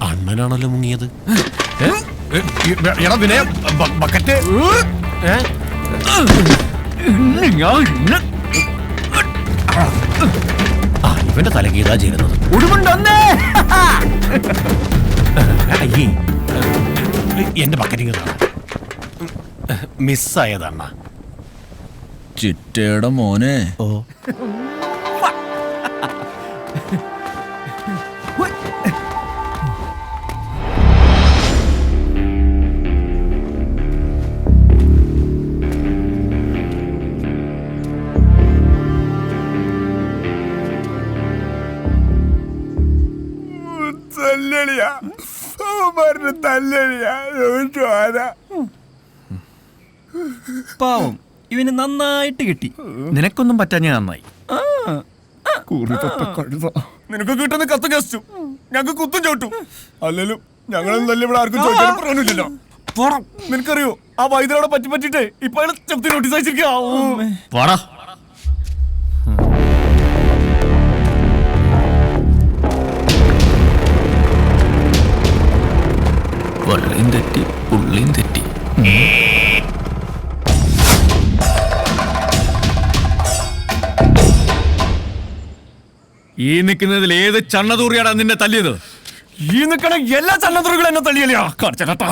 അണ്ണനാണല്ലോ മുങ്ങിയത്. Bucket ഇവന്റെ തലകീതാ ചെയ്യുന്നത്. അയ്യേ എന്റെ ബക്കറ്റിങ് മിസ്സായതണ്ണ. ചിറ്റയുടെ മോനെ. ഓ പാവം ഇവന് നന്നായിട്ട് കിട്ടി. നിനക്കൊന്നും പറ്റാഞ്ഞ നന്നായി. നിനക്ക് കിട്ടുന്ന കത്ത് കstu ഞങ്ങൾക്ക് കുത്തും ചോട്ടും. അല്ലലും ഞങ്ങളും നല്ല ഇവിടെ ആർക്കും ചോദിക്കാൻ പറഞ്ഞില്ലല്ലോ. നിനക്കറിയോ ആ വൈദ്യരോടെ പറ്റിട്ടേ ഇപ്പൊ ചെറുത്തി നോട്ടീസ് അയച്ചിരിക്കാ. വള്ളിയും തെറ്റി പുള്ളിയും തെറ്റി. ഈ നിൽക്കുന്നതിൽ ഏത് ചണ്ണതൂറിയാടാ നിന്നെ തല്ലിയത്? ഈ നിൽക്കണ എല്ലാ ചണ്ണതൂറികളും എന്നെ തല്ലിയല്ലേ കാണിച്ചേട്ടാ.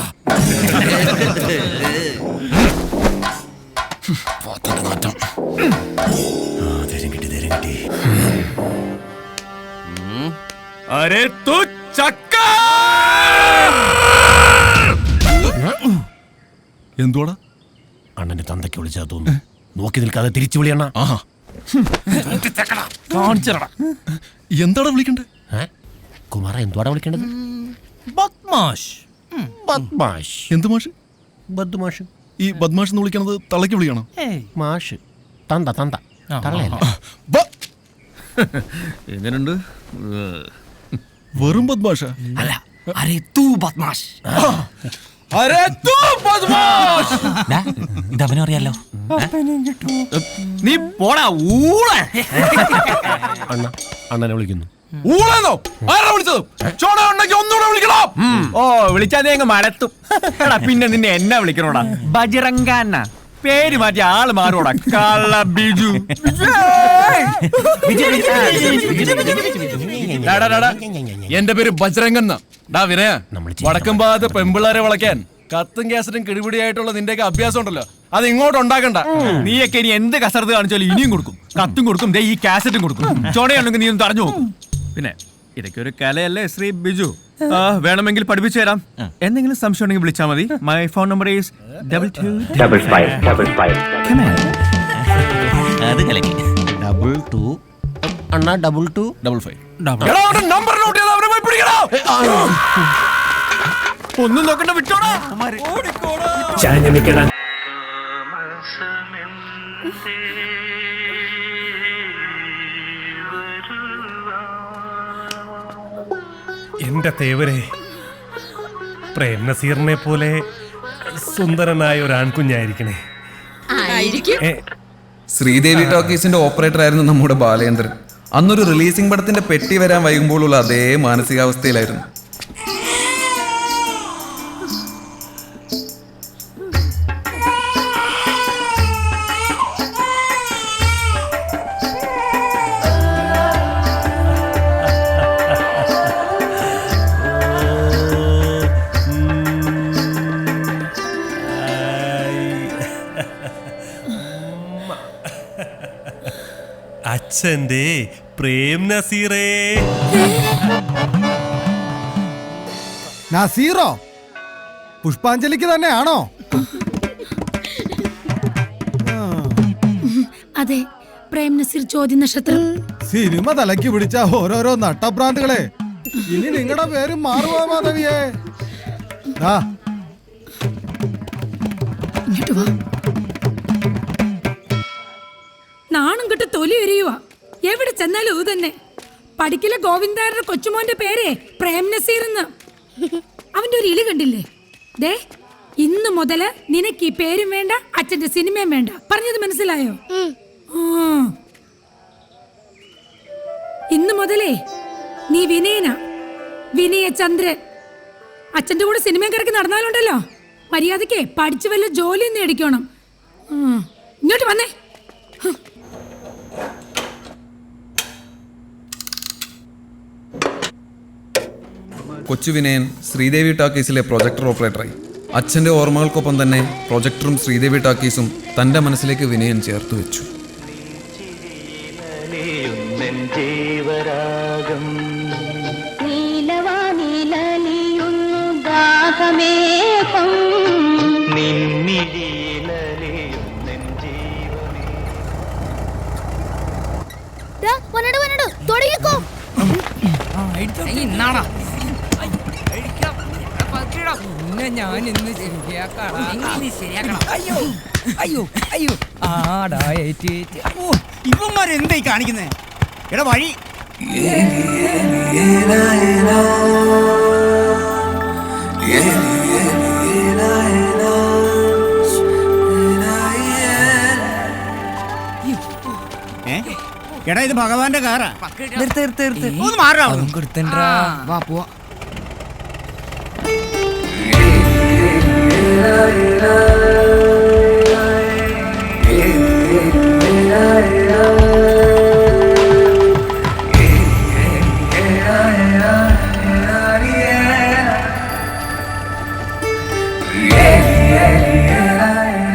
അരേ തു ചക്ക. എന്തുവാടാ? അണ്ണന്റെ തന്തയ്ക്ക് വിളിച്ചാ തോന്നുന്നു. നോക്കി നിൽക്കാതെ തിരിച്ചു വിളിയണ്ണ. എന്താടാ വിളിക്കണ്ടേ? കുമാര എന്തുവാടാ വിളിക്കേണ്ടത്? ബദ്മാഷ്. ബദ്മാഷ്. എന്ത് മാഷ്? ബദ്മാഷ്. ഈ ബദ്മാഷ് എന്ന് വിളിക്കണത് തള്ളക്ക് വിളിക്കണം. മാഷ് തന്ത തന്ത തള്ളയല്ല. എങ്ങനുണ്ട്? വെറും ബദ്മാഷ അല്ല, അരേ തൂ ബദ്മാഷ്. ഇതവനും അറിയാലോ. നീ പോടാ ഊള. അണ്ണ അണ്ണനെ വിളിക്കുന്നു. ഊളെന്നോ? ആരാ വിളിച്ചത്? ചോട ഉണ്ടെങ്കിൽ ഒന്നുകൂടെ വിളിക്കണം. ഓ വിളിച്ചാ നീ അങ്ങ് മടത്തും. എടാ പിന്നെ നിന്നെ എന്നാ വിളിക്കണോടാ? ബജറങ്കാന്ന പേര് മാറ്റി ആള് മാറോടാ. കള്ള ബിജു. എന്റെ പേര് ബജ്രംഗൻ. വടക്കും ഭാഗത്ത് പെമ്പിള്ളാരെ വളയ്ക്കാൻ കത്തും കാസറ്റും കിടിപിടിയായിട്ടുള്ള നിന്റെയൊക്കെ അഭ്യാസം ഉണ്ടല്ലോ, അത് ഇങ്ങോട്ട് ഉണ്ടാക്കണ്ട. നീയൊക്കെ ഇനി എന്ത് കസർത്ത് കാണിച്ചാലും ഇനിയും കൊടുക്കും. കത്തും കൊടുക്കും, ഈ കാസറ്റും കൊടുക്കും. ചോടയുണ്ടെങ്കിൽ നീ ഒന്ന് തടഞ്ഞു നോക്കും. പിന്നെ ഇതൊക്കെ ഒരു കലയല്ലേ ശ്രീ ബിജു. വേണമെങ്കിൽ പഠിപ്പിച്ചു തരാം. എന്തെങ്കിലും സംശയം ഉണ്ടെങ്കിൽ വിളിച്ചാൽ മതി. My phone number is 2255. അത് കലക്കി. 22 അണ്ണാ 2255. നമ്പർ നോട്ട് ചെയ്ത് അവരെ പോയി പിടിക്കണോ? ഒന്നും നോക്കണ്ട, വിട്ടോടാ. എന്റെ തേവരെ, പ്രേം നസീറിനെ പോലെ സുന്ദരനായ ഒരു ആൺകുഞ്ഞായിരിക്കണേ. ശ്രീദേവി ടോക്കീസിന്റെ ഓപ്പറേറ്റർ ആയിരുന്നു നമ്മുടെ ബാലേന്ദ്രൻ. അന്നൊരു റിലീസിംഗ് പടത്തിന്റെ പെട്ടി വരാൻ വൈകുമ്പോഴുള്ള അതേ മാനസികാവസ്ഥയിലായിരുന്നു. അച്ഛന്റെ പ്രേം നസീറേ. നസീറോ? പുഷ്പാഞ്ജലിക്ക് തന്നെയാണോ? അതെ, പ്രേം നസീർ ചോദ്യ നക്ഷത്രം. സിനിമ തലയ്ക്ക് പിടിച്ച ഓരോരോ നട്ടഭ്രാന്തുകളെ. ഇനി നിങ്ങളുടെ പേര് മാറുവാ മാധവിയെ. ദാ, ഇങ്ങോട്ട് വാ. നാണം കെട്ട് തൊലി എരിയുവാ. എവിടെ ചെന്നാലും ഇത് തന്നെ. പഠിക്കലെ ഗോവിന്ദാരുടെ കൊച്ചുമോന്റെ പേരേ പ്രേം നസീർ എന്ന്. അവന്റെ ഒരു ഇലി കണ്ടില്ലേ? ദേ, ഇന്ന് മുതല് നിനക്ക് ഈ പേരും വേണ്ട, അച്ഛന്റെ സിനിമയും വേണ്ട. പറഞ്ഞത് മനസ്സിലായോ? ഇന്ന് മുതലേ നീ വിനയന, വിനയചന്ദ്രൻ. അച്ഛന്റെ കൂടെ സിനിമയും കിടക്കി നടന്നാലുണ്ടല്ലോ, മര്യാദക്ക് പഠിച്ചു വല്ല ജോലിയും നേടിക്കണം. ഇങ്ങോട്ട് വന്നേ. കൊച്ചു വിനയൻ ശ്രീദേവി ടാക്കീസിലെ പ്രൊജക്ടർ ഓപ്പറേറ്ററായി. അച്ഛൻ്റെ ഓർമ്മകൾക്കൊപ്പം തന്നെ പ്രൊജക്ടറും ശ്രീദേവി ടാക്കീസും തൻ്റെ മനസ്സിലേക്ക് വിനയൻ ചേർത്ത് വെച്ചു. ഞാൻ ഇന്ന് ശരിയാക്കണം. അയ്യോ അയ്യോ അയ്യോ ആടാ ഇവന്മാരെന്തായി കാണിക്കുന്നേ? എടാ വഴി എടാ, ഇത് ഭഗവാന്റെ കാറാ. ഒന്ന് മാറാ. വാ പോവാ.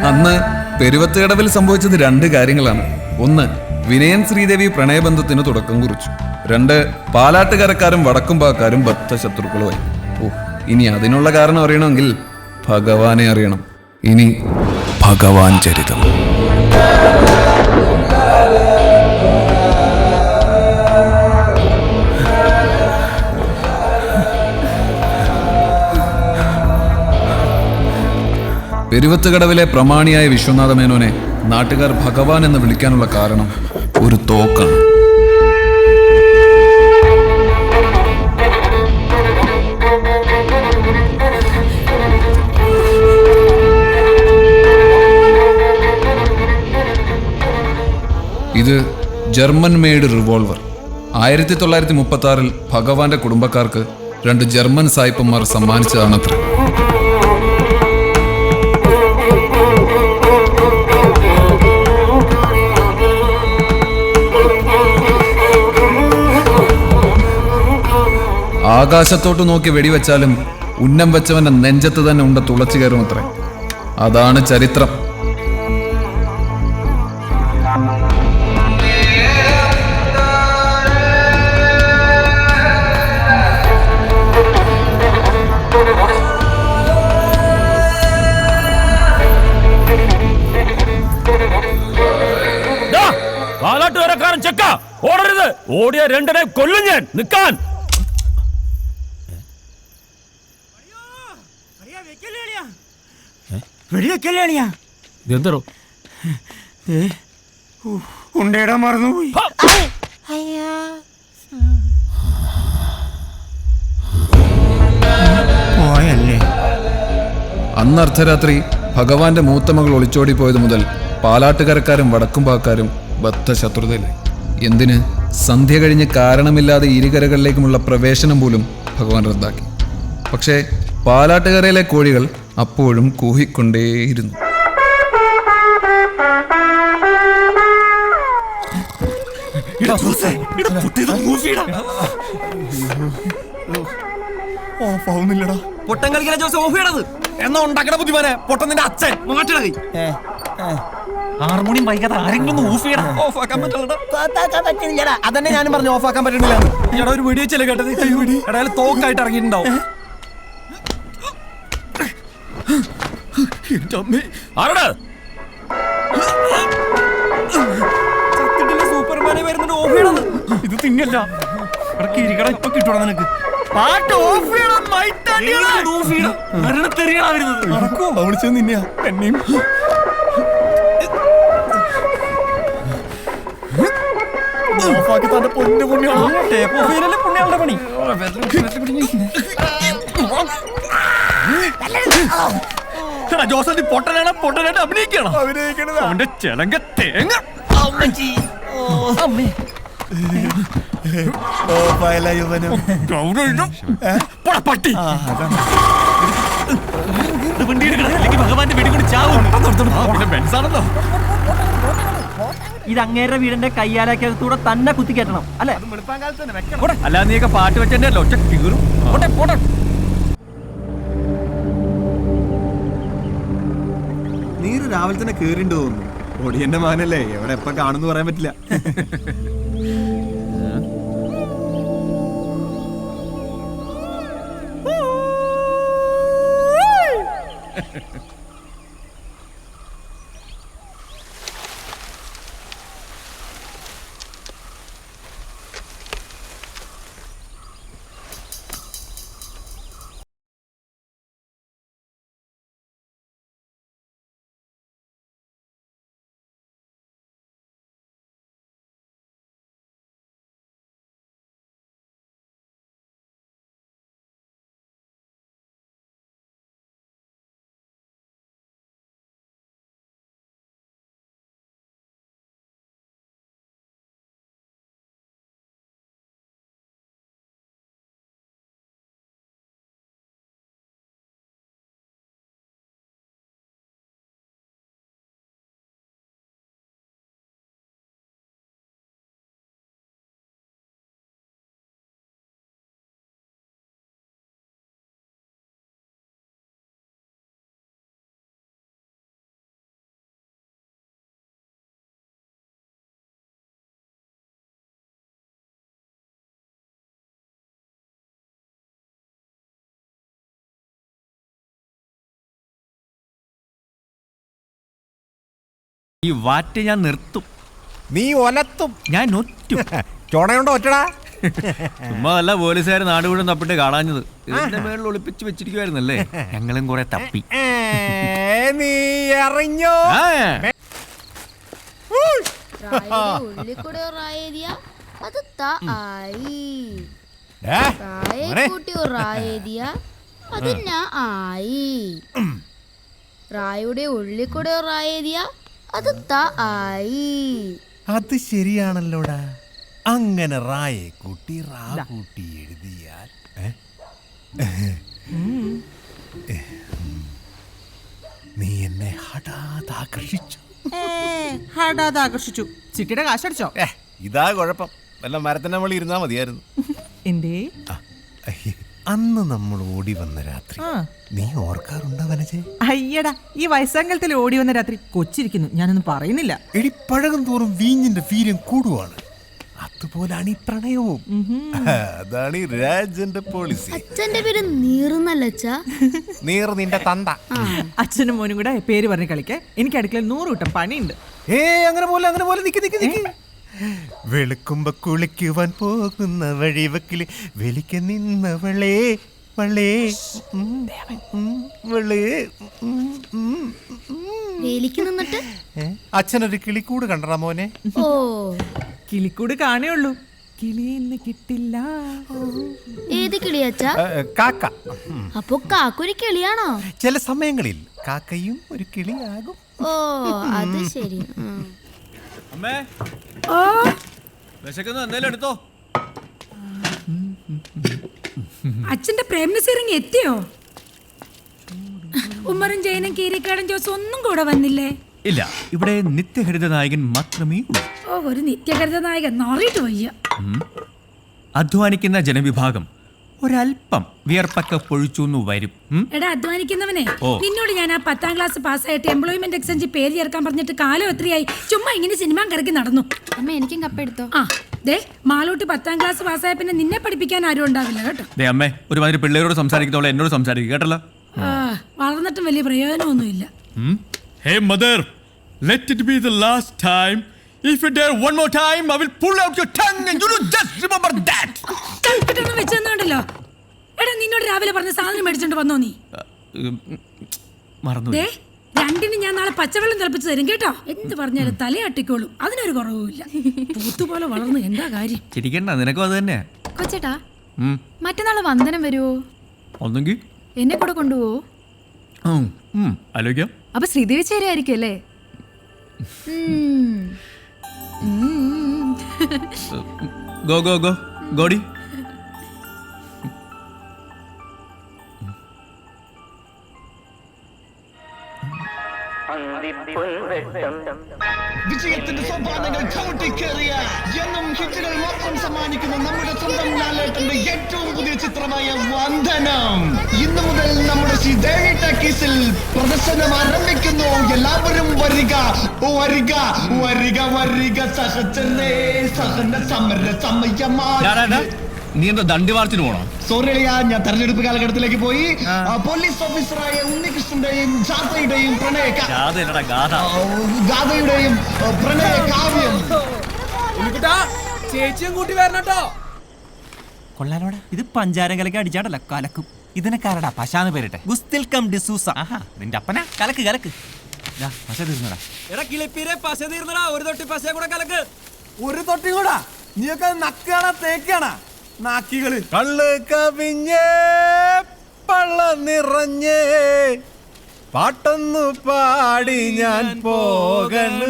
അന്ന് പെരുവത്തുകടവിൽ സംഭവിച്ചത് 2 കാര്യങ്ങളാണ്. ഒന്ന്, വിനയൻ ശ്രീദേവി പ്രണയബന്ധത്തിന് തുടക്കം കുറിച്ചു. 2, പാലാട്ടുകരക്കാരും വടക്കുംപാക്കാരും ബദ്ധശത്രുക്കളുമായി. ഇനി അതിനുള്ള കാരണം അറിയണമെങ്കിൽ ഭഗവാനെ അറിയണം. ഇനി ഭഗവാൻ ചരിതം. പെരുവത്തുകടവിലെ പ്രമാണിയായ വിശ്വനാഥ മേനോനെ നാട്ടുകാർ ഭഗവാൻ എന്ന് വിളിക്കാനുള്ള കാരണം ഒരു തോക്കാണ്. ഇത് ജർമ്മൻ മെയ്ഡ് റിവോൾവർ. 1936 ഭഗവാന്റെ കുടുംബക്കാർക്ക് 2 ജർമ്മൻ സായിപ്പന്മാർ സമ്മാനിച്ചതാണത്ര. ആകാശത്തോട്ട് നോക്കി വെടിവെച്ചാലും ഉന്നം വെച്ചവന്റെ നെഞ്ചത്ത് തന്നെ ഉണ്ട തുളച്ചു കയറുമത്രേ. അതാണ് ചരിത്രം. പാലാട്ടുകാരക്കാരൻ ചെക്ക ഓടരുത്. ഓടിയ 2 കൊല്ലും ഞാൻ. നിൽക്കാൻ. എന്തോ ഉണ്ടേടാ മറന്നുപോയി. പോയല്ലേ. അന്ന് അർദ്ധരാത്രി ഭഗവാന്റെ മൂത്ത മകൾ ഒളിച്ചോടി പോയത് മുതൽ പാലാട്ടുകരക്കാരും വടക്കുംപാക്കാരും ബദ്ധശത്രുതയിലായി. എന്തിന്? സന്ധ്യ കഴിഞ്ഞ് കാരണമില്ലാതെ ഇരുകരകളിലേക്കുമുള്ള പ്രവേശനം പോലും ഭഗവാൻ റദ്ദാക്കി. പക്ഷേ പാലാട്ടുകരയിലെ കോഴികൾ അപ്പോഴും കൂഹിക്കൊണ്ടേയിരുന്നു. ഓഫാവുന്നില്ലടാ. പൊട്ടൻ കളിക്കുന്ന ജോസ് ഓഫ് ചെയ്യണത് എന്നാ ഉണ്ടാക്കണ ബുദ്ധിമാനെ. പൊട്ടൻ നിന്റെ അച്ഛൻ മാറ്റണത്. ഹാർമോണിയം വൈകാതെ ആരെങ്കിലും ഓഫ് ചെയ്യണം. ഓഫാക്കാൻ പറ്റില്ലടാ. അതന്നെ ഞാനും പറഞ്ഞു ഓഫാക്കാൻ പറ്റണില്ല. എടാ ഒരു വീഡിയോ ചെല്ലേ കേട്ടത്. എടാ തോക്കായിട്ട് ഇറങ്ങിയിട്ടുണ്ടാവും. ആരുടെ ചത്തിട്ടില്ല ഇത് തിന്നല്ല ഇപ്പൊ കിട്ടണം നിനക്ക് പാട്ട് ഓഫ് ചെയ്യണം അവിടെ ചെന്ന് നിന്നെയാ എന്നെയും ഓഫാക്കി തന്റെ പൊന്നു പുണ്യാളോ പുണ്യാളുടെ പണി ജോസഫ് പൊട്ടനായിട്ട് അഭിനയിക്കണം അവന്റെ ചെലങ്ക തേങ്ങ പട്ടി ഭഗവാന്റെ വെടികൊണ്ട് ചാവും ബെൻസാണല്ലോ. ഇത് അങ്ങേരുടെ വീടിന്റെ കയ്യാലക്കകത്തൂടെ തന്നെ കുത്തിക്കയറ്റണം അല്ലെ? അല്ല നീയൊക്കെ പാട്ട് വെച്ചെന്റെ ഒറ്റ കീറും. നീര് രാവിലെ തന്നെ കേറിണ്ട് തോന്നുന്നു. ഒടിയന്റെ മകനല്ലേ, എവിടെ എപ്പ കാണുന്നു പറയാൻ പറ്റില്ല. ഈ വാറ്റ് ഞാൻ നിർത്തും. നീ ഒലത്തും, ഞാൻ ഒറ്റും. ചോണയുണ്ടോ ഒറ്റടാ? ചുമ്മാ അല്ല പോലീസുകാർ നാട് മുഴുവൻ തപ്പിട്ട് കാണാഞ്ഞത്. ഇതിന്റെ മേളിൽ ഒളിപ്പിച്ച് വെച്ചിരിക്കുവായിരുന്നല്ലേ. ഞങ്ങളും കുറെ തപ്പി. നീ അറിഞ്ഞോ? റായുടെ ഉള്ളിക്കൂടെ റായേരിയ അത് ആയി. അത് ശരിയാണല്ലോടാ. അങ്ങനെ റായെ കൂട്ടി റാ കൂട്ടി എഴുതിയാൽ നീ എന്നെ ഹഠാതാകർഷിച്ചു. ഹഠാതാകർഷിച്ചു. ചിട്ടിയുടെ കാശടിച്ചോ? ഇതാ കുഴപ്പം. വല്ല മരത്തിന്റെ മുകളിൽ ഇരുന്നാ മതിയായിരുന്നു. എന്തേ? അന്ന് നമ്മൾ ഓടി വന്ന രാത്രി നീ ഓർക്കാറുണ്ടോ വനജെ? അയ്യടാ, ഈ വയസ്സാങ്കലത്തിൽ ഓടി വന്ന രാത്രി കൊച്ചിരിക്കുന്നു. ഞാനൊന്നും പറയുന്നില്ല. എടി, പഴകും തോറും വീഞ്ഞിന്റെ വീര്യം കൂടുവാണ്. അതുപോലാണ് ഈ പ്രണയവും. അതാണ് ഈ രാജന്റെ പോളിസി. അച്ഛന്റെ പേര് നീറുന്നല്ല. നീർ നിന്റെ തന്ത. അച്ഛനും മോനും കൂടെ പേര് പറഞ്ഞ് കളിക്കേ. എനിക്ക് അടുക്കളയിൽ 100 കൂട്ടം പണിയുണ്ട്. അങ്ങനെ പോലെ നിക്ക്. വെളുക്കുമ്പോ കുളിക്കുവാൻ പോകുന്ന വഴിവക്കില് വെളിക്ക് നിന്നവളേ വളേ വേലിക്ക് നിന്നിട്ട് അച്ഛനൊരു കിളിക്കൂട് കണ്ടടാ മോനെ. ഓ, കിളിക്കൂട് കാണേയുള്ളൂ, കിളിയെന്ന് കിട്ടില്ല. ഏത് കിളിയച്ചാ? കാക്ക. അപ്പൊ കാക്കൊരു കിളിയാണോ? ചില സമയങ്ങളിൽ കാക്കയും ഒരു കിളിയാകും. ഓ, അത് ശരി. അമ്മേ, വിശക്കുന്ന എന്തേലും എടുത്തോ. അച്ഛന്റെ പ്രേംനസീറിങ് എത്തിയോ? ഉമ്മറും ജയനും കീരിക്കാടൻ ജോസും ഒന്നും കൂടെ വന്നില്ലേ? ഇല്ല, ഇവിടെ നിത്യഹരിത നായകൻ മാത്രമേ ഉള്ളൂ. ഓ, ഒരു നിത്യഹരിത നായകൻ നോറിയിട്ട് വയ്യ. അധ്വാനിക്കുന്ന ജനവിഭാഗം ഒരല്പം വിയർപ്പൊക്കെ പൊഴിച്ചു വരും. എടാ അധ്വാനിക്കുന്നവനെ, നിന്നോട് ഞാൻ ആ 10ാം ക്ലാസ് പാസ്സായിട്ട് എംപ്ലോയ്മെന്റ് എക്സ്ചേഞ്ച് പേര് ചേർക്കാൻ പറഞ്ഞിട്ട് കാലം എത്രയായി? ചുമ്മാ ഇങ്ങനെ സിനിമ കറക്കി നടന്നു. അമ്മ, എനിക്കും കപ്പെടുത്തോ? ആ ദേ, മാളൂട്ടി 10ാം ക്ലാസ് പാസ്സായ പിന്നെ നിന്നെ പഠിപ്പിക്കാൻ ആരും ഉണ്ടാവില്ല കേട്ടോ. ദേ അമ്മേ, ഒരുമാതിരി പിള്ളേരോട് സംസാരിക്കുന്നവളെ എന്നോട് സംസാരിക്കുക കേട്ടല്ലോ. വളർന്നിട്ടും വലിയ പ്രയോജനമൊന്നുമില്ല. Hey mother, let it be the last time If you dare one more time, I will pull out your tongue and you will just remember that. കൽപ്പിട്ടൊന്നും വെച്ച് തന്നുണ്ടല്ലോ. എടാ നിന്നോട് രാവിലെ പറഞ്ഞ സാധനം മേടിച്ചോണ്ട് വന്നോ നീ? മറന്നു. ദേ രണ്ടിന് ഞാൻ നാളെ പച്ചവെള്ളം തിളപ്പിച്ച് തരും കേട്ടോ. എന്ത് പറഞ്ഞാലും തലയാട്ടിക്കോളും, അതിനൊരു കുറവുമില്ല. പൂത്തുപോലെ വളർന്നു എന്താ കാര്യം? ചിരിക്കണ്ട, നിനക്കും അത് തന്നെ. കൊച്ചേട്ടാ മറ്റന്നാള് വന്ദനം വരുവോ? ഒന്നെങ്കിൽ എന്നെ കൂടെ കൊണ്ടുപോവോ? ആലോചിക്കാം. അപ്പൊ ശ്രീദേവി ചേരായിരിക്കും അല്ലേ? ഗോ ഗോ ഗോ ഗോഡി. വിജയത്തിന്റെ സോപാനങ്ങൾ ചവിട്ടിക്കേറിയ എന്നും ഹിറ്റുകൾ മാത്രം സമ്മാനിക്കുന്ന നമ്മുടെ സ്വന്തം ലാലേട്ടന്റെ ഏറ്റവും പുതിയ ചിത്രമായ വന്ദനം ഇന്നു മുതൽ നമ്മുടെ ശ്രീദേവി ടാക്കീസിൽ പ്രദർശനം ആരംഭിക്കുന്നു. എല്ലാവരും വരിക വരിക വരിക വരിക സഹചരേ സഹന സമര സമയമാണ്. നീ എന്താ ദണ്ഡി മാർച്ചിന് പോണോ? സോറി ഞാൻ തെരഞ്ഞെടുപ്പ് കാലഘട്ടത്തിലേക്ക് പോയി. പോലീസ് ഓഫീസറായ ഉണ്ണികൃഷ്ണന്റെയും ജാഥയുടെയും ഗാഥയുടെയും പ്രണയ കാവ്യം. ചേച്ചിയും കൂട്ടി വരണട്ടോ. കൊള്ളാലോടാ, ഇത് പഞ്ചാരം കലക്കി അടിച്ചാടല്ല കലക്കും. ഇതിനെക്കാരടാ പശാന്ന് പേരിട്ടെ. ഗുസ്തിൽ കം ഡിസൂസ. നിന്റെ അപ്പനാ കലക്ക് കലക്ക്. പശ തീർന്നടാ. എടാ കിളിപ്പീരെ പശ തീർന്നടാ. ഒരു തൊട്ടി പശ കൂടെ കലക്ക്. ഒരു തൊട്ടി കൂടാ. നീയൊക്കെ നക്കാണ തേക്കാണ നാക്കികള്. കള്ള് കവിഞ്ഞേ പള്ള നിറഞ്ഞേ പാട്ടൊന്നു പാടി ഞാൻ പോകണ്.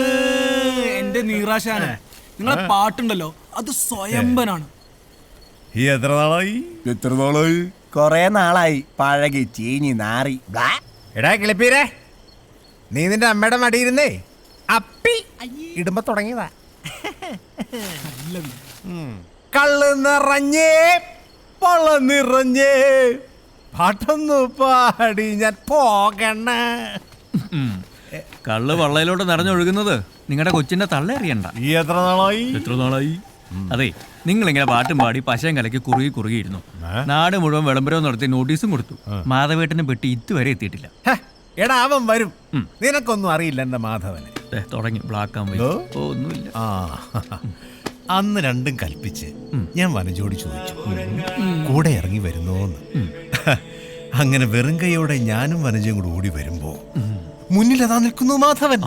എന്റെ നീറാശാന, നിങ്ങളെ പാട്ടുണ്ടല്ലോ അത് സ്വയംഭനാണ്. ഈ എത്ര നാളായി? കൊറേ നാളായി. പഴകി ചീഞ്ഞി നാറി. എടാ കിളിപ്പീരെ, നീ നിന്റെ അമ്മയുടെ മടിയിരുന്നേ അപ്പി ഇടുമ്പോ തുടങ്ങിയതാ. കള്ള് നിറഞ്ഞേ പൊള്ള നിറഞ്ഞേ പാട്ടൊന്നു പാടി ഞാൻ പോകണ. കള്ള് വള്ളയിലോട്ട് നിറഞ്ഞൊഴുകുന്നത് നിങ്ങളുടെ കൊച്ചിന്റെ തള്ള അറിയണ്ട. ഈ എത്ര നാളായി? അതെ, നിങ്ങളിങ്ങനെ പാട്ടും പാടി പശയും കലക്കി കുറുകിയിരുന്നു. നാട് മുഴുവൻ വിളംബരവും നടത്തി നോട്ടീസും കൊടുത്തു. മാധവേട്ടനെ പെട്ടി ഇതുവരെ എത്തിയിട്ടില്ല. എടാ അവൻ വരും. നിനക്കൊന്നും അറിയില്ല എന്റെ മാധവന്. തുടങ്ങി ബ്ലാക്ക് ആൻഡ് വൈറ്റ്. ഒന്നുമില്ല. അന്ന് രണ്ടും കൽപ്പിച്ച് ഞാൻ വനജോടി ചോദിച്ചു കൂടെ ഇറങ്ങി വരുന്നോന്ന്. അങ്ങനെ വെറും കൈയോടെ ഞാനും വനജയും കൂടെ ഓടി വരുമ്പോ മുന്നിലതാ നിൽക്കുന്നു മാധവൻ.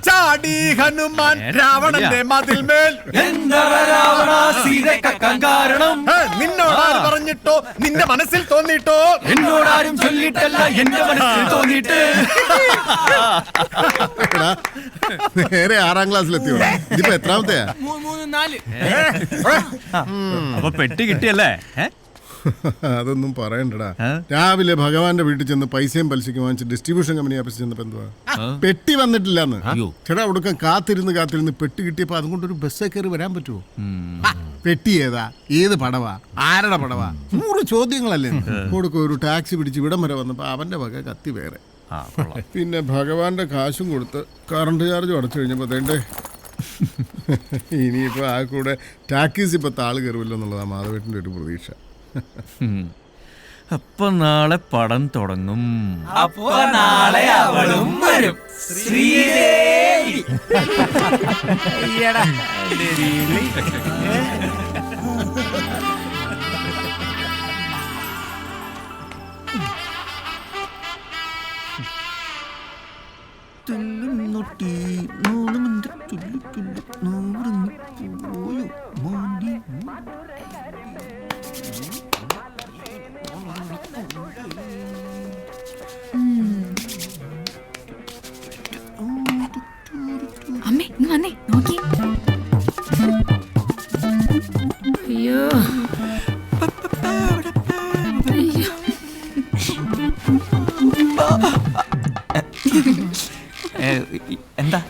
ചാടി ഹനുമാൻ രാവണന്റെ മതിൽമേൽ. നിന്നോടാരും പറഞ്ഞിട്ടോ നിന്റെ മനസ്സിൽ തോന്നിട്ടോ? എന്നോടാരും ചൊല്ലിട്ടല്ല എന്റെ മനസ്സിൽ തോന്നിയിട്ട്. നേരെ 6ാം ക്ലാസ്സിലെത്തിയോ? ഇതിപ്പോ എത്രാമത്തെയാ? 3, 4. അപ്പൊ പെട്ടി കിട്ടിയല്ലേ? അതൊന്നും പറയണ്ടടാ. രാവിലെ ഭഗവാന്റെ വീട്ടിൽ ചെന്ന് പൈസയും പലിശയ്ക്ക് വാങ്ങിച്ച് ഡിസ്ട്രിബ്യൂഷൻ കമ്പനി ഓഫീസിൽ ചെന്നപ്പോ എന്തുവാ പെട്ടി വന്നിട്ടില്ലെന്ന്. ചേട്ടാ ഒടുക്കം കാത്തിരുന്ന് പെട്ടി കിട്ടിയപ്പോ അതുകൊണ്ടൊരു ബസ്സേ കയറി വരാൻ പറ്റുമോ? പെട്ടി ഏതാ, ഏത് പടവാ, ആരുടെ പടവാ, 100 ചോദ്യങ്ങളല്ലേ. കൊടുക്കും ഒരു ടാക്സി പിടിച്ച് ഇവിടം വരെ വന്നപ്പോ അവന്റെ വക കത്തി വേറെ. പിന്നെ ഭഗവാന്റെ കാശും കൊടുത്ത് കറണ്ട് ചാർജും അടച്ചു കഴിഞ്ഞപ്പോ അതേണ്ടേ ഇനിയിപ്പോ ആ കൂടെ ടാക്കീസ് ഇപ്പൊ താള് കയറുമല്ലോ എന്നുള്ളതാ മാധവേട്ടന്റെ ഒരു പ്രതീക്ഷ. അപ്പൊ നാളെ പടം തുടങ്ങും. അപ്പൊ നാളെ അവളും വരും. ശ്രീദേവി. അമ്മേ ഇന്ന് വന്നേ നോക്കി. അയ്യോ എന്താ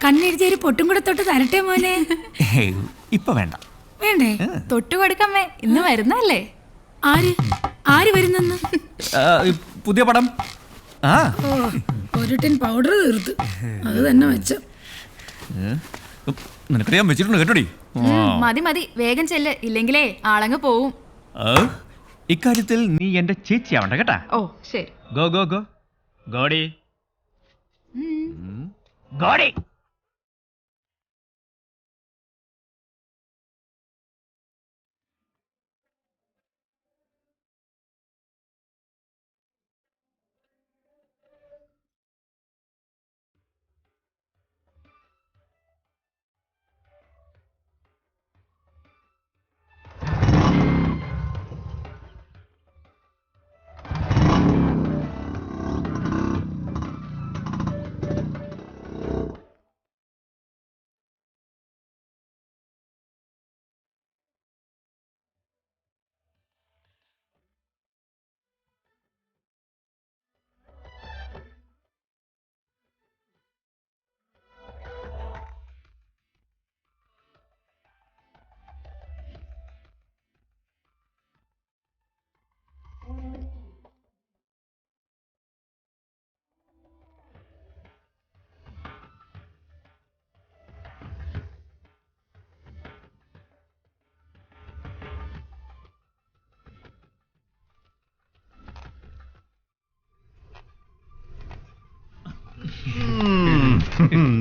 കണ്ണെഴുതിയൊരു പൊട്ടും കൂടെ തൊട്ട് തരട്ടെ മോനെ. ഇപ്പൊ വേണ്ട. വേണ്ടേ? തൊട്ടു കൊടുക്കമ്മേ, ഇന്ന് വരുന്നല്ലേ. ആര് വരുന്നെന്ന്? പുതിയ പടം. ഒരു ടിൻ പൗഡർ തീർത്ത് അത് തന്നെ വെച്ച. നിനക്കറിയാൻ വെച്ചിട്ടുണ്ട് കേട്ടോടി. മതി വേഗം ചെല്ല്, ഇല്ലെങ്കിലേ ആളങ്ങ് പോവും. ഇക്കാര്യത്തിൽ നീ എന്റെ ചേച്ചിയാവണ്ട കേട്ടാ. ഓ ശരി. ഗോ ഗോ ഗോ ഗോഡി ഗോഡി.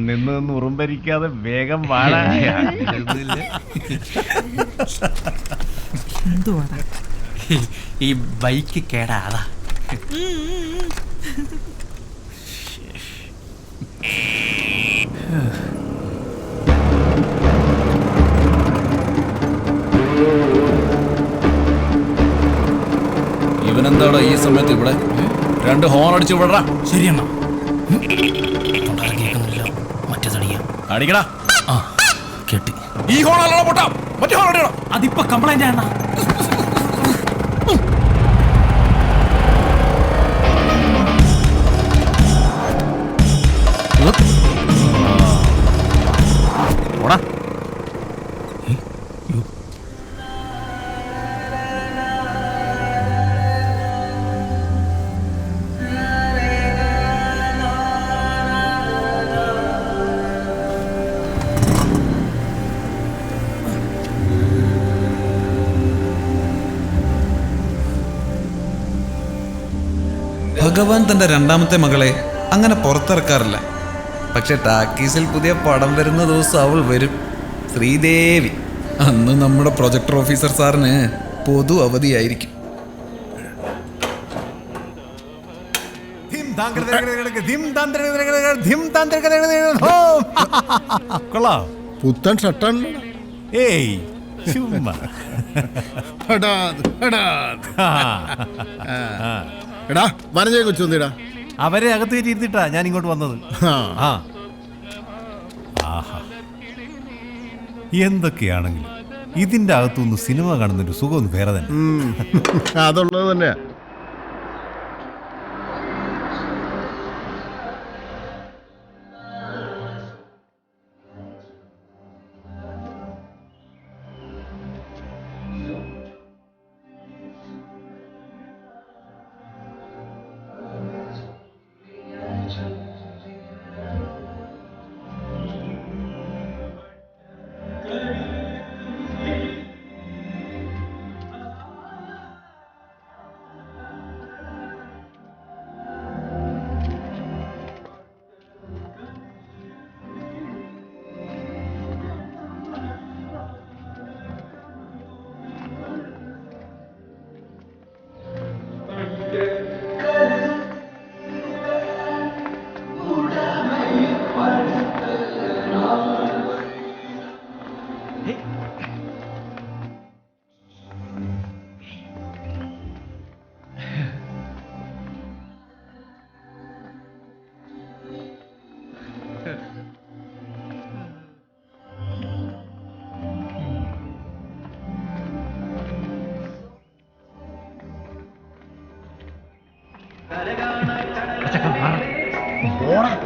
നിന്ന് ഉറുമ്പരിക്കാതെ വേഗം വാഴ. ഈ ബൈക്ക് കേടാ. ഇവനെന്താടാ ഈ സമയത്ത് ഇവിടെ? 2 ഹോൺ അടിച്ച് വിടറാ. ശരിയെന്നാ അടിക്കടാ. കേട്ടി. ഈ ഹോൺ അല്ല പൊട്ടാ, മറ്റേ ഹോൺ അടിക്കണം. അതിപ്പോ കംപ്ലൈന്റ് ആണ്. ഭഗവാൻ തന്റെ 2ാമത്തെ മകളെ അങ്ങനെ പുറത്തിറക്കാറില്ല. പക്ഷെ ടാക്കീസിൽ പുതിയ പടം വരുന്ന ദിവസം അവൾ വരും. ശ്രീദേവി. അന്ന് നമ്മുടെ പ്രൊജക്ടർ ഓഫീസർ സാറിന് പൊതു അവധിയായിരിക്കും. കൊള്ളാം. പുത്തൻ ഷട്ടാണ്. ഏയ് ചുമ്മാ. എടാ വനജയെ കൊച്ചൊന്നിടാ. അവരെ അകത്ത് കയറ്റി ഇരുത്തിട്ടാ ഞാൻ ഇങ്ങോട്ട് വന്നത്. എന്തൊക്കെയാണെങ്കിലും ഇതിന്റെ അകത്തുനിന്ന് സിനിമ കാണുന്നൊരു സുഖം വേറെ തന്നെ. അതുള്ളത് തന്നെയാ.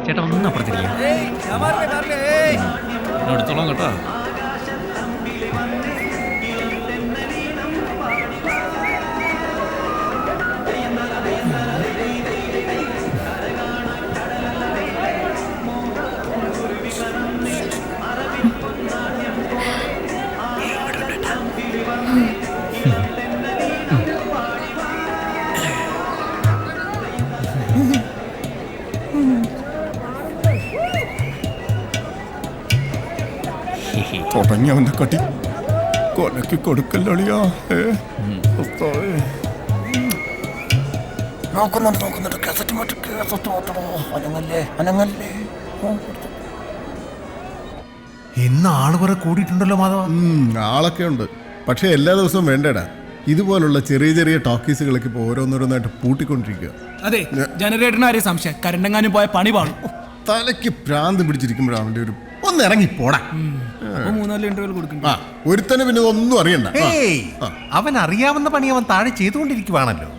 ചേട്ടാ ഒന്നും അപ്പുറത്തില്ല. എടുത്തോളാം കേട്ടോ. തുടങ്ങി അവന്റെ കട്ടി കൊലക്ക് കൊടുക്കല്ലോളിയാ. നോക്കുന്നുണ്ട് കാസറ്റ് മാറ്റണോ അനങ്ങല്ലേ. ഇന്ന് ആള് കുറെ കൂടിയിട്ടുണ്ടല്ലോ മാധവ. ആളൊക്കെ ഉണ്ട്, പക്ഷെ എല്ലാ ദിവസവും വേണ്ടടാ. ഇതുപോലുള്ള ചെറിയ ചെറിയ ടോക്കീസുകളൊക്കെ ഇപ്പോൾ ഓരോന്നോരോന്നായിട്ട് പൂട്ടിക്കൊണ്ടിരിക്കുക. അതെ, ജനറേറ്ററിന് ആരെയും സംശയം കരണ്ടെങ്ങാനും പോയ പണി പാടും. തലയ്ക്ക് ഭ്രാന്ത് പിടിച്ചിരിക്കുമ്പോഴാണ് അവന്റെ ഒരു ഒന്ന് ഇറങ്ങി പോടാ. 3-4 ഇന്റർവ്യൂ കൊടുക്കണ്ട. ഒരുത്തന് പിന്നെ ഒന്നും അറിയണ്ട. അവൻ അറിയാവുന്ന പണി അവൻ താഴെ ചെയ്തുകൊണ്ടിരിക്കുവാണല്ലോ.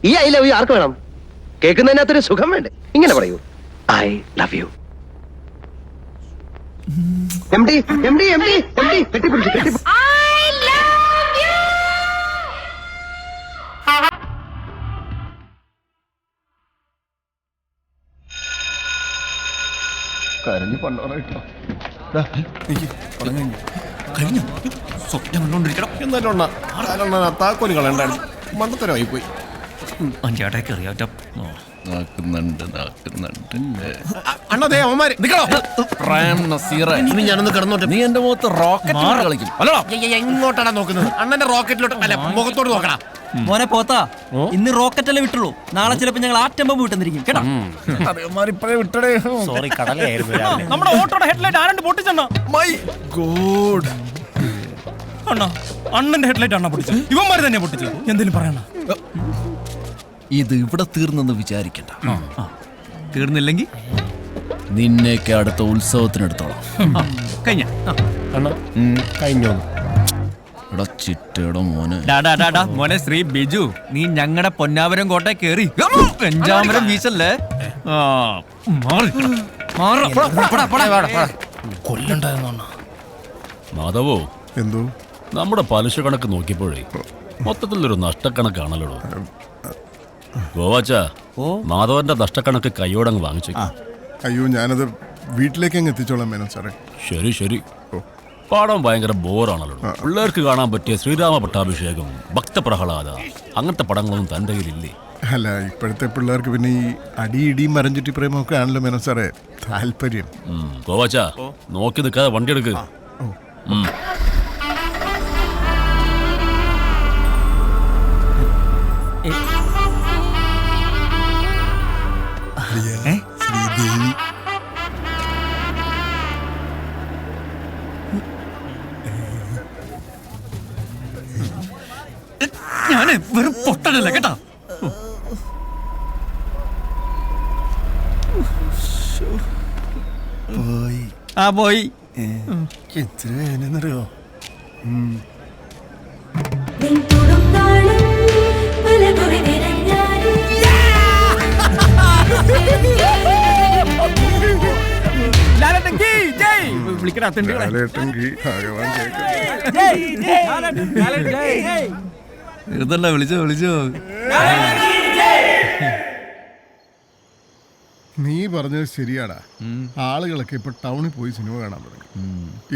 ഈ ഐ ലവ് യു ആർക്ക് വേണം? കേൾക്കുന്നതിനകത്തൊരു സുഖം വേണ്ടേ? ഇങ്ങനെ പറയൂ, ഐ ലവ് യു. കെട്ടിപ്പിടിച്ചു. കരഞ്ഞു പണ്ടാറായിട്ടോ കഴിഞ്ഞു. സ്വപ്നം കണ്ടോണ്ടിരിക്കണം. എന്നാലും താക്കോല് കളയണ്ടായിരുന്നു. മണ്ടത്തരമായി പോയി. അഞ്ചാട്ടേക്ക് അറിയാറ്റം അണ്ണതേ അവന്മാര് ഞാനൊന്ന് കിടന്നോട്ടെ. നീ എന്റെ മുഖത്ത് റോക്കറ്റ് കളിക്കും. എങ്ങോട്ടാണ് നോക്കുന്നത്? അണ്ണന്റെ റോക്കറ്റിലോട്ട് അല്ല, മുഖത്തോട് നോക്കണം. മോനെ പോത്താ, ഇന്ന് റോക്കറ്റ് അല്ലേ വിട്ടുള്ളൂ. നാളെ ചിലപ്പോ ഞങ്ങൾ ആറ്റം ബോംബ് വിട്ടെന്നിരിക്കും കേട്ടോ. ഇപ്പഴേ വിട്ടടേ. സോറി, കടലായിരുന്നു. നമ്മുടെ ഓട്ടോയുടെ ഹെഡ്ലൈറ്റ് ആരാണ്ട് പൊട്ടിച്ചെണ്ണ. My God. അണ്ണാ, അണ്ണന്റെ ഹെഡ്ലൈറ്റ് അണ്ണ പൊട്ടിച്ചു. ഇവന്മാര് തന്നെ പൊട്ടിച്ചു. എന്തെങ്കിലും പറയണ. ഇത് ഇവിടെ തീർന്നെന്ന് വിചാരിക്കണ്ട. തീർന്നില്ലെങ്കിൽ നിന്നെയൊക്കെ അടുത്ത ഉത്സവത്തിനെടുത്തോളാം. കഴിഞ്ഞ കഴിഞ്ഞോ? ചിറ്റയുടെ മോനെ. മോനെ ശ്രീ ബിജു, നീ ഞങ്ങളുടെ പൊന്നാവരം കോട്ടെ കേറി പെഞ്ചാമരം വീശല്ലേ. കൊല്ലണ്ടായെന്നോ മാധവോ? എന്തോ നമ്മുടെ പലിശ കണക്ക് നോക്കിയപ്പോഴേ മൊത്തത്തിലൊരു നഷ്ടക്കണക്കാണല്ലോ. ഗോവാച്ച, മാധവന്റെ നഷ്ടക്കണക്ക് കൈയോടങ്ങ് വാങ്ങിച്ചു. അയ്യോ, ഞാനത് വീട്ടിലേക്ക് അങ്ങ് എത്തിച്ചോളാം മേനോൻ സാറേ. ശരി ശരി. പാടം ഭയങ്കര ബോറാണല്ലോ. പിള്ളേർക്ക് കാണാൻ പറ്റിയ ശ്രീരാമ പട്ടാഭിഷേകം, ഭക്തപ്രഹ്ലാദ, അങ്ങനത്തെ പടങ്ങളൊന്നും തൻ്റെ കയ്യിലില്ലേ? അല്ല, ഇപ്പോഴത്തെ പിള്ളേർക്ക് പിന്നെ ഈ അടിയിടിയും മരഞ്ചുറ്റി പ്രേമൊക്കെ ആണല്ലോ മേനോൻ സാറേ താല്പര്യം. ഗോവാച്ച, നോക്കി നിൽക്കാതെ വണ്ടി എടുക്ക്. ശ്രീദേവി. ഞാന് വെറും പൊട്ടനല്ല കേട്ടാ. പോയി എത്ര വേനെന്നറിയോ? ഇതല്ല വിളിച്ചോ. നീ പറഞ്ഞത് ശരിയാടാ. ആളുകളൊക്കെ ഇപ്പൊ ടൗണിൽ പോയി സിനിമ കാണാൻ തുടങ്ങി.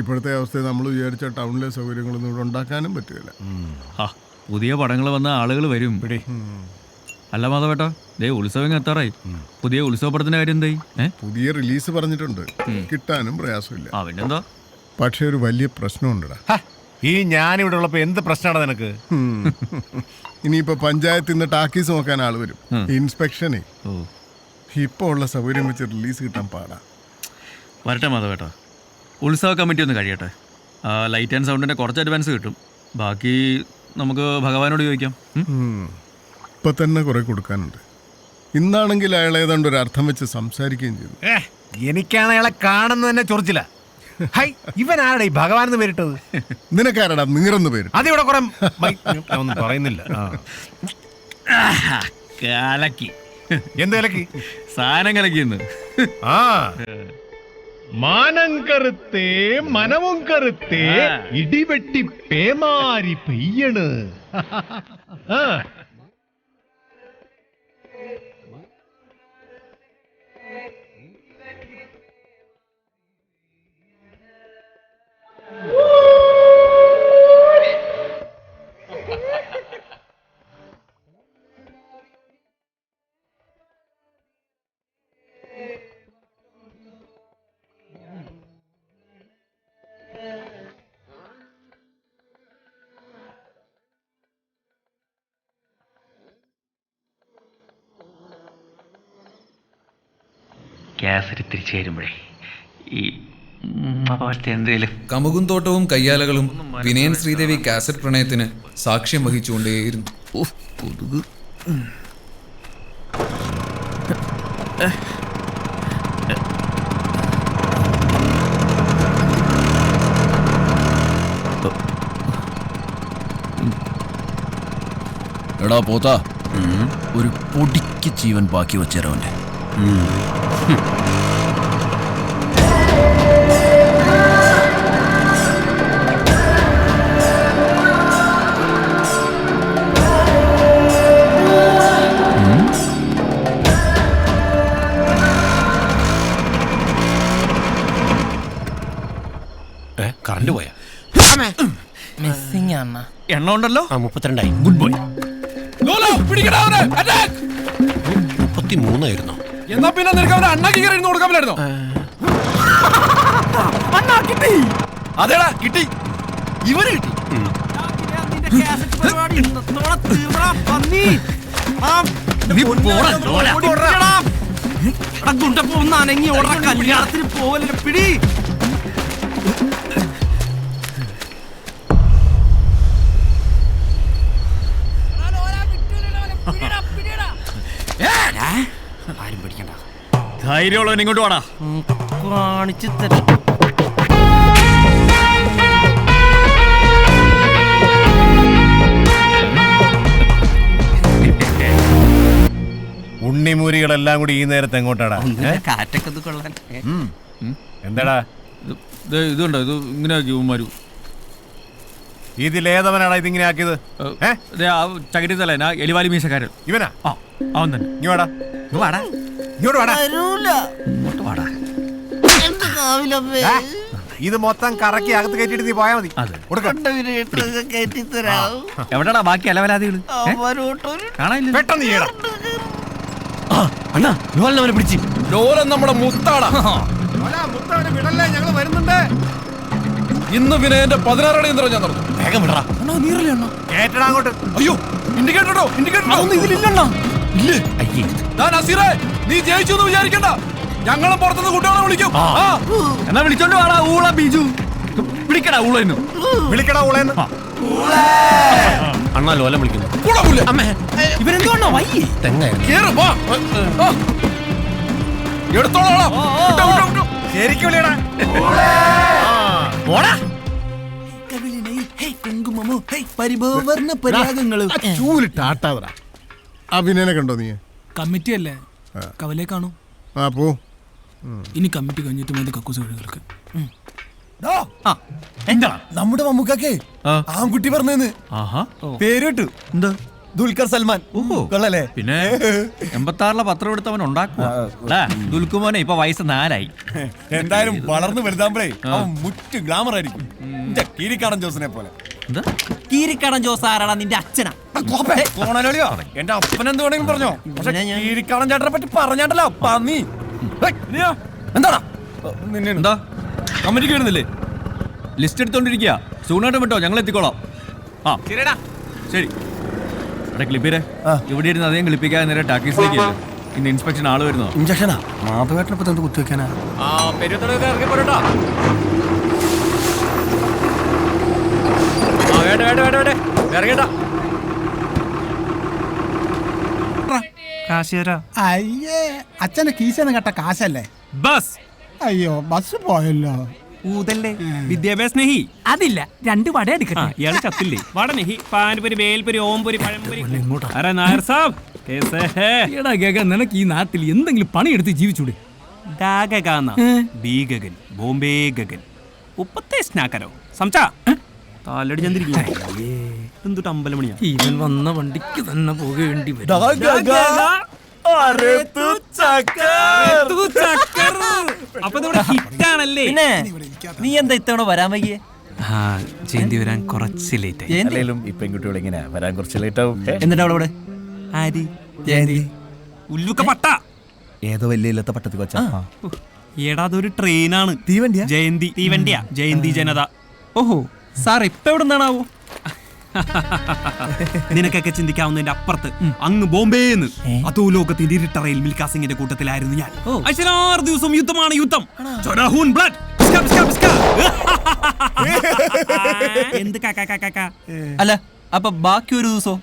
ഇപ്പോഴത്തെ അവസ്ഥയിൽ നമ്മൾ വിചാരിച്ച ടൗണിലെ സൗകര്യങ്ങളൊന്നും ഇവിടെ ഉണ്ടാക്കാനും പറ്റില്ല. പുതിയ പടങ്ങൾ വന്ന ആളുകൾ വരും. അല്ല മാധവേട്ടാ, ഉത്സവം എത്താറായി. പുതിയ ഉത്സവപ്പടത്തിന്റെ കാര്യം എന്തായി? പുതിയ റിലീസ് പറഞ്ഞിട്ടുണ്ട്, കിട്ടാനും പ്രയാസമില്ല. പിന്നെന്താ? പക്ഷെ ഒരു വലിയ പ്രശ്നമുണ്ടടാ. ഈ ഞാനിവിടെ ഉള്ളപ്പോ എന്ത് പ്രശ്നമാണ് നിനക്ക്? ഇനിയിപ്പോ പഞ്ചായത്തിൽ നിന്ന് ടാക്കീസ് നോക്കാൻ ആള് വരും. ഇൻസ്പെക്ഷനെ ഇപ്പൊ ഉള്ള സൗകര്യം വെച്ച് റിലീസ് കിട്ടാൻ പാടാ. വരട്ടെ മാധവേട്ടാ, ഉത്സവ കമ്മിറ്റി ഒന്ന് കഴിയട്ടെ. ലൈറ്റ് ആൻഡ് സൗണ്ടിന്റെ കുറച്ച് അഡ്വാൻസ് കിട്ടും. ബാക്കി നമുക്ക് ഭഗവാനോട് ചോദിക്കാം. ഇപ്പൊ തന്നെ കുറെ കൊടുക്കാനുണ്ട്. ഇന്നാണെങ്കിൽ അയാൾ ഏതാണ്ട് ഒരു അർത്ഥം വെച്ച് സംസാരിക്കുകയും ചെയ്തു. എനിക്കാണ് അയാളെ കാണുന്നത് തന്നെ ചൊറിച്ചില്ല. ഇവൻ ആരുടെ ഈ ഭഗവാൻ എന്ന് പേരിട്ടത്? നിനക്കാരടാ നീറെന്ന് പേര്? അതിവിടെ കുറെ ഒന്നും പറയുന്നില്ല. കലക്കി. എന്ത് കലക്കി? സാധനം കലക്കിന്ന്. മാനം കറുത്തേ മനവും കറുത്തേ ഇടിവെട്ടി പേമാരി പെയ്യണ്. ഗ്യാസിൽ തിരിച്ചു വരുമ്പോഴേ ഈ എന്തേലും കമുകും തോട്ടവും കയ്യാലകളും വിനയൻ ശ്രീദേവി കാസറ്റ് പ്രണയത്തിന് സാക്ഷ്യം വഹിച്ചുകൊണ്ടേയിരുന്നു. കൊതുക്. എടാ പോത്താ, ഒരു പൊടിക്ക് ജീവൻ ബാക്കി വെച്ചേരവന്റെ. കറണ്ട് പോയാ? എണ്ണ ഉണ്ടല്ലോ. 32 ഗുഡ് ബോയ്. 33 എന്നാ പിന്നെ നിനക്ക് അവനെ അണ്ണാക്കി കയറി കൊടുക്കാൻ പറ്റായിരുന്നോ? അണ്ണാ കിട്ടി. അതേടാ കിട്ടി. ഇവര് കിട്ടി. കല്യാണത്തിന് പോവല്ലേ പിടി. ആരും പഠിക്കണ്ട. ധൈര്യമുള്ളവൻ ഇങ്ങോട്ട് വാടാ. കാണിച്ചു തരാം. ഉണ്ണിമൂരികളെല്ലാം കൂടി ഈ നേരത്തെ എങ്ങോട്ടാടാ? കാറ്റൊക്കെ കൊള്ളാൻ. എന്താടാ ഇതുണ്ടോ? ഇത് ഇങ്ങനെ ആക്കി ഇതിലേതവനാടാ ഇതിങ്ങനെ ആക്കിയത്? ചകിരി തലേന എലിവാലി മീശക്കാരൻ. ഇവനാ? അവൻ തന്നെ. ഇങ്ങോട്ടാ ഇത് മൊത്തം കറക്കി അകത്ത് കയറ്റിട്ട് നീ പോയാ മതി. എവിടെടാ ബാക്കി അലവലാദികൾ? കാണാനില്ല. പെട്ടെന്ന് ചെയ്യടാ. അണ്ണാ ലോലനെ പിടിച്ച്. ലോലൻ നമ്മുടെ മുത്താടാ. വിടല്ലേ, ഞങ്ങൾ വരുന്നുണ്ട്. ഇന്ന് വിനയന്റെ 16 യന്ത്രം ഞാൻ നടന്നു. വേഗം വിടറാ. കേട്ടടാ അങ്ങോട്ട്. അയ്യോ ഇൻഡിക്കേറ്ററോ ഇതിലില്ലണ്ണ. ഇല്ലേ? നീ ജയിച്ചു എന്ന് വിചാരിക്കണ്ട. ഞങ്ങളും പുറത്തുനിന്ന് കുട്ടികളെ വിളിക്കും. എന്നാ വിളിച്ചോണ്ട് വാടാ ഊള ബിജു. വിളിക്കടാ ഊളെന്ന്. വിളിക്കടാ ഊളെന്ന്. അണ്ണാ ലോലം വിളിക്കുന്നു. ഇവരെന്തുകൊണ്ടാ വയ്യേ? എടുത്തോളാം. ശരിക്കും വിളിയടാ. ചൂലിട്ടാട്ടാതടാ. അഭിനയനെ കണ്ടോ നീ? കമ്മിറ്റി അല്ലേ, കവലേ കാണൂ. ആ പോ. ഇനി കമ്മിറ്റി കഴിഞ്ഞിട്ട് മതി കക്കൂസ് വഴികൾക്ക്. എന്താ നമ്മുടെ മമ്മൂക്കേ ആൺകുട്ടി പറഞ്ഞെന്ന് പേരിട്ടു. എന്താ? ദുൽഖർ സൽമാൻ. കൊള്ളല്ലേ? പിന്നെ 86 പത്രം എടുത്തവൻ ഉണ്ടാക്കുക. ദുൽഖുമോനെ ഇപ്പൊ വയസ്സ് 4 ആയി. എന്തായാലും വളർന്നു വലുതാകുമ്പോഴേ അവൻ മുറ്റ് ഗ്ലാമർ ആയിരിക്കും. കീരിക്കാടൻ ജോസിനെ പോലെ. കീരിക്കാടൻ ജോസ് ആരാടാ? നിന്റെ അച്ഛനാ? എന്റെ അപ്പൻ എന്ത് വേണമെങ്കിലും പറഞ്ഞോ. പക്ഷെ കീരിക്കാടൻ ചേട്ടനെ പറ്റി പറഞ്ഞാട്ടല്ലോ പന്നി. എന്താടാ എന്താ കമ്മിറ്റിക്ക് വരുന്നില്ലേ? ലിസ്റ്റ് എടുത്തോണ്ടിരിക്കുക. സൂണായിട്ട് വിട്ടോ, ഞങ്ങൾ എത്തിക്കോളാം. ശരി. ക്ലിപ്പിരെ ഇവിടെ ഇരുന്ന് അധികം ക്ലിപ്പിക്കാതെ നേരെ ടാക്കീസിലേക്ക്. ഇന്ന് ഇൻസ്പെക്ഷൻ ആള് വരുന്നോ? ഇഞ്ചക്ഷനാ? മാധവേട്ടനപ്പോ എന്ത് കുത്തിവെക്കാനാ? അയ്യേ, അച്ഛന്റെ കീശന്ന് കേട്ട കാശല്ലേ? ബസ്. അയ്യോ, ബസ് പോയല്ലോ. ഊതല്ലേ വിദ്യാഭ്യാസ സ്നേഹി. അതില്ല, 2 വട എടുക്കട്ടെ. ഇയാള് ചത്തില്ലേ? വടനെഹി പാൻപുരി വേൽപുരി ഓംപുരി പഴംപുരി. അരെ നായർ സാബ് കേസേ ഹേ? എടാ കേക്ക, നിനക്ക് ഈ നാട്ടിൽ എന്തെങ്കിലും പണിയെടുത്ത് ജീവിച്ചൂടെ? ബി ഗഗൻ ബോംബെ ഗഗൻ ഉപ്പത്തെ സ്നാക്കരോ സംസാ താലടി എന്തുട്ട് അമ്പലമണിയാ ഇവൻ വന്ന വണ്ടിക്ക് തന്നെ പോകേണ്ടി വരും. അപ്പൊ ഹിറ്റാണല്ലേ. നീ എന്താ ഇത്തവണ വരാൻ വൈകിയേ? ജയന്തി വരാൻ കുറച്ച് ലേറ്റ് ആയി. ഈ പെൺകുട്ടികൾ ഇങ്ങനെ വരാൻ കുറച്ച് ലേറ്റ് ആവും. എന്നിട്ട് അവളവിടെ ആരി ജയന്തി ഉല്ലുക്ക പട്ട ഏതോ വലിയ ഇല്ലാത്ത പട്ടത്തി കൊച്ചാ. ഏടാ അതൊരു ട്രെയിനാണ്. തീവണ്ടിയാ? ജയന്തി തീവണ്ടിയാ. ജയന്തി ജനത. ഓഹോ സാർ ഇപ്പൊ എവിടെ നിന്നാണാവോ? നിനക്കൊക്കെ ചിന്തിക്കാവുന്നതിന്റെ അപ്പുറത്ത് അങ്ങ് ബോംബെന്ന് അതോ ലോകത്തിന്റെ ഇരുട്ടറയിൽ മിൽഖാ സിംഗിന്റെ കൂട്ടത്തിലായിരുന്നു ഞാൻ. 6 ദിവസം യുദ്ധമാണ് യുദ്ധം. ബ്ലഡ് എന്ത് അല്ല അപ്പൊ ബാക്കി ഒരു ദിവസോ?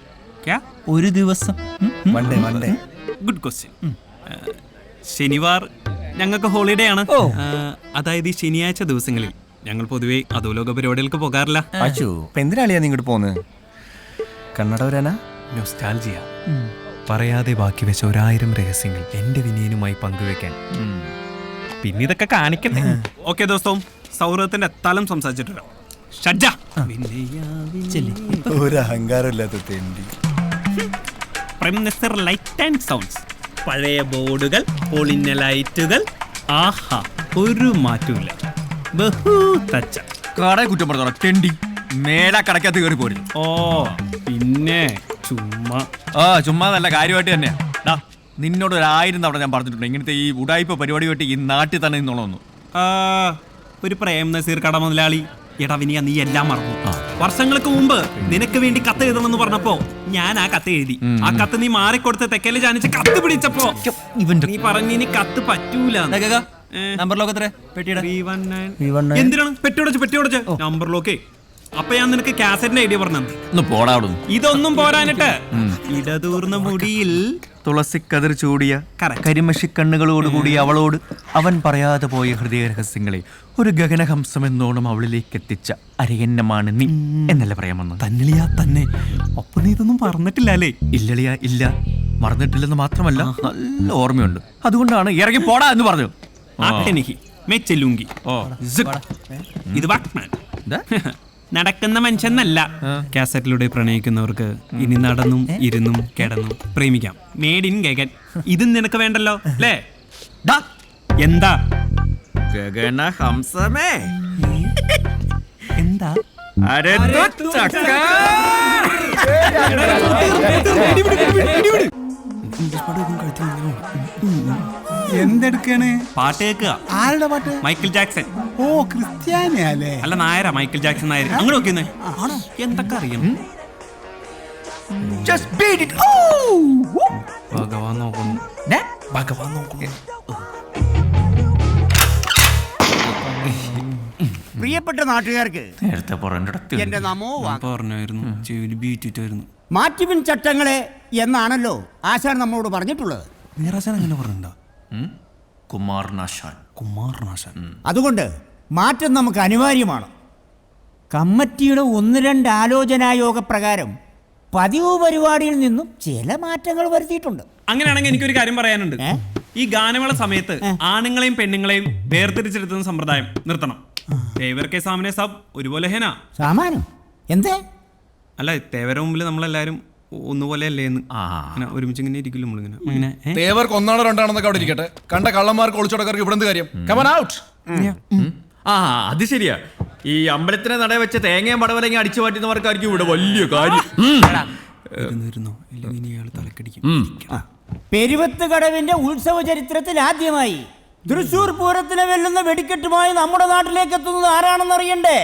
ഒരു ദിവസം ഗുഡ് ക്വസ്റ്റ്യൻ. ശനിവാർ ഞങ്ങൾക്ക് ഹോളിഡേ ആണ്. അതായത് ഈ ശനിയാഴ്ച ദിവസങ്ങളിൽ ഞങ്ങൾ പൊതുവെ അധോലോക പരിപാടികൾക്ക് പോകാറില്ല. എന്തിനാളിയാ നീ ഇങ്ങോട്ട് പോന്ന്? കണ്ണട വരാനാ? നൊസ്റ്റാൾജിയ. പറയാതെ ബാക്കി വെച്ച 1000 രഹസ്യങ്ങൾ എന്റെ വിനയനുമായി പങ്കുവെക്കാൻ. പിന്നെ ഇതൊക്കെ കാണിക്കണ്ടേ? ഓക്കെ ദോസ്തവും സൗഹൃദത്തിന്റെ തലം സംസാരിച്ചിട്ട് വരാം. ഒരു അഹങ്കാരമില്ലാത്ത തെണ്ടി. Prime minister light and sounds. പഴയ ബോർഡുകൾ, പൊളിഞ്ഞ ലൈറ്റുകൾ. ആഹാ ഒരു മാറ്റമില്ല. കട കുറ്റം പറഞ്ഞോ തെണ്ടി. മേലാ കടക്കകത്ത് കയറി പോരും. ഓ പിന്നെ ചുമ്മാ നല്ല കാര്യമായിട്ട് തന്നെയാ. നിന്നോട് 1000 തവണ ഞാൻ പറഞ്ഞിട്ടുണ്ട് ഇങ്ങനത്തെ ഈ ഉടായ്പ പരിപാടി കേട്ട് ഈ നാട്ടിൽ തന്നെ നിന്നോളൊന്നു. ഒരു പ്രേം നസീർ കട മുതലാളി. എടാ വിനിയ നീ എല്ലാം മറന്നു. വർഷങ്ങൾക്ക് മുമ്പ് നിനക്ക് വേണ്ടി കത്ത് എഴുതണമെന്ന് പറഞ്ഞപ്പോ ഞാൻ ആ കത്ത് എഴുതി. ആ കത്ത് നീ മാറിക്കൊടുത്ത് തെക്കല് ജാനിച്ച് കത്ത് പിടിച്ചപ്പോ നീ പറഞ്ഞു ഇനി കത്ത് പറ്റൂല. നമ്പർ ലോക്ക് എത്ര? എന്തിനാണ് പെട്ടിയോടച്ച് നമ്പർ ലോക്കേ? അപ്പൊ ഞാൻ നിനക്ക് കാസറ്റിന്റെ ഐഡിയ പറഞ്ഞു. ഇതൊന്നും പോരാനിട്ട് ഇടതൂർന്ന മുടിയിൽ തുളസിക്കതിർ ചൂടിയ കരിമഷി കണ്ണുകളോടുകൂടി അവളോട് അവൻ പറയാതെ പോയ ഹൃദയ രഹസ്യങ്ങളെ ഒരു ഗഗനഹംസം എന്നോണം അവളിലേക്ക് എത്തിച്ച അരയന്നമാണ് നീ എന്നല്ല പറയാമെന്ന്. തന്നിളിയാ തന്നെ. ഒപ്പം നീ ഇതൊന്നും പറഞ്ഞിട്ടില്ല അല്ലേ? ഇല്ലളിയാ ഇല്ല, മറന്നിട്ടില്ലെന്ന് മാത്രമല്ല നല്ല ഓർമ്മയുണ്ട്. അതുകൊണ്ടാണ് ഇറങ്ങി പോടാ എന്ന് പറഞ്ഞു. ഇത് വാക്മാൻ നടക്കുന്ന മനുഷ്യന്നല്ല. കാസറ്റിലൂടെ പ്രണയിക്കുന്നവർക്ക് ഇനി നടന്നും ഇരുന്നും കിടന്നും പ്രേമിക്കാം. Made in Gagan. ഇത് നിനക്ക് വേണ്ടല്ലോ അല്ലേ? എന്താ ഗഗനഹംസമേ? എന്താ എന്തെടുക്കാണ്? പാട്ട് കേൾക്കുക. ആരുടെ പാട്ട്? Michael Jackson. ഓ ക്രിസ്ത്യാനിയല്ലേ? അല്ല നായരാ മൈക്കിൾ ജാക്സൺ നായർ. അങ്ങനെ നോക്കിയെന്നേ എന്തൊക്കെ അറിയണം. ഭഗവാൻ നോക്കുന്നു. പ്രിയപ്പെട്ട നാട്ടുകാർക്ക് എന്റെ നമോ പറഞ്ഞായിരുന്നു. മാറ്റിപ്പിൻ ചട്ടങ്ങളെ എന്നാണല്ലോ ആശാൻ നമ്മളോട് പറഞ്ഞിട്ടുള്ളത്. അങ്ങനെ പറഞ്ഞിട്ടുണ്ടോ? കുമാരനാശാൻ. അതുകൊണ്ട് മാറ്റം നമുക്ക് അനിവാര്യമാണ്. കമ്മിറ്റിയുടെ 1-2 ആലോചനായോഗ പ്രകാരം പതിവ് പരിപാടിയിൽ നിന്നും ചില മാറ്റങ്ങൾ വരുത്തിയിട്ടുണ്ട്. അങ്ങനെയാണെങ്കിൽ എനിക്കൊരു കാര്യം പറയാനുണ്ട്. ഈ ഗാനമേള സമയത്ത് ആണുങ്ങളെയും പെണ്ണുങ്ങളെയും വേർതിരിച്ചെടുത്തുന്ന സമ്പ്രദായം നിർത്തണം. തേവർക്ക് സാമനെ സാബ് ഒരുപോലെ ഹേനാ സാമാനം എന്തേ? അല്ല തേവരുടെ മുമ്പിൽ നമ്മളെല്ലാരും ഒന്നുപോലെ അല്ലേന്ന് ഒരുമിച്ച് ഇങ്ങനെ ഇരിക്കില്ല നമ്മളിങ്ങനെ. തേവർക്ക് 1 2 അവിടെ ഇരിക്കട്ടെ. കണ്ട കള്ളന്മാർക്ക് ഒളിച്ചോടക്കാർക്ക് ഇവിടെ എന്ത് കാര്യം? Come on out. അത് ശരിയാ. ഈ അമ്പലത്തിനെ നട വെച്ച തേങ്ങയും പടവലങ്ങ അടിച്ചു മാറ്റുന്നവർക്കായിരിക്കും ഇവിടെ വലിയ കാര്യം. പെരുവത്ത് കടവിന്റെ ഉത്സവ ചരിത്രത്തിൽ ആദ്യമായി തൃശൂർ പൂരത്തിനെ വെല്ലുന്ന വെടിക്കെട്ടുമായി നമ്മുടെ നാട്ടിലേക്ക് എത്തുന്നത് ആരാണെന്ന് അറിയണ്ടേ?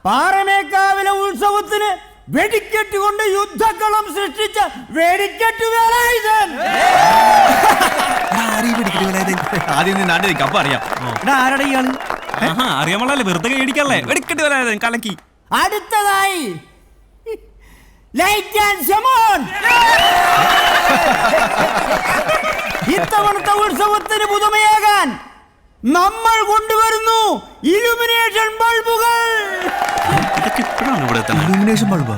പാറമേക്കാവിലെ ഉത്സവത്തിന് വെടിക്കെട്ട് കൊണ്ട് യുദ്ധക്കളം സൃഷ്ടിച്ച വെടിക്കെട്ട് വേലായുധൻ. ആദ്യം നാട്ടിൽ അപ്പൊ അറിയാം. ആരുടെ ഇയാള്? അറിയാമല്ലേ, വെറുതെ മേടിക്കല്ലേ. വെടിക്കെട്ട് വേലായുധൻ കലക്കി. അടുത്തതായി ലൈറ്റ് ആൻഡ് ഷമോൺ. ഇത്തവണത്തെ ഉത്സവത്തിന് പുതുമയാകാൻ നമ്മൾ കൊണ്ടുവരുന്നു ഇലുമിനേഷൻ ബൾബുകൾ. Illumination bulb?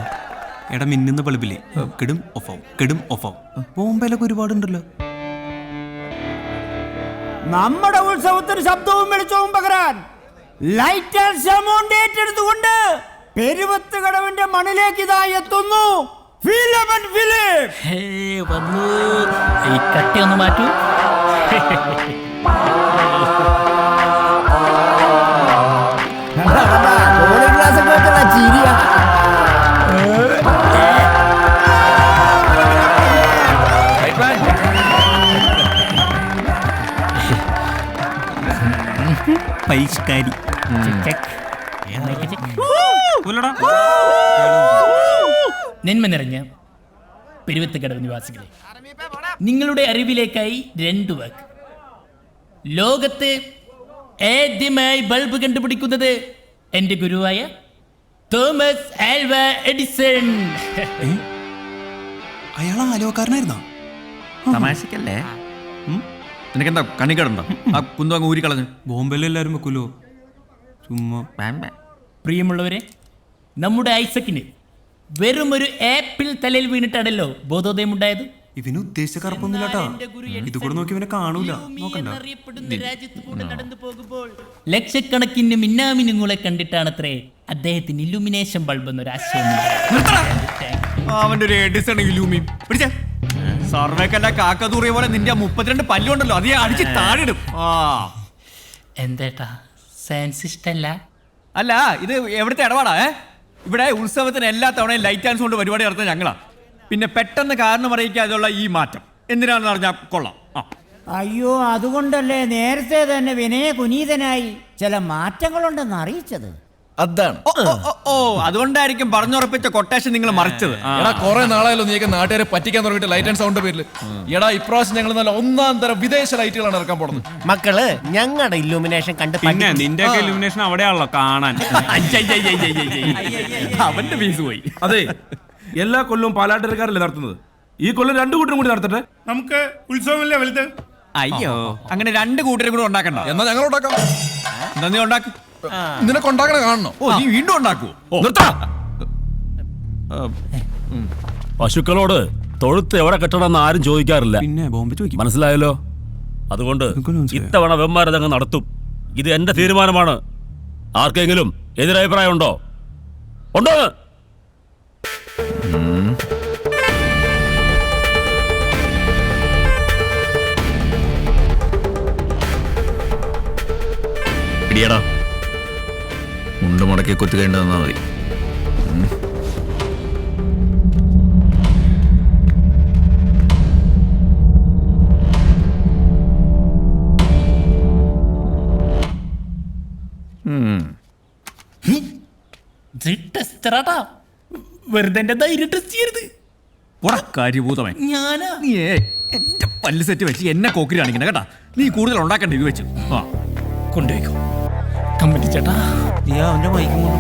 എടാ മിന്നുന്ന ബൾബില്ലേ, കെടും ഓഫാവും. ബോംബെയിലൊക്കെ ഒരുപാടുണ്ടല്ലോ. നമ്മുടെ ഉത്സവത്തിന് ശബ്ദവും വെളിച്ചവും പകരാൻ ലൈറ്റ് ആൻഡ് സൗണ്ട് ഏറ്റെടുത്തുകൊണ്ട് പെരുവത്ത് കടവിന്റെ മണ്ണിലേക്ക് ഇതാ എത്തുന്നു ഫിലമൻ ഫിലിപ്പ്. വന്നു ഈ കട്ടി ഒന്ന് മാറ്റൂ. ചിരിയാ പരിഷ്കാരി. നന്മ നിറഞ്ഞ പെരുവത്തുകടവ് നിവാസികളെ, നിങ്ങളുടെ അറിവിലേക്കായി 2 വാക്ക്. ലോകത്ത് ആദ്യമായി ബൾബ് കണ്ടുപിടിക്കുന്നത് എന്റെ ഗുരുവായ തോമസ് ആൽവ എഡിസൺ. അയാൾ ആലോകാരനായിരുന്നോ? തമാശക്കല്ലേ? നിനക്കെന്താ കണിക്കടുണ്ടോ? ആ കുന്തു അങ്ങ് ഊരിക്കളഞ്ഞു. ബോംബെയിൽ എല്ലാവരും വെക്കൂലോ ചുമ്മാ. പ്രിയമുള്ളവരെ, നമ്മുടെ ഐസക്കിന് വെറും ഒരു ആപ്പിൾ തലയിൽ വീണിട്ടാണല്ലോ ബോധോദയം ഉണ്ടായത്. ഇവന് ഉദ്ദേശിച്ച കറുപ്പൊന്നുമില്ലാട്ടാ. ഇത് കൂടെ നോക്കി ഇവനെ കാണൂല. നോക്കണ്ട. നടന്നു പോകുമ്പോൾ ലക്ഷക്കണക്കിന് മിന്നാമിനുങ്ങളെ കണ്ടിട്ടാണത്രേ അദ്ദേഹത്തിന് ഇലുമിനേഷൻ ബൾബ് എന്നൊരു ആശയം. അവന്റെ ഒരു എഡിസൺ ഇലൂമി പിടിച്ചേ. സർവേക്കല്ല കാക്കതൂറിയ പോലെ നിന്റെ 32 പല്ലുണ്ടല്ലോ, അതേ അടിച്ച് താഴിടും. എന്തേട്ടാ, സയൻസ് ഇഷ്ടല്ല? അല്ല, ഇത് എവിടുത്തെ ഇടപാടാ? ഇവിടെ ഉത്സവത്തിന് എല്ലാ തവണയും ലൈറ്റ് ആൻഡ് സൗണ്ട് പരിപാടി നടത്തുന്നത് ഞങ്ങളാ. പിന്നെ പെട്ടെന്ന് കാരണം അറിയിക്കാതെയുള്ള ഈ മാറ്റം എന്തിനാണെന്ന് അറിഞ്ഞാൽ കൊള്ളാം. അയ്യോ, അതുകൊണ്ടല്ലേ നേരത്തെ തന്നെ വിനയ കുനീതനായി ചില മാറ്റങ്ങളുണ്ടെന്ന് അറിയിച്ചത്. അതാണ്. ഓ, അതുകൊണ്ടായിരിക്കും പറഞ്ഞുറപ്പിച്ച കൊട്ടേഷൻ നിങ്ങൾ മറിച്ചത്. എടാ, കുറെ നാളായല്ലോ നീക്ക് നാട്ടുകാരെ പറ്റിക്കാൻ തുടങ്ങിയിട്ട് ലൈറ്റ് ആൻഡ് സൗണ്ട് പേരിൽ. എടാ, ഇപ്രാവശ്യം ഞങ്ങൾ നല്ല 1-ാം തരം വിദേശ ലൈറ്റുകളാണ് ഇറക്കാൻ പോകുന്നത്. മക്കള് ഞങ്ങളുടെ ഇല്ലുമിനേഷൻ കണ്ട് പിന്നെ നിന്റെ ഇലുമിനേഷൻ അവിടെയാണല്ലോ കാണാൻ. അവന്റെ ഫീസ് പോയി. അതെ, എല്ലാ കൊല്ലവും പാലാട്ടരക്കാരല്ലേ നടത്തുന്നത്. ഈ കൊല്ലം 2 കൂട്ടരും കൂടി നടത്തട്ടെ. നമുക്ക് ഉത്സവമല്ലേ വലുത്. അയ്യോ, അങ്ങനെ 2 കൂട്ടരും കൂടെ ഉണ്ടാക്കണ്ട. എന്നാ ഞങ്ങൾ ഉണ്ടാക്കാം. എന്താ നീ ഉണ്ടാക്കും? നിനക്ക് ഉണ്ടാക്കണ കാണണോ? ഓ, നീ വീണ്ടും ഉണ്ടാക്കുവോ? പശുക്കളോട് തൊഴുത്ത് എവിടെ കെട്ടണമെന്ന് ആരും ചോദിക്കാറില്ല. പിന്നെ ബോംബെ ചോദിക്കും. മനസ്സിലായല്ലോ? അതുകൊണ്ട് ഇത്തവണ വെമ്മാരതങ്ങ് നടത്തും. ഇത് എന്റെ തീരുമാനമാണ്. ആർക്കെങ്കിലും എതിരഭിപ്രായം ഉണ്ടോ? ഉണ്ടോ? ഇടിയടാ, മുണ്ട് മുടക്കി കുത്തുകേണ്ടതെന്നാ മതി. വെറുതെ എന്റെ ധൈര്യം ടെസ്റ്റ് ചെയ്യരുത്. കാര്യഭൂതമേ, ഞാനാ നീയേ എന്റെ പല്ല് സെറ്റ് വെച്ച് എന്നെ കോക്കിരി കാണിക്കണ കേട്ടാ. നീ കൂടുതൽ ഉണ്ടാക്കണ്ട ഇത് വെച്ച്. കൊണ്ടുപോയിക്കോ കമ്പനി ചേട്ടാ. നീ അവന്റെ മൈക്കും കൊണ്ട്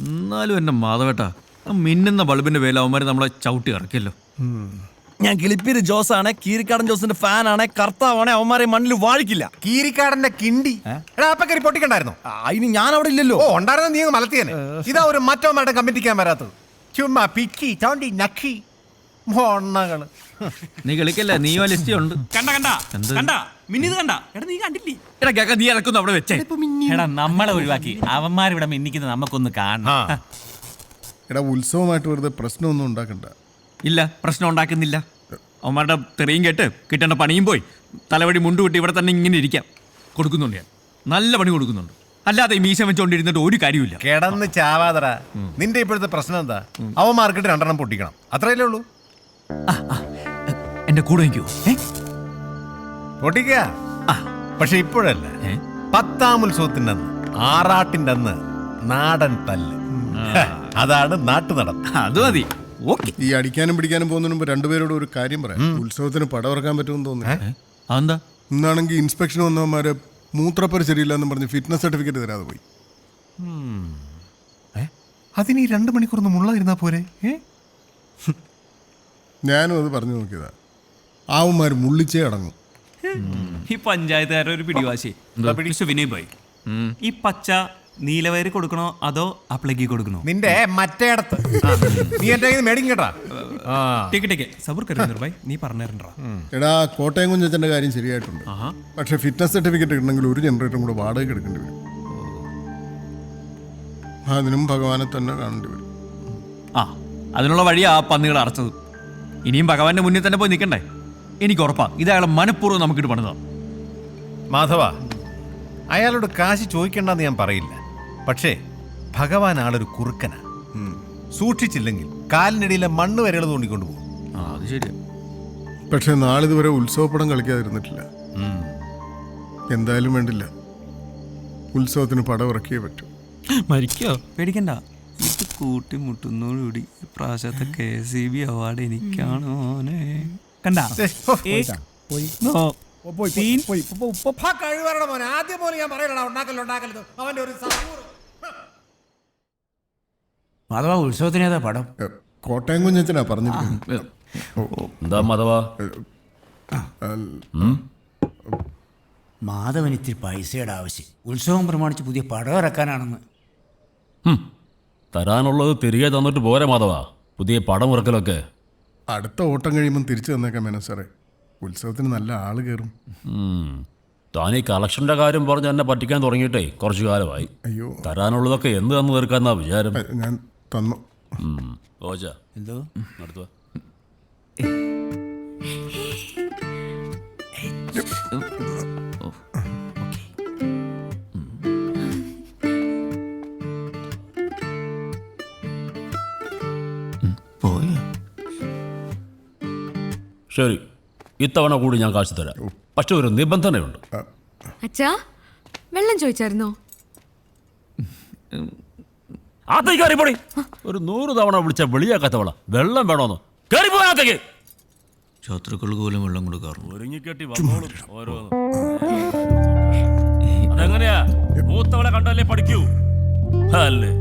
എന്നാലും എന്നെ മാധവേട്ടാ, മിന്നുന്ന ബൾബിന്റെ പേരിൽ അവന്മാര് നമ്മളെ ചവിട്ടി ഇറക്കിയല്ലോ. ഞാൻ കിളിപ്പീര് ജോസാണ്, കീരിക്കാടൻ ജോസിന്റെ ഫാനാണ്, കർത്താവാണ്. അവന്മാരെ മണ്ണിൽ വാഴിക്കില്ല. കീരിക്കാടന്റെ കിണ്ടി അപ്പക്കരി പൊട്ടിക്കണ്ടായിരുന്നോ? അതിന് ഞാൻ അവിടെ ഇല്ലല്ലോ. ഓ, ഉണ്ടായിരുന്ന നീ മലത്തിയനെ. ഇതാ ഒരു മറ്റവന്മാരുടെ കമ്മിറ്റിക്കാൻ വരാത്തത്. ചുമ്മാ പിക്കി തോണ്ടി നക്കി മൊണ്ണകള്. നീ കളിക്കല്ലേ, നീയോ ലിസ്റ്റ് ഉണ്ട്. നീ ഇറക്കുന്നു അവിടെ വെച്ചേ. എടാ, നമ്മളെ ഒഴിവാക്കി അവന്മാരിവിടെ മിന്നിക്കുന്നത് നമുക്കൊന്ന് കാണണം. എടാ, ഉത്സവമായിട്ട് വെറുതെ പ്രശ്നമൊന്നും ഉണ്ടാക്കണ്ട. ഇല്ല, പ്രശ്നം ഉണ്ടാക്കുന്നില്ല. അവന്മാരുടെ തെറിയും കേട്ട് കിട്ടേണ്ട പണിയും പോയി തലവടി മുണ്ടുകൂട്ടി ഇവിടെ തന്നെ ഇങ്ങനെ ഇരിക്കാം. കൊടുക്കുന്നുണ്ട്, ഞാൻ നല്ല പണി കൊടുക്കുന്നുണ്ട്. അല്ലാതെ ഈ മീശ വെച്ചോണ്ടിരുന്നിട്ട് ഒരു കാര്യമില്ല. കിടന്ന് ചാവാതറ. നിന്റെ ഇപ്പോഴത്തെ പ്രശ്നം എന്താ? അവന്മാർക്കിട്ട് 2 പൊട്ടിക്കണം, അത്രയല്ലേ ഉള്ളൂ. എന്റെ കൂടെ നിൽക്കൂ. പൊട്ടിക്ക. പക്ഷെ ഇപ്പോഴല്ല, 10-ാം ഉത്സവത്തിന്റെ അന്ന്, ആറാട്ടിന്റെ അന്ന് നാടൻ തല്ല്. അതാണ് നാട്ടുനടൻ. അത് മതി. ഈ അടിക്കാനും പിടിക്കാനും പോകുന്നതിന് മുമ്പ് രണ്ടുപേരോട് ഒരു കാര്യം പറയാം. ഉത്സവത്തിന് പടമിറക്കാൻ പറ്റുമെന്ന് തോന്നുന്നു. അതെന്താ? ഇന്നാണെങ്കിൽ ഇൻസ്പെക്ഷൻ വന്നവന്മാര് മൂത്രപ്പര ശരിയില്ല എന്ന് പറഞ്ഞ് ഫിറ്റ്നസ് സർട്ടിഫിക്കറ്റ് തരാതെ പോയി. അതിന് ഈ 2 മണിക്കൂറൊന്നും മുള്ളായിരുന്നാ പോരെ? ഞാനും അത് പറഞ്ഞു നോക്കിയതാ. ആവന്മാർ മുള്ളിച്ചേ അടങ്ങും. ഈ പഞ്ചായത്തുകാരുടെ ഒരു പിടിവാശി. മിസ്റ്റർ വിനയ് ഭായ്, ഈ പച്ച നീലവയറ് കൊടുക്കണോ അതോ അപ്ലക്കി കൊടുക്കണോ? നിന്റെ മറ്റേടത്ത് നീ എന്റെ മേടിക്കും കേട്ടാ. നീ പറഞ്ഞിട്ടുണ്ടോ? എടാ, കോട്ടയം കുഞ്ഞച്ചൻ്റെ കാര്യം ശരിയായിട്ടുണ്ട്. പക്ഷെ ഫിറ്റ്നസ് സർട്ടിഫിക്കറ്റ് കിട്ടണമെങ്കിൽ ഒരു ജനറേറ്ററും കൂടെ വാടക എടുക്കേണ്ടി വരും. അതിനും ഭഗവാനെ തന്നെ കാണേണ്ടി വരും. അതിനുള്ള വഴി ആ പന്നികൾ അടച്ചത്. ഇനിയും ഭഗവാന്റെ മുന്നിൽ തന്നെ പോയി നിൽക്കണ്ടേ? എനിക്ക് ഉറപ്പാ ഇത് അയാളെ മനഃപൂർവ്വം നമുക്കിട്ട് പണിതാ. മാധവ, അയാളോട് കാശ് ചോദിക്കണ്ടെന്ന് ഞാൻ പറയില്ല. പക്ഷേ ഭഗവാൻ ആളൊരു കുറുക്കനാ. സൂക്ഷിച്ചില്ലെങ്കിൽ കാലിനിടയിലെ മണ്ണ് വരെകൾ തോണ്ടിക്കൊണ്ട് പോകും. അത് ശരിയാ. പക്ഷെ നാളിതുവരെ ഉത്സവപ്പടം കളിക്കാതിരുന്നിട്ടില്ല. എന്തായാലും വേണ്ടില്ല, ഉത്സവത്തിന് പടം ഇറക്കിയേ പറ്റൂ. മരിക്കോ? പേടിക്കണ്ട. ഇത് കൂട്ടിമുട്ടുന്നോടുകൂടി പ്രാവശ്യത്തെ KCB അവാർഡ് എനിക്കാണോ? കണ്ട ആദ്യം പോലെ ഞാൻ പറയലടാ ഉണ്ടാക്കല്ലോ അവന്റെ ഒരു മാധവ, ഉത്സവത്തിനേതാ പടം? കോട്ടയം കുഞ്ഞച്ചനാ പറഞ്ഞിരിക്കുന്നത്. എന്താ മാധവ? മാധവൻ ഇത്തിരി പൈസയുടെ ആവശ്യം. ഉത്സവം പ്രമാണിച്ച് പുതിയ പടം ഇറക്കാനാണെന്ന്. തരാനുള്ളത് തിരികെ തന്നിട്ട് പോരെ മാധവ, പുതിയ പടം ഇറക്കലൊക്കെ. അടുത്ത ഓട്ടം കഴിയുമ്പം തിരിച്ചു തന്നേക്കാം മേനോ സാറേ. ഉത്സവത്തിന് നല്ല ആള് കയറും. താൻ ഈ കളക്ഷന്റെ കാര്യം പറഞ്ഞ് എന്നെ പറ്റിക്കാൻ തുടങ്ങിയിട്ടേ കുറച്ചു കാലമായി. അയ്യോ, തരാനുള്ളതൊക്കെ എന്ത് തന്നു തീർക്കാന്നാ വിചാരം? ഞാൻ തന്നു. എന്തോ നടത്തുക. ശരി, ഇത്തവണ കൂടി ഞാൻ കാശ് തരാം. പക്ഷെ ഒരു നിബന്ധനയുണ്ട്. അച്ഛാ, വെള്ളം ചോദിച്ചായിരുന്നോ? കയറിപ്പോടി. ഒരു 100 തവണ വിളിച്ച വെളിയാക്കാത്തവള വെള്ളം വേണോന്ന് കയറിപ്പോകത്തേക്ക്. ശത്രുക്കൾക്ക് പോലും വെള്ളം കൊടുക്കാറുണ്ട്. ഒരുങ്ങിക്കെട്ടി വന്നോളും ഓരോന്ന്. അതെങ്ങനെയാ? മൂത്തവളെ കണ്ടല്ലേ പഠിക്കൂ അല്ലേ?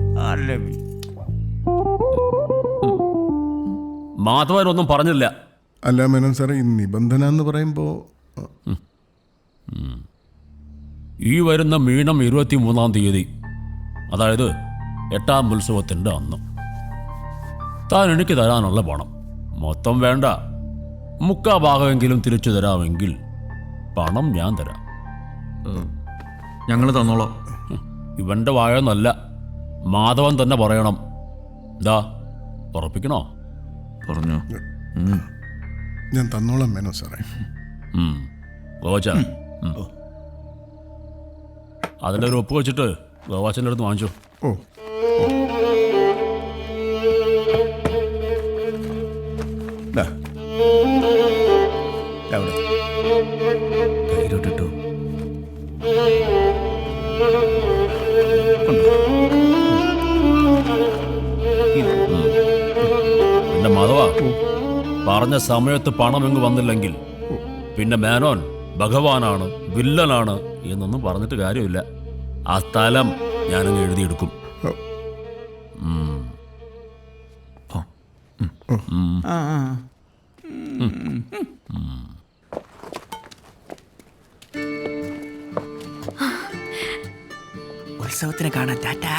മാധവനൊന്നും പറഞ്ഞില്ല. അല്ല മേനോൻ സാറേ, ഈ നിബന്ധന എന്ന് പറയുമ്പോ ഈ വരുന്ന മീനം 23-ാം തീയതി, അതായത് 8ാം ഉത്സവത്തിൻ്റെ അന്ന് താൻ എനിക്ക് തരാനുള്ള പണം മൊത്തം വേണ്ട, 3/4 ഭാഗമെങ്കിലും തിരിച്ചു തരാമെങ്കിൽ പണം ഞാൻ തരാം. ഞങ്ങൾ തന്നോളാം. ഇവന്റെ വായൊന്നല്ല, മാധവൻ തന്നെ പറയണം. ദാ ഉറപ്പിക്കണോ? പറഞ്ഞു. ഞാൻ തന്നോളാം മേനോ സാറേ. ഗോവാച്ച, അതിലൊരു ഒപ്പ് വെച്ചിട്ട് ഗോവാച്ചൻ്റെ അടുത്ത് വാങ്ങിച്ചോ. കയ്യിലോട്ടിട്ടു. പിന്നെ മാധവ, പറഞ്ഞ സമയത്ത് പണം എങ്ങ് വന്നില്ലെങ്കിൽ പിന്നെ മേനോൻ ഭഗവാനാണ്, വില്ലനാണ് എന്നൊന്നും പറഞ്ഞിട്ട് കാര്യമില്ല. ആ സ്ഥലം ഞാനങ്ങ് എഴുതിയെടുക്കും. ഉത്സവത്തിന് കാണാൻ ടാറ്റാ.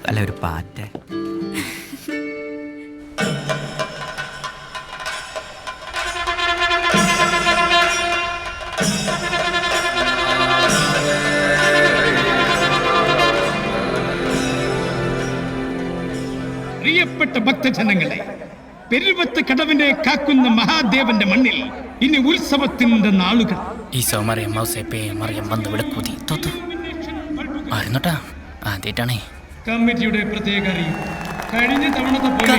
അല്ല, ഒരു പാറ്റ. പ്രിയപ്പെട്ട ഭക്തജനങ്ങളെ, പെരുവത്ത് കടവിനെ കാക്കുന്ന മഹാദേവന്റെ മണ്ണിൽ ഇനി ഉത്സവത്തിന്റെ നാളുകൾ. ഈശോ മറിയം മൗസേപ്പേ മറിയം വന്ന് വിളക്കൂതി തോത്തു ആയിരുന്നോട്ടാ. ആദ്യമായിട്ടാണേ കമ്മിറ്റിയുടെ പ്രത്യേക അറിയിപ്പ്. കഴിഞ്ഞ തവണത്തെ പോലെ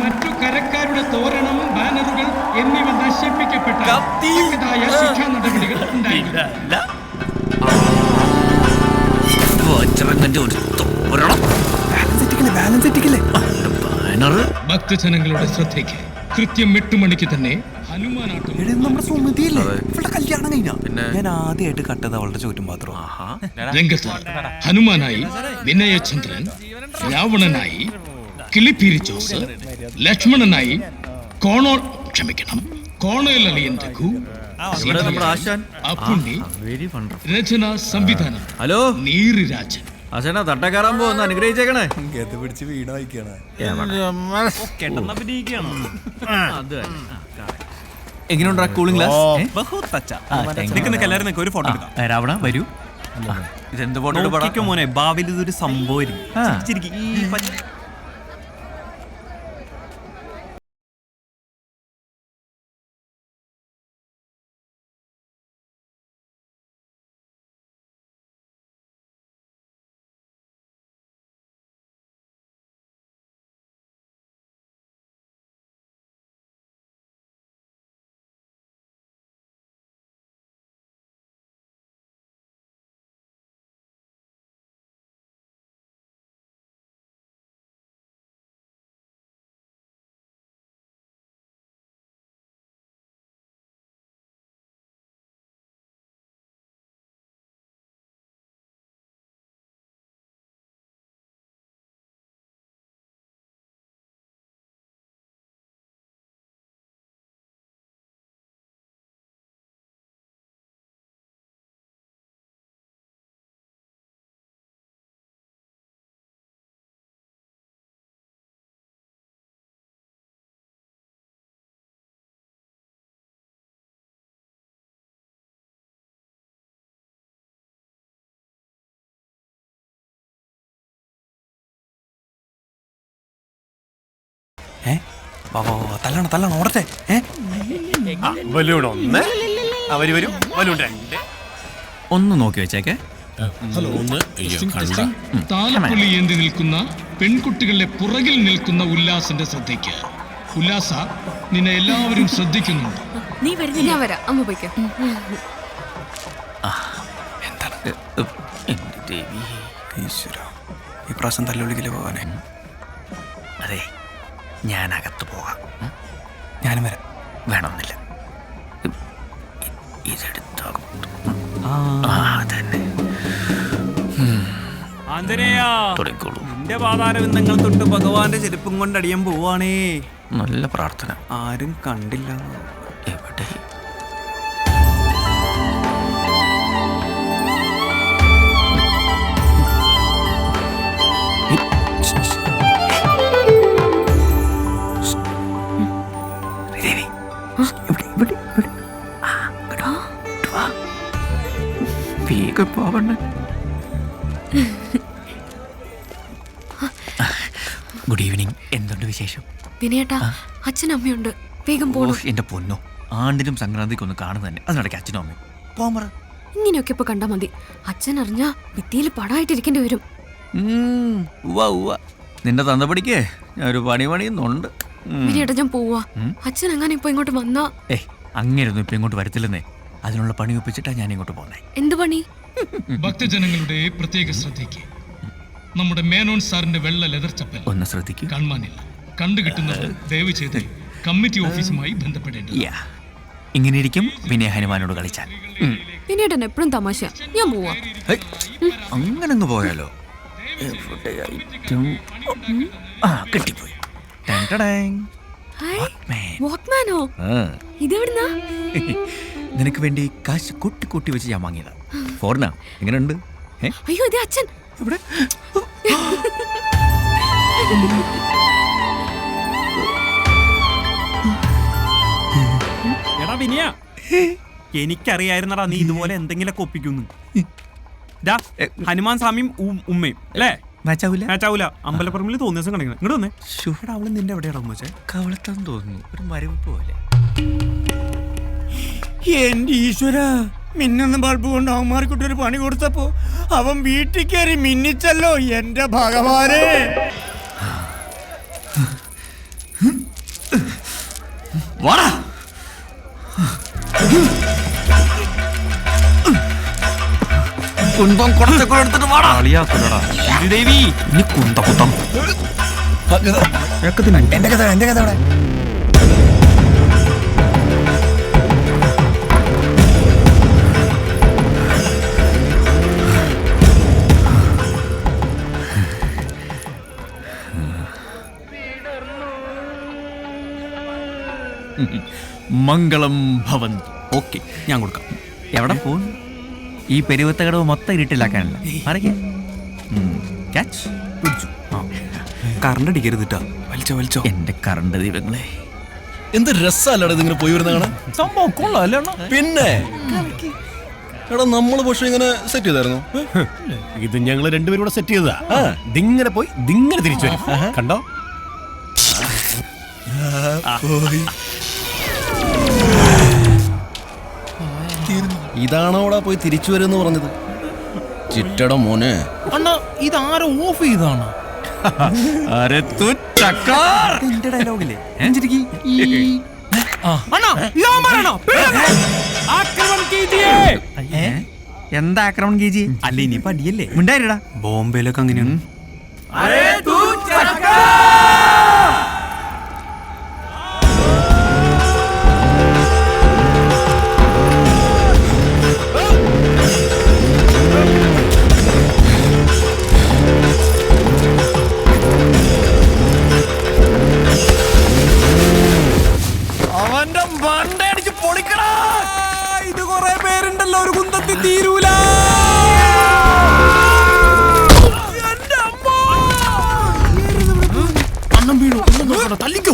മറ്റു കരക്കാരുടെ തോരണം, ബാനറുകൾ എന്നിവ നശിപ്പിക്കപ്പെട്ട ശിക്ഷാ നടപടികൾ ഉണ്ടായില്ല. ഭക്തജനങ്ങളുടെ ശ്രദ്ധയ്ക്ക് കൃത്യം 8 മണിക്ക് തന്നെ നമ്മുടെ സുമതിയല്ലേ ഇവളുടെ കല്യാണം കഴിഞ്ഞ ഞാൻ ആദ്യമായിട്ട് കട്ടത് അവളുടെ ചോറ്റും പാത്രം. രംഗത്ത് ഹനുമാനായി വിനയചന്ദ്രൻ, രാവണനായി കിളിപ്പീരി ജോസ്, ലക്ഷ്മണനായി കോണേലളിയൻ രഘു, അപ്പുണ്ണി, രചന സംവിധാനം ഹലോ നീറിരാജൻ. അച്ഛനാ തട്ടക്കാരാൻ പോകുന്ന അനുഗ്രഹിച്ചേക്കണേ. പിടിച്ച് വീണ വായിക്കാണ്. എങ്ങനെയുണ്ടാ കൂളിംഗ് ഗ്ലാസ്? ഒരു ഫോട്ടോ എടുക്കാം. രാവണ വരൂ. ഇതെന്ത് ഫോട്ടോ മോനെ? ഭാവിയിൽ ഇതൊരു സംഭവം. തല്ലണം ഓടട്ടെ. ബലൂൺ 1, അവര് വരും. ബലൂൺ 2. ഒന്ന് നോക്കി വെച്ചേക്കെ. താലപ്പൊലി ഏന്തി നിൽക്കുന്ന പെൺകുട്ടികളുടെ പുറകിൽ നിൽക്കുന്ന ഉല്ലാസിന്റെ ശ്രദ്ധയ്ക്ക്. ഉല്ലാസ, നിന്നെ എല്ലാവരും ശ്രദ്ധിക്കുന്നുണ്ട്. നീ വരുന്നില്ല. ഞാൻ വരാം. അമ്മ പോയിക്കോ. ഈ പ്രാവശ്യം തല്ലുള്ളിക്കല് പോകാനേ. അതെ, ഞാൻ അകത്ത് പോകാം. ഞാനും വരാം. വേണമെന്നില്ല. ഇതെടുത്താകും. എന്റെ പാതാരവിന്ദങ്ങൾ തൊട്ട് ഭഗവാന്റെ ചെരുപ്പും കൊണ്ട് അടിയാൻ പോവാണേ. നല്ല പ്രാർത്ഥന. ആരും കണ്ടില്ല. എവിടെ? Good evening. എന്തുണ്ട് വിശേഷം? വിനയേട്ടാ, അച്ഛനും അമ്മയുണ്ട്. വേഗം പോണം. എന്റെ പൊന്നോ, ആണ്ടിനും സംക്രാന്തിക്കൊന്ന് കാണുന്നത് തന്നെ. അതിനിടയ്ക്ക് അച്ഛനും അമ്മയും പോമറ. ഇങ്ങനെയൊക്കെ ഇപ്പൊ കണ്ടാ മതി. അച്ഛൻ അറിഞ്ഞാ ഭിത്തിയിൽ പടമായിട്ടിരിക്കേണ്ടി വരും. നിന്റെ തന്തപടിക്കേ ഞാൻ ഒരു പണിയുന്നുണ്ട്. വിനയേട്ടാ, ഞാൻ പോവാ. അച്ഛൻ അങ്ങനെ ഇപ്പൊ ഇങ്ങോട്ട് വന്നാ. അങ്ങനെയൊന്നും ഇപ്പൊ ഇങ്ങോട്ട് വരത്തില്ലെന്നേ. അതിനുള്ള പണി ഒപ്പിച്ചിട്ടാ ഞാൻ ഇങ്ങോട്ട് പോന്നേ. എന്ത് പണി? ഭക്തജനങ്ങളുടെ പ്രത്യേക ശ്രദ്ധയ്ക്ക്. നമ്മുടെ മേനോൻ സാറിന്റെ വെള്ള ലെതർ ചപ്പൽ ഒന്ന് ശ്രദ്ധിക്കൂ. കാണാനില്ല. കണ്ടുകിട്ടുന്നത് ദയവ് ചെയ്ത് കമ്മിറ്റി ഓഫീസുമായി ബന്ധപ്പെടേണ്ടത്. ഇങ്ങനെ ഇരിക്കും വിനയ ഹനുമാനോട് കളിച്ചാൽ. വിനയേട്ടൻ എപ്പോഴും തമാശ. ഞാൻ പോവാ. അങ്ങനങ്ങ് പോയാലോ? കിട്ടിപ്പോയി. വാക്മാനോ? ഇതെവിടുന്നാ? നിനക്ക് വേണ്ടി കാശ് കൂട്ടി കൂട്ടി വെച്ച് ഞാൻ വാങ്ങിയതാ. ഫോറിനാ. എങ്ങനെയുണ്ട്? അയ്യോ, ഇതേ അച്ഛൻ. എടാ വിനയ, എനിക്കറിയായിരുന്നടാ നീ ഇതുപോലെ എന്തെങ്കിലൊക്കെ ഒപ്പിക്കുന്നു. ഹനുമാൻ സ്വാമിയും ഉമ്മയും അല്ലേ? മാച്ചാവൂല. അമ്പലപ്പറമ്പിൽ തോന്നിയ ദിവസം കളിക്കണം. ഇങ്ങോട്ട് വന്നേ. അവള് നിന്റെ എവിടെയാണോ വെച്ചേ? കവളത്താൻ തോന്നുന്നു. ഒരു മരവ് പോലെ. എന്റെ ഈശ്വര, മിന്നുന്ന ബൾബ് കൊണ്ട് അവന്മാർക്കിട്ട് ഒരു പണി കൊടുത്തപ്പോ അവൻ വീട്ടിൽ കയറി മിന്നിച്ചല്ലോ. എന്റെ ഭഗവാനെ, വാടാ. കുന്തം കുറച്ചൊക്കെ എടുത്തിട്ട് വാടാ. ദേവി, നീ കുന്തം. എന്റെ കഥ മംഗളം ഭവൻ. ഓക്കെ, ഞാൻ കൊടുക്കാം. എവിടെ പോകും? ഈ പെരുവത്ത കടവ് മൊത്തം ഇരുട്ടിലാക്കാനല്ല. കറണ്ട് അടിക്കരുതിട്ടാ. വലിച്ചോ എന്റെ കറണ്ട് ദൈവങ്ങളെ. എന്ത് രസമല്ലടാ ഇതിങ്ങനെ പോയി വരുന്ന കാണാൻ. സംഭവം കൊള്ളാല്ലേ? പിന്നെ എടാ നമ്മള് പക്ഷെ ഇങ്ങനെ സെറ്റ് ചെയ്തായിരുന്നു. ഇത് ഞങ്ങള് രണ്ടുപേരും കൂടെ സെറ്റ് ചെയ്തതാ. ദിങ്ങനെ പോയി ദിങ്ങനെ തിരിച്ചു വരും. കണ്ടോ? ഇതാണോ അവിടെ പോയി തിരിച്ചു വരുമെന്ന് പറഞ്ഞത്? ചിറ്റട മോനെ. അണ്ണാ ഇതാരോ ഓഫ് ചെയ്താണ്. ഡയലോഗില്ലേ? എന്താ ആക്രമണം കീജി? അല്ല ഇനി പടിയല്ലേ മിണ്ടായിരടാ. ബോംബെയിലൊക്കെ അങ്ങനെയാണ്. അവന്റെ മണ്ടയടിച്ച് പൊളിക്കടാ. ഇത് കുറെ പേരുണ്ടല്ലോ, ഒരു കുന്തത്തിൽ തീരൂല. അണ്ണം വീണു. തല്ലിക്കോ.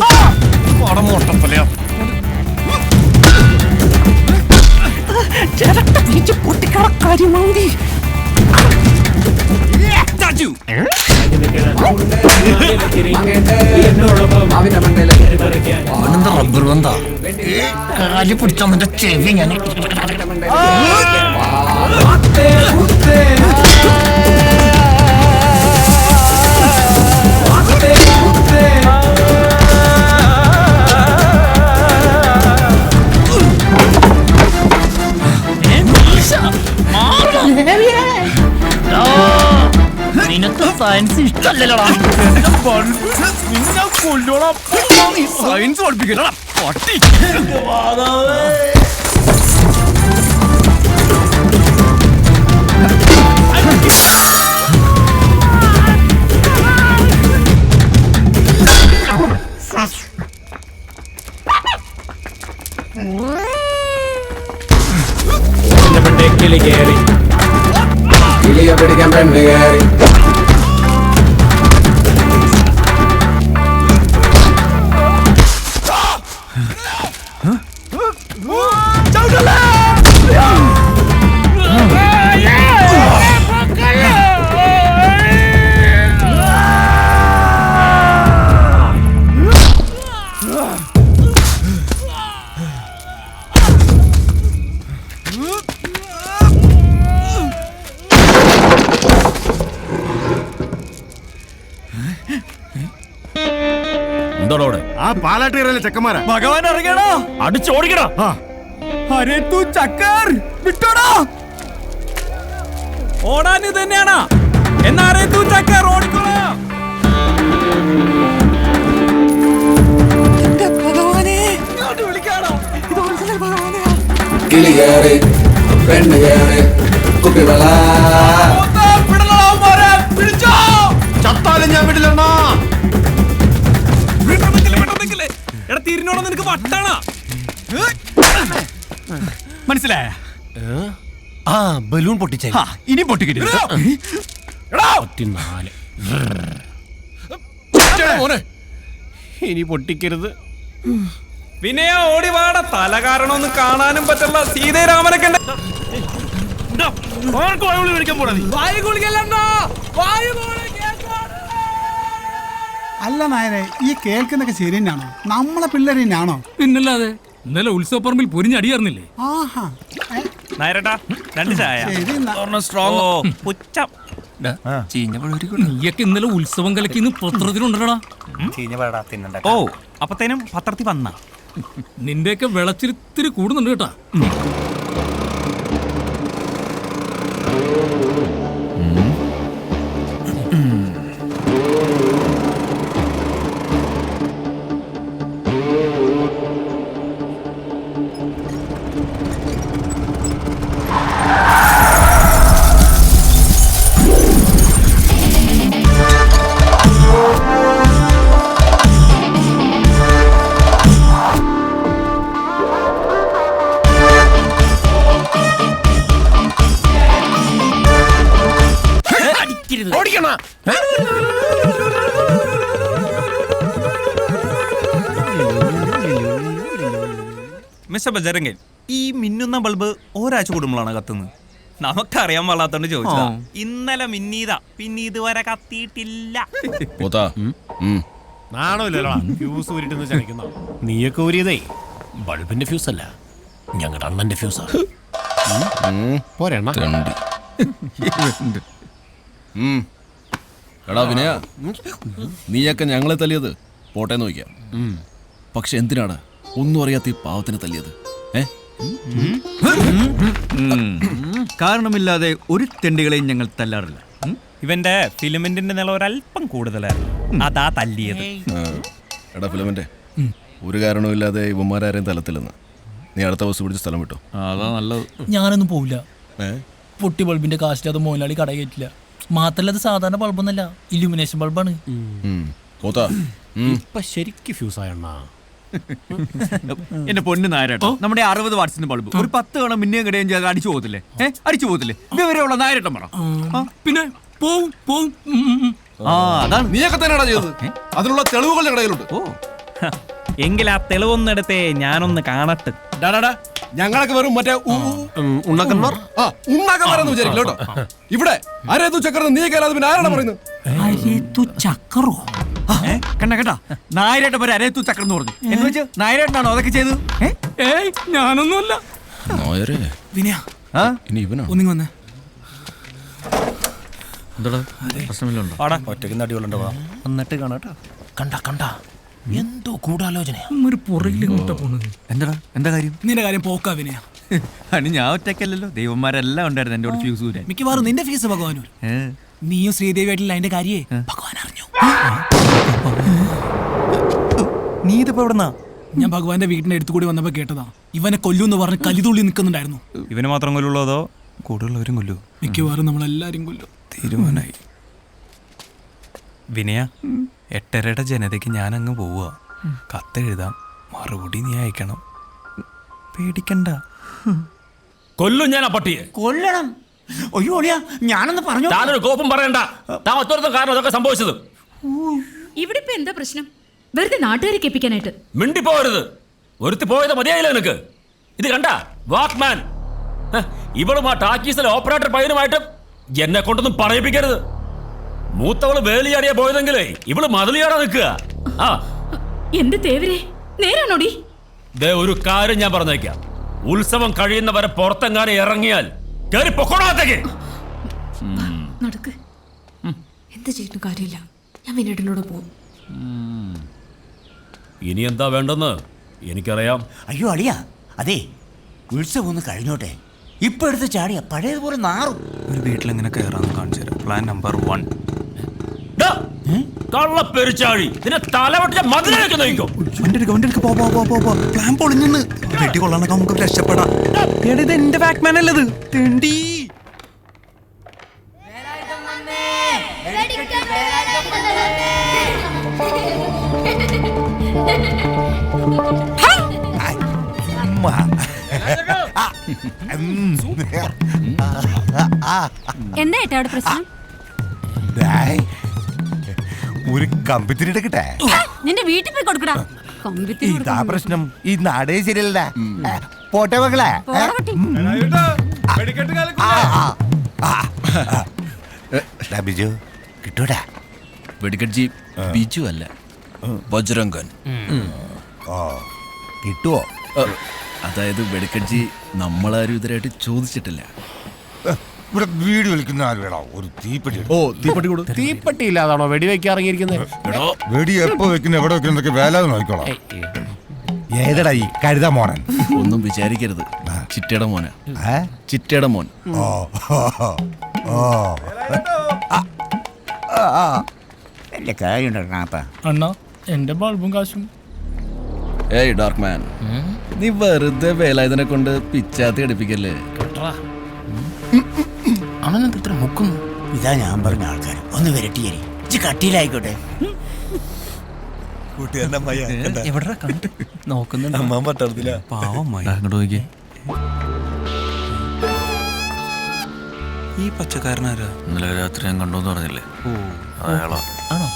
പടമോട്ടപ്പലയാ. റബ്ബർ ബന്ധാ കാലി പിടിച്ചവന്റെ ചെവി ഞാൻ നിനക്ക് സയൻസ് ഇഷ്ടല്ലല്ലോടാ. സയൻസ് പഠിപ്പിക്കലടാ പട്ടി. കിളി കയറി കിളിയെ പിടിക്കാൻ പെണ്ണ് കയറി. ആ പാലാട്ടിയറല്ലേ ചെക്കന്മാരാ. ഭഗവാൻ ഇറങ്ങിയടാ. അടിച്ചോടിക്കടാ. അരേ തൂ ചക്കർ വിട്ടോടാ. ഓടാൻ ഇത് തന്നെയാണ്. എന്നാ അരേ തൂ ചക്കർ ഓടിക്കോളാ. കിളി കയറി പെണ്ണ് കയറി കുപ്പിവള ചത്താലും ഞാൻ വിടില്ലെന്നാ. തിരിഞ്ഞോളാ. നിനക്ക് വട്ടാണോ? മനസ്സിലായ? ആ ബലൂൺ പൊട്ടിച്ച ഇനി പൊട്ടിക്കരുത്. ഇനി പൊട്ടിക്കരുത്. പിന്നെ ഓടി വാട. തല കാരണമൊന്നും കാണാനും പറ്റില്ല. സീതരാമനെ കണ്ട അല്ല നായരെ, ഈ കേൾക്കുന്നൊക്കെ ശരി തന്നെയാണോ? നമ്മളെ പിള്ളേർ തന്നെയാണോ? പിന്നല്ലാതെ ഇന്നലെ ഉത്സവപ്പറമ്പിൽ പൊരിഞ്ഞടിയായിരുന്നില്ലേ? ആഹാ നായരട്ടാ 2 ചായ. നീയൊക്കെ ഇന്നലെ ഉത്സവം കലക്കിന്ന് പത്രത്തിലുണ്ടടാ. ഓ അപ്പത്തേനും പത്രത്തിൽ വന്ന നിന്റെയൊക്കെ വിളച്ചിരിത്തിരി കൂടുന്നുണ്ട് കേട്ടാ. മിസ്റ്റർ ബജരംഗൻ, ഈ മിന്നുന്ന ബൾബ് ഒരാഴ്ച കൂടുമ്പോഴാണ് കത്തുന്നത്. നമുക്കറിയാൻ പാടാത്തോണ്ട് ചോദിച്ചതാ. ഇന്നലെ മിന്നീതാ, പിന്നെ ഇതുവരെ കത്തിയിട്ടില്ല. നാണോ ഫ്യൂസ് ഊരിട്ടെന്ന് ചണിക്കുന്ന നീയൊക്കെ ഊരിയതേ ബൾബിന്റെ ഫ്യൂസ് അല്ല, ഞങ്ങളുടെ അണ്ണന്റെ ഫ്യൂസാ. പോരെണ്ണ എടാ വിനയ, നീയൊക്കെ ഞങ്ങളെ തല്ലിയത് പോട്ടെ നോക്കാം. പക്ഷെ എന്തിനാണ് ഒന്നും അറിയാത്ത ഈ പാവത്തിനെ തല്ലിയത്? കാരണമില്ലാതെ ഒരു തെണ്ടികളെയും ഞങ്ങൾ തല്ലാറില്ല. ഇവന്റെ ഫിലിമെന്റിന്റെ നില ഒരല്പം കൂടുതലായിരുന്നു, അതാ തല്ലിയത്. എടാ ഫിലമെന്റ്, ഒരു കാരണവുമില്ലാതെ ഇവന്മാരാരെയും തലത്തില്ലെന്ന് നീ അടുത്ത ബസ് പിടിച്ച് സ്ഥലം വിട്ടോ. അതാ നല്ലത്. ഞാനൊന്നും പോവില്ല. പൊട്ടി ബൾബിന്റെ കാശിൽ അത് മോലാളി കട കയറ്റില്ല. മാത്രല്ല അത് സാധാരണ ബൾബൊന്നല്ല, ഇല്യൂമിനേഷൻ ബൾബാണ്. ഇപ്പൊ ശരിക്ക് ഫ്യൂസായണ്ണ. എന്റെ പൊന്ന് നായരട്ടോ, നമ്മുടെ 60 വാട്സിന്റെ ബൾബ് ഒരു 10 തവണ മിന്നിയും കിടയും ചെയ്ത് അടിച്ചു പോകത്തില്ലേ? അടിച്ചു പോകത്തില്ലേ? വിവരമുള്ള നായരട്ടം പറ. പിന്നെ പോവും പോവും. അതാണ് നീയൊക്കെ തന്നെയാണോ ചെയ്തത്? അതിനുള്ള തെളിവുകൾ ഞങ്ങളുടെ കയ്യിലുണ്ട്. എങ്കിൽ ആ തെളിവൊന്നെടുത്തേ ഞാനൊന്ന് കാണട്ടെ. ഞങ്ങളൊക്കെ വെറും മറ്റേ ഉണ്ണക്കന്മാർ ഉണ്ണാക്കന്മാരെന്ന് വിചാരിക്കില്ല കേട്ടോ. ഇവിടെ അരേതു ചക്രം നീ കേരളത്തിൽ പിന്നെ ആരാണ് പറയുന്നത്? ചക്കറോ? കണ്ട കേട്ടാ, നായരേട്ട പേര് അരേത്തു ചക്രം എന്ന് പറഞ്ഞു. എന്ന് വെച്ച് നായരേട്ടനാണോ അതൊക്കെ ചെയ്തത്? ഞാനൊന്നുമല്ല. വിനയ, ഒന്നിങ്ങി വന്നേ. പ്രശ്നമില്ലുണ്ടോ? ഒറ്റയ്ക്ക് നടികളുണ്ടോ? എന്നിട്ട് കാണാട്ടോ. കണ്ട എന്തോ ഗൂഢാലോചനയാ. എന്താ കാര്യം? നിന്റെ കാര്യം പോക്കാ വിനയ. അനി ഞാൻ ഒറ്റയ്ക്കല്ലല്ലോ, ദൈവന്മാരെല്ലാം ഉണ്ടായിരുന്നു എന്റെ കൂടെ ഫ്യൂസ് ഊരാൻ. മിക്കവാറും നിന്റെ ഫീസ് ഭഗവാനൂർ. നീയും ശ്രീദേവിയായിട്ടില്ല അതിന്റെ കാര്യേ ഭഗവാൻ അറിഞ്ഞു. നീ ഇതിപ്പോ എവിടെന്നാ? ഞാൻ ഭഗവാന്റെ വീടിന്റെ അടുത്ത് കൂടി വന്നപ്പോ കേട്ടതാ. ഇവനെ കൊല്ലൂന്ന് പറഞ്ഞ് കലിതുള്ളി നിൽക്കുന്നുണ്ടായിരുന്നു. ഇവന് മാത്രം കൊല്ലുള്ളൂ അതോ കൂടുതലുള്ളവരും കൊല്ലൂ? മിക്കവാറും നമ്മളെല്ലാരും കൊല്ലും. തീരുമാനായി. വിനയ, 8:30 ജനതയ്ക്ക് ഞാൻ അങ്ങ് പോവുക. കത്തെഴുതാം, മറുപടി നീ അയക്കണം. പേടിക്കണ്ട. കൊല്ലും ഞാൻ ആ പട്ടിയെ. കൊല്ലണം. അയ്യോ അളിയാ, ഞാനൊന്ന് പറഞ്ഞു. താനൊരു കോപ്പം പറയണ്ട. താൻ ഒറ്റ കാരണം അതൊക്കെ സംഭവിച്ചത്. ഇവിടെ ഇപ്പൊ എന്താ പ്രശ്നം? വെറുതെ നാട്ടുകാരെ കേൾപ്പിക്കാനായിട്ട് മിണ്ടിപ്പോരുത്. ഒരുത്തി പോയത് മതിയായില്ല നിനക്ക്. ഇത് കണ്ട വാക്മാൻ, ഇവളും ആ ടാക്കീസിലെ ഓപ്പറേറ്റർ പയ്യനുമായിട്ട് എന്നെ കൊണ്ടൊന്നും പറയിപ്പിക്കരുത്. മൂത്തവള് വേലിയാടിയാ പോയതെങ്കിലേ ഇവള് മതിലിയാടാ നിൽക്കുക. എന്റെ തേവരെ, നേരാണോടി? ഒരു കാര്യം ഞാൻ പറഞ്ഞേക്കാം, ഉത്സവം കഴിയുന്നവരെ പുറത്തെങ്ങാനും ഇറങ്ങിയാൽ കേറി പൊക്കോളാത്തേക്ക്. നടക്ക്. എന്ത് ചെയ്തിട്ടും കാര്യമില്ല, ഞാൻ വിനേട്ടനോട് പോകും. ഇനി എന്താ വേണ്ടെന്ന് എനിക്കറിയാം. അയ്യോ അളിയാ, അതെ ഉത്സവം ഒന്ന് കഴിഞ്ഞോട്ടെ. ഇപ്പൊ എടുത്ത് ചാടിയ പഴയതുപോലെ നാറും. ഒരു വീട്ടിലെങ്ങനെ കയറാന്ന് കാണിച്ചു തരാം. Plan number 1. കള്ളപ്പെരിച്ചാഴി, നിന്നെ തലവെട്ടിച്ച മതിലേക്ക് നയിക്കും. പ്ലാൻ പൊളിഞ്ഞെന്ന് വെട്ടി കൊള്ളാനൊക്കെ നമുക്ക് രക്ഷപ്പെടാം. ഇത് എന്റെ ബാക്ക്മാൻ അല്ലത്, തെണ്ടി. എന്താ ഏട്ടാ അവിടെ പ്രശ്നം? ഒരു കമ്പിത്തിരി എടുക്കട്ടെ. നിന്റെ വീട്ടിൽ പോയി കൊടുക്കടാ. ഇതാ പ്രശ്നം, ഈ നാടേ ശരിയല്ല. പോട്ടെ മകളെ. ബിജു കിട്ടൂടാ. വെടിക്കട്ജി ബിജു അല്ല, ബജ്രംഗൻ. കിട്ടുവോ? അതായത് വെടിക്കട്ജി നമ്മളാരും ഇതിനായിട്ട് ചോദിച്ചിട്ടില്ല. ഇവിടെ വീട് വലിക്കുന്ന ആര് വേണോ? ഒരു തീപ്പെട്ടി. തീപ്പെട്ടി കൊടു. തീപ്പെട്ടി ഇല്ലാതാണോ വെടിവെക്കാൻ ഇറങ്ങിയിരിക്കുന്നത്? വെടി എപ്പോ വെക്കുന്ന എവിടെ വെക്കുന്നതൊക്കെ വേലാതെ നോക്കിക്കോളാം. ഏതടാ ഈ കരുതാ മോനൻ? ഒന്നും വിചാരിക്കരുത്, ചിറ്റയുടെ മോന. ചിറ്റയുടെ മോൻ. എന്റെ കാര്യം അണ്ണാ, എന്റെ ബൾബും കാശും. ഏയ് ഡാർക്ക് മാൻ, നീ വെറുതെ വേലായുധനെ കൊണ്ട് പിച്ചാത്തി എടുപ്പിക്കല്ലേ. അണ്ണനെന്ത് ഇത്ര മുക്കുന്നു? ഇതാ ഞാൻ പറഞ്ഞ ആൾക്കാർ. ഒന്ന് വരട്ടിയേരി കട്ടിയിലായിക്കോട്ടെ. എവിടെ കണ്ടു നോക്കുന്നുണ്ട്? പാവം. ഈ പച്ചക്കാരനാരാ? ഇന്നലെ രാത്രി ഞാൻ കണ്ടു പറഞ്ഞില്ലേ? അയാളാ. ആണോ?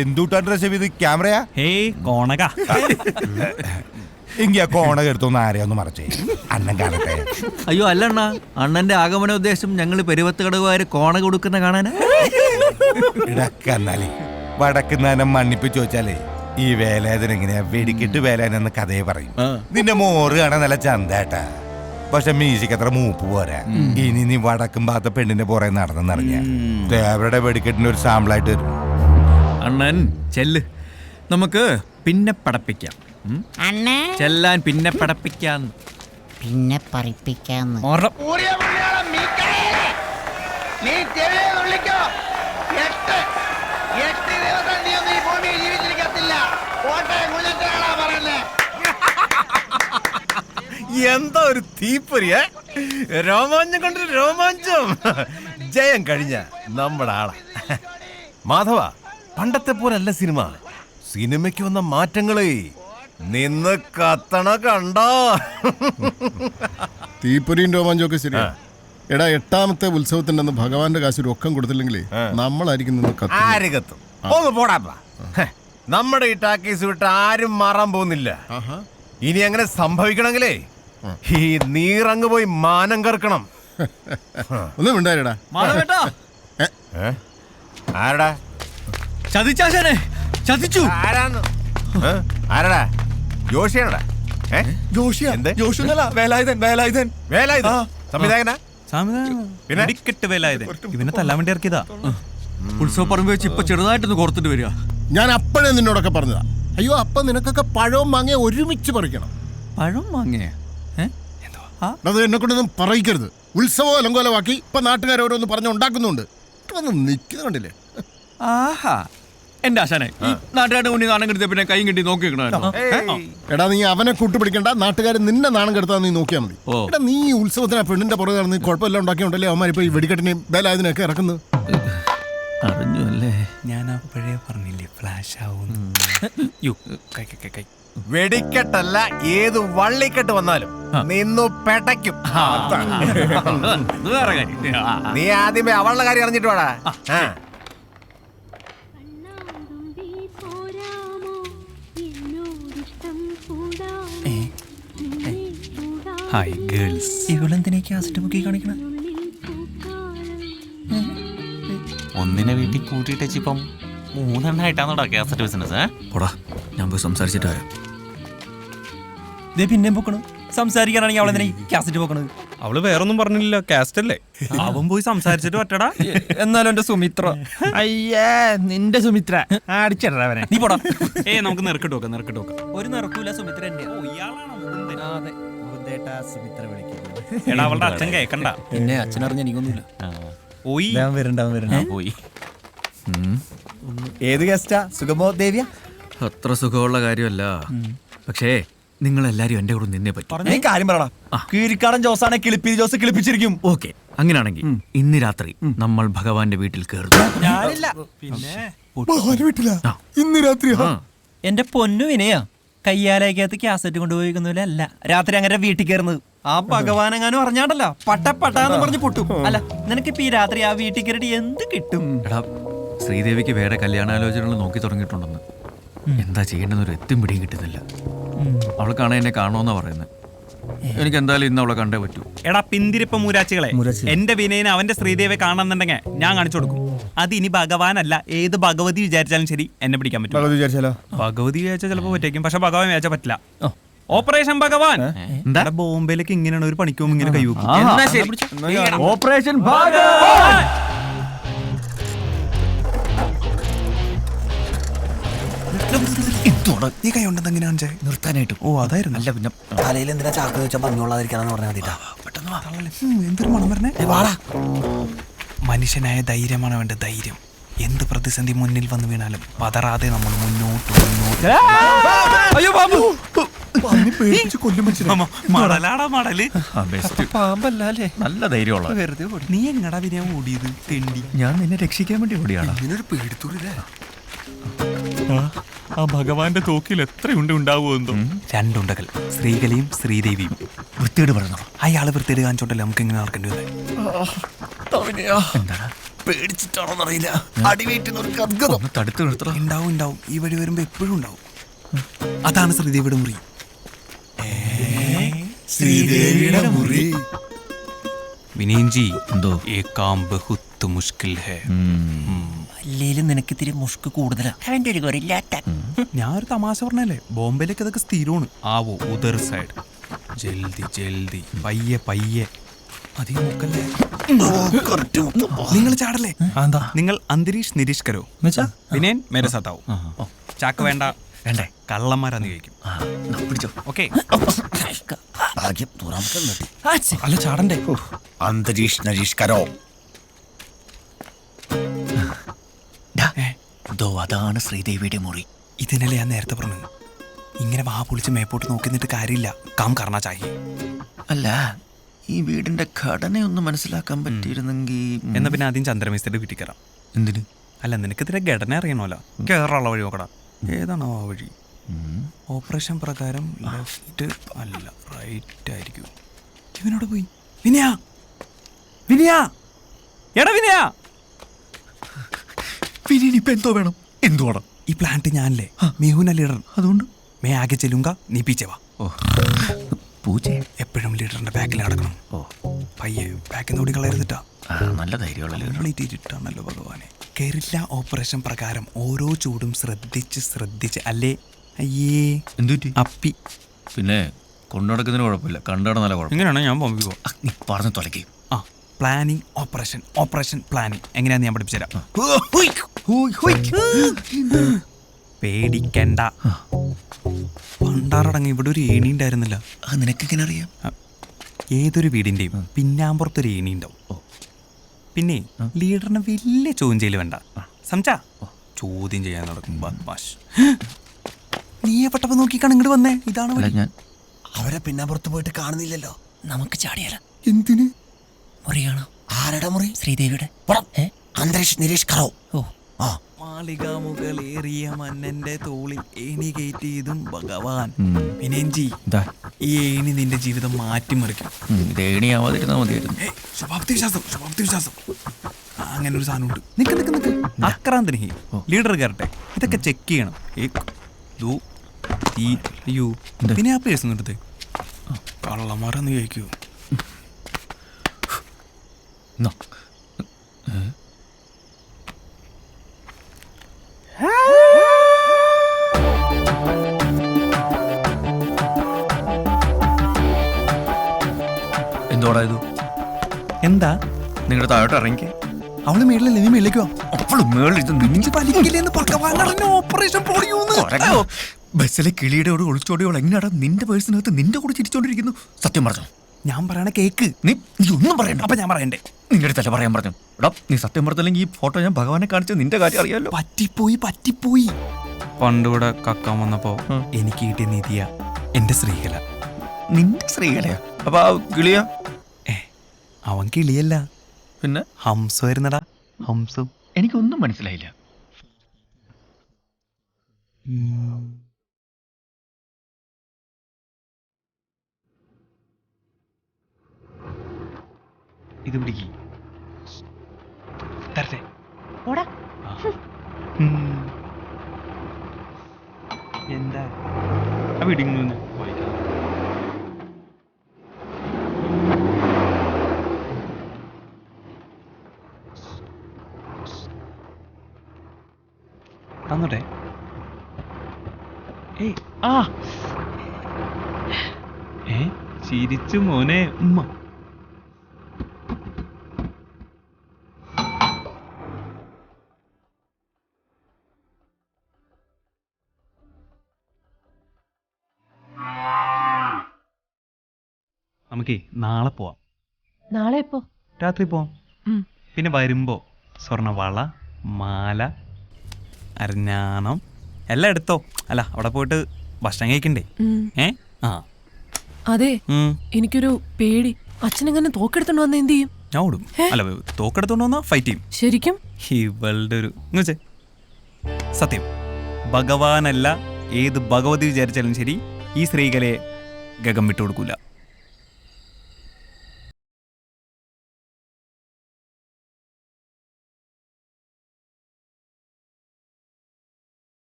എന്തുട്ടാ ഡ്രസ് ചെയ്ത് ക്യാമറയാ? ഹേയ് കോണക. എങ്കി ആ കോണക എടുത്തൊന്ന് ആരെയൊന്ന് മറച്ചേ, അണ്ണൻ കാണട്ടെ. അയ്യോ അല്ലണ്ണ, അണ്ണന്റെ ആഗമന ഉദ്ദേശം ഞങ്ങൾ പെരുവത്ത് കടകുകാര് കോണ കൊടുക്കുന്ന കാണാനാ. ഇടക്കന്നാലേ വടക്കുന്നാനം മണ്ണിപ്പിച്ച് ചോദിച്ചാലേ ഈ വേലായുധൻ എങ്ങനെയാ വെടിക്കിട്ട് വേലായനെന്ന് കഥയെ പറയും. നിന്റെ മോറ് കാണാൻ നല്ല ചന്തേട്ടാ, പക്ഷെ മ്യൂസിക് അത്ര മൂപ്പ് പോരാ. ഇനി നീ വടക്കും ഭാഗത്തെ പെണ്ണിന്റെ പുറകെ നടന്നെന്നറിഞ്ഞ ദേവരുടെ വെടിക്കെട്ടിന്റെ ഒരു സാമ്പിളായിട്ട് വരും. അണ്ണൻ ചെല്ല്, നമുക്ക് പിന്നെ പടപ്പിക്കാം. ചെല്ലാൻ പിന്നെ പടപ്പിക്കാം. പിന്നെ പറയിപ്പിക്കാന്ന്. എന്താ ഒരു തീപ്പൊരിയ രോമാഞ്ചം കൊണ്ടൊരു രോമാഞ്ചം. ജയം കഴിഞ്ഞ നമ്മുടെ ആളാ മാധവ. പണ്ടത്തെ പോലല്ല സിനിമ. സിനിമയ്ക്ക് വന്ന മാറ്റങ്ങളെ നിന്ന് കത്തണ കണ്ടോ. തീപ്പൊരിയും രോമാഞ്ചൊക്കെ ശരിയാ. എടാ 8ാമത്തെ ഉത്സവത്തിന്റെ അന്ന് ഭഗവാന്റെ കാശ് ഒരു ഒക്കം കൊടുത്തില്ലെങ്കിലേ നമ്മളായിരിക്കും നിന്ന് ആര് കത്തും. ഒന്ന് പോടാ. നമ്മുടെ ഈ ടാക്കീസ് വിട്ട് ആരും മാറാൻ പോകുന്നില്ല. ഇനി അങ്ങനെ സംഭവിക്കണമെങ്കിലേ ഈ നീറങ്ങ് പോയി മാനം കറക്കണം. ഒന്നും ഉണ്ടായിരടാ. ആരടാ ചതിച്ചാശാനെ? ചതിച്ചു. ആരാന്ന്? ആരടാ? ജോഷിയാണടാ? വേലായുധൻ സംവിധായകനാ? പിന്നെ വേലായുധൻ ഇവനെ തല്ലാൻ വേണ്ടി ഇറക്കിയതാ. ഉത്സവ പറമ്പ് വെച്ച് ഇപ്പൊ ചെറുതായിട്ടൊന്ന് കോർത്തിട്ട് വരിക. ഞാൻ അപ്പോഴേ നിന്നോടൊക്കെ പറഞ്ഞതാ. അയ്യോ അപ്പൊ നിനക്കൊക്കെ പഴവും മാങ്ങ ഒരുമിച്ച് പറിക്കണം. പഴം മാങ്ങ അത് എന്നെ കൊണ്ടൊന്നും പറയിക്കരുത്. ഉത്സവം അലങ്കോലമാക്കി ഇപ്പൊ നാട്ടുകാരോരോന്ന് പറഞ്ഞ് ഉണ്ടാക്കുന്നുണ്ട്. നിൽക്കുന്ന കണ്ടില്ലേ? ആഹാ, എന്റെ ആശാനെ നാട്ടുകാരുടെ മുന്നിൽ നാണം കെടുത്ത പിന്നെ കൈ കെട്ടി നോക്കി. എടാ നീ അവനെ കൂട്ടുപിടിക്കണ്ട, നാട്ടുകാർ നിന്നെ നാണം കെടുത്താൽ നീ നോക്കിയാൽ മതി. എടാ നീ ഈ ഉത്സവത്തിന് ആ പെണ്ണിന്റെ പുറകെ നടന്ന് കുഴപ്പമെല്ലാം ഉണ്ടാക്കിയുണ്ടല്ലേ അവന്മാരിപ്പോ ഈ വെടിക്കെട്ടിനെയും വേലായുധനെയൊക്കെ ഇറക്കുന്നു. അറിഞ്ഞു അല്ലേ? ഞാൻ അപ്പോഴേ പറഞ്ഞില്ലേ ഫ്ലാഷ് ആവും. വെടിക്കെട്ടല്ല, ഏത് വള്ളിക്കെട്ട് വന്നാലും നിന്നു പെടയ്ക്കും. നീ ആദ്യമേ അവളുടെ കാര്യം അറിഞ്ഞിട്ട് വേടാ. Hi girls. ഇവളെന്തിനാ കാസറ്റ് ബുക്കി കാണിക്കണം? ഒന്നിനെ വീട്ടിൽ കൂട്ടിയിട്ട് ഇപ്പം 3 കാസറ്റ് ബിസിനസ്. പോടാ, ഞാൻ പോയി സംസാരിച്ചിട്ട് വരാം. പിന്നെ പൊക്കണു. സംസാരിക്കാനാണെങ്കിൽ അവളെന്തിനാ കാസറ്റ് പൊക്കണത്? അവള് വേറൊന്നും പറഞ്ഞില്ല, കാസ്റ്റ് അല്ലേ? അവൻ പോയി സംസാരിച്ചിട്ട് പറ്റടാ. എന്നാലും എന്റെ സുമിത്ര. അയ്യേ, നിന്റെ സുമിത്ര അടിച്ചവനെ. നീ പോടാ. നമുക്ക് നിറക്കിട്ട് നോക്കാം. ഒരു നിറക്കൂല. സുമിത്ര എന്റെ സുമിത്ര വിളിക്കുന്നത്. എടാ അവളുടെ അച്ഛൻ കേക്കണ്ട. പിന്നെ അച്ഛനറിഞ്ഞ എനിക്കൊന്നുമില്ല. പോയി. ഏത് ഗസ്റ്റാ? സുഖമോ ദേവിയ? അത്ര സുഖമുള്ള കാര്യമല്ല. പക്ഷേ നിങ്ങളെല്ലാരും എന്റെ കൂടെ നിന്നേ പറ്റും. നീ കാര്യം പറയടാ. കീരിക്കാടൻ ജോസാണ് കിളിപ്പി ജോസ് കിളിപ്പിച്ചിരിക്കും. ഓക്കെ, അങ്ങനെയാണെങ്കിൽ ഇന്ന് രാത്രി നമ്മൾ ഭഗവാന്റെ വീട്ടിൽ കയറുന്നു. ഞാനില്ല. പിന്നെ ഇന്ന് രാത്രി എന്റെ പൊന്നു വിനയാ, കയ്യാലേക്കകത്ത് കാസറ്റ് കൊണ്ടുപോയിക്കുന്നില്ല. അല്ല, രാത്രി അങ്ങനെ വീട്ടിൽ കയറുന്നത്. ആ ഭഗവാൻ എങ്ങാനും അറിഞ്ഞാണ്ടല്ലോ പട്ടാന്ന് പറഞ്ഞ് പൊട്ടും. അല്ല, നിനക്കിപ്പോ ഈ രാത്രി ആ വീട്ടിൽ കയറിയിട്ട് എന്ത് കിട്ടും? എടാ, ശ്രീദേവിക്ക് വേറെ കല്യാണാലോചനകൾ നോക്കി തുടങ്ങിയിട്ടുണ്ടെന്ന്. എന്താ ചെയ്യേണ്ടെന്നൊരു എത്തും പിടിയും കിട്ടുന്നില്ല. അവളെ കാണാൻ എന്നെ കാണുമെന്നാ പറയുന്നത്. എനിക്ക് എന്തായാലും ഇന്ന് അവളെ കണ്ടേ പറ്റൂ. എടാ പിന്തിരിപ്പ മൂരാച്ചികളെ, എന്റെ വിനയനെ അവന്റെ ശ്രീദേവിയെ കാണണമെന്നുണ്ടെങ്കിൽ ഞാൻ കാണിച്ചു കൊടുക്കും. അത് ഇനി ഭഗവാനല്ല, ഏത് ഭഗവതി വിചാരിച്ചാലും ശരി എന്നെ പിടിക്കാൻ പറ്റും. ഭഗവതി വിചാരിച്ചാൽ ചിലപ്പോൾ പറ്റേക്കും, പക്ഷെ ഭഗവാൻ വിചാരിച്ചാൽ പറ്റില്ല. ഓപ്പറേഷൻ ഭഗവാൻ. ബോംബെയിലേക്ക് ഇങ്ങനെയാണ് ഒരു പണിക്കും ഇങ്ങനെ കൈവക്കും. ഓപ്പറേഷൻ ഭഗവാൻ. നീ കൈ ഉണ്ടെന്ന് എങ്ങനെയാ നിർത്താനായിട്ട്? ഓ അതായിരുന്നു. അല്ല, പിന്നെ തലയിൽ എന്തിനാ ചാക്ക് വെച്ചാൽ പറഞ്ഞോളാതിരിക്കാന്ന് പറഞ്ഞാൽ മതിട്ടാ. എന്തൊരു മണം പറഞ്ഞേ. മനുഷ്യനായ ധൈര്യമാണ് വേണ്ട. ധൈര്യം. എന്ത് പ്രതിസന്ധി മുന്നിൽ വന്നു വീണാലും പതറാതെ നമ്മൾ മുന്നോട്ട്. അയ്യോ ബാബു, പാമ്പല്ലേ? നല്ല ധൈര്യമുള്ള. നീ എങ്ങടാ വിനയാ ഓടിയത്? തെണ്ടി. ഞാൻ നിന്നെ രക്ഷിക്കാൻ വേണ്ടി ഓടിയാണ്. ഇങ്ങനൊരു പേടിത്തൂരില്ലേ? ആ ഭഗവാന്റെ തോക്കിൽ എത്രയുണ്ട് ഉണ്ടാവുമെന്തോ. രണ്ടുണ്ടകൾ, ശ്രീകലയും ശ്രീദേവിയും. വൃത്തിയോട് പറഞ്ഞു അയാള് വൃത്തിയോട് കാണിച്ചോണ്ടല്ലേ നമുക്ക് ഇങ്ങനെ നടക്കേണ്ടി വന്നേ. പേടിച്ചിട്ടാണോന്നറിയില്ല, തടുത്ത് നിർത്തണം. ഉണ്ടാവും ഉണ്ടാവും, ഈ വഴി വരുമ്പോ എപ്പോഴും ഉണ്ടാവും. അതാണ് ശ്രീദേവിയുടെ മുറി. ശ്രീദേവിയുടെ മുറി. വിനയൻജി എന്തോ ഏ കാം ബഹുത്ത് മുഷ്കിൽ ഹേ. അല്ലേലും നിനക്ക് ഇത്തിരി മുഷ്ക് കൂടുതലാ. അവന്റെ ഒരു ഗൊറില്ലാത്ത. ഞാൻ ഒരു തമാശ പറഞ്ഞല്ലേ, ബോംബെയിലേക്ക് അതൊക്കെ സ്ഥിരമാണ്. ആവോ ഉദർ സൈഡ്, ജൽദി ജൽദി, പയ്യെ പയ്യെ, അധികം മുക്കല്ലേ. നിങ്ങൾ ചാടല്ലേ. നിങ്ങൾ അന്തരീഷ് നിരീഷ്കരോ വിനയൻ മേരെ സാത്താവോ. ചാക്ക് വേണ്ട, വേണ്ടേ കള്ളന്മാരാന്ന് കഴിക്കും. ഓക്കെ അല്ല ചാടണ്ടേ. അന്തരീഷ് നരീഷ്കരോ. അതാണ് ശ്രീദേവിയുടെ മുറി. ഇതിനല്ലേ ഞാൻ നേരത്തെ പറഞ്ഞു, ഇങ്ങനെ വാ പൊളിച്ച് മേപ്പോട്ട് നോക്കി നിന്നിട്ട് കാര്യമില്ല. കാം കർണ ചാഹിയെ. അല്ല, ഈ വീടിന്റെ ഘടനയൊന്ന് മനസ്സിലാക്കാൻ പറ്റിയിരുന്നെങ്കിൽ. എന്നാ പിന്നെ ആദ്യം ചന്ദ്രമേസ്തിയുടെ വീട്ടിൽ കയറാം. എന്തിന്? അല്ല നിനക്ക് ഇതിന്റെ ഘടന അറിയണമല്ലോ. കേറാനുള്ള വഴി നോക്കടാ. ഏതാണോ ആ വഴി? ഓപ്പറേഷൻ പ്രകാരം ലെഫ്റ്റ് അല്ല റൈറ്റ് ആയിരിക്കും. ഇവനോട് പോയി. വിനയാ, വിനയാ, എടാ വിനയാ. ഇപ്പൊ എന്തോ വേണം? എന്തോ വേണം? ഈ പ്ലാന്റ് ഞാനല്ലേ മേഹുന ലീഡർ, അതുകൊണ്ട് മേ ആകെ ചെല്ലുങ്ക നീ പീച്ചേ വാ. പൂച്ച എപ്പോഴും ലീഡറിന്റെ ബാക്കിൽ നടക്കണം. പയ്യെ ബാക്കിൽ നോടി കളയരുതിട്ടാ. നല്ല ധൈര്യമുള്ള ഇരുട്ടാണല്ലോ ഭഗവാനെ. കേറില്ല ഓപ്പറേഷൻ പ്രകാരം ഓരോ ചൂടും ശ്രദ്ധിച്ച് ശ്രദ്ധിച്ച് അല്ലേ. അയ്യേ എന്തുറ്റി അപ്പി. പിന്നെ കൊണ്ടുനടക്കുന്നതിന് കുഴപ്പമില്ല, കണ്ടട നല്ല കുഴപ്പം. എങ്ങനെയാണ് ഞാൻ ബോംബിക്ക് പോവാ. നീ പറഞ്ഞു തുലയ്ക്കും. ആ പ്ലാനിങ് ഓപ്പറേഷൻ, ഓപ്പറേഷൻ പ്ലാനിങ് എങ്ങനെയാന്ന് ഞാൻ പഠിപ്പിച്ചു തരാം. പേടിക്കണ്ട. പണ്ടാറടങ്ങി ഇവിടെ ഒരു ഏണി ഉണ്ടായിരുന്നില്ല. അത് നിനക്കെങ്ങനെ അറിയാം? ഏതൊരു വീടിന്റെയും പിന്നാമ്പുറത്തൊരു ഏണി ഉണ്ടാവും. പിന്നെ ലീഡറിനെ വലിയ ചോദ്യം ചെയ്യല് വേണ്ട, സംസാ ചോദ്യം ചെയ്യാൻ നടക്കും. നീ എപ്പെട്ടപ്പോ നോക്കിക്കാണ് ഇങ്ങോട്ട് വന്നേ. ഇതാണ് ഞാൻ അവരെ പിന്നാമ്പുറത്ത് പോയിട്ട് കാണുന്നില്ലല്ലോ. നമുക്ക് ചാടിയാലോ? എന്തിന്? മുറിയാണോ? ആരുടെ മുറി? ശ്രീദേവിയുടെ. അന്തരീഷ് നിരീഷ്കരോ. മാളിക മുകളേറിയ മന്നന്റെ തോളിൽ ഏണി കയറ്റിയതും ഭഗവാൻ. വിനയൻജി, ഈ ഏണി നിന്റെ ജീവിതം മാറ്റിമറിക്കും. ഏണിയാവാതിരുന്നാ മതിയായിരുന്നു. ശുഭാപ്തി വിശ്വാസം, ശുഭാപ്തി വിശ്വാസം. അങ്ങനെ ഒരു സാധനം ഉണ്ട്. നിക്ക് നിക്ക് നിക്ക്, അക്രാന്തനിഹി ലീഡർ കയറട്ടെ. ഇതൊക്കെ ചെക്ക് ചെയ്യണം. അയ്യോ പിന്നെ ആ പേഴ്സ് എടുത്തേ. കള്ളന്മാരെന്ന് ചോദിക്കൂ. എന്തോടാ ഇത്? എന്താ നിങ്ങളുടെ താഴോട്ട് ഇറങ്ങി. അവള് മേളിലല്ലേ, നീ മേളിലേക്കോ? അവള് മേളിൽ ഓപ്പറേഷൻ ബസ്സിലെ കിളിയോട് ഒളിച്ചോടിയോൾ എങ്ങനെയാടാ നിന്റെ പേഴ്സിനകത്ത് നിന്റെ കൂടെ ചിരിച്ചോണ്ടിരിക്കുന്നു? സത്യം പറഞ്ഞു. ഞാൻ പറയണ കേക്ക്. നീ ഒന്നും പറയണ്ട. അപ്പൊ ഞാൻ പറയണ്ടേ? നിങ്ങളുടെ തല പറയാൻ പറഞ്ഞു. എടാ നീ സത്യം പറഞ്ഞില്ലെങ്കിൽ ഈ ഫോട്ടോ ഞാൻ ഭഗവാനെ കാണിച്ചത് നിന്റെ കാര്യം അറിയാലോ. പറ്റിപ്പോയി പറ്റിപ്പോയി. പണ്ടിവിടെ കക്കാൻ വന്നപ്പോ എനിക്ക് കിട്ടിയ നിധിയ എന്റെ ശ്രീകല. നിന്റെ ശ്രീകലയാ? അപ്പൊ ആ കിളിയാ? അവൻ കിളിയല്ല, പിന്നെ ഹംസമായിരുന്നടാ. ഹംസം. എനിക്കൊന്നും മനസ്സിലായില്ല. ഇത് പിടിക്ക്. തരട്ടെ? എന്താ ആ പിടിക്കുന്നു? തന്നോട്ടെ. ചിരിച്ചു മോനെ ഉമ്മ. നമുക്കേ നാളെ പോവാം. നാളെ എപ്പോ? രാത്രി പോവാം. പിന്നെ വരുമ്പോ സ്വർണ്ണവള, മാല, അരഞ്ഞാണം എല്ലാം എടുത്തോ. അല്ല അവിടെ പോയിട്ട് ഭക്ഷണം കഴിക്കണ്ടേ? അതെ, എനിക്കൊരു പേടി. അച്ഛനെങ്ങനെ തോക്കെടുത്തോണ്ട് വന്ന എന്ത് ചെയ്യും? ഞാൻ ഓടും. അല്ല തോക്കെടുത്തോണ്ട് വന്നാ ഫൈറ്റ് ചെയ്യും. ശരിക്കും? ഇവളുടെ ഒരു സത്യം ഭഗവാനല്ല ഏത് ഭഗവതി വിചാരിച്ചാലും ശരി ഈ സ്ത്രീകളെ ഗഗം വിട്ടുകൊടുക്കൂല.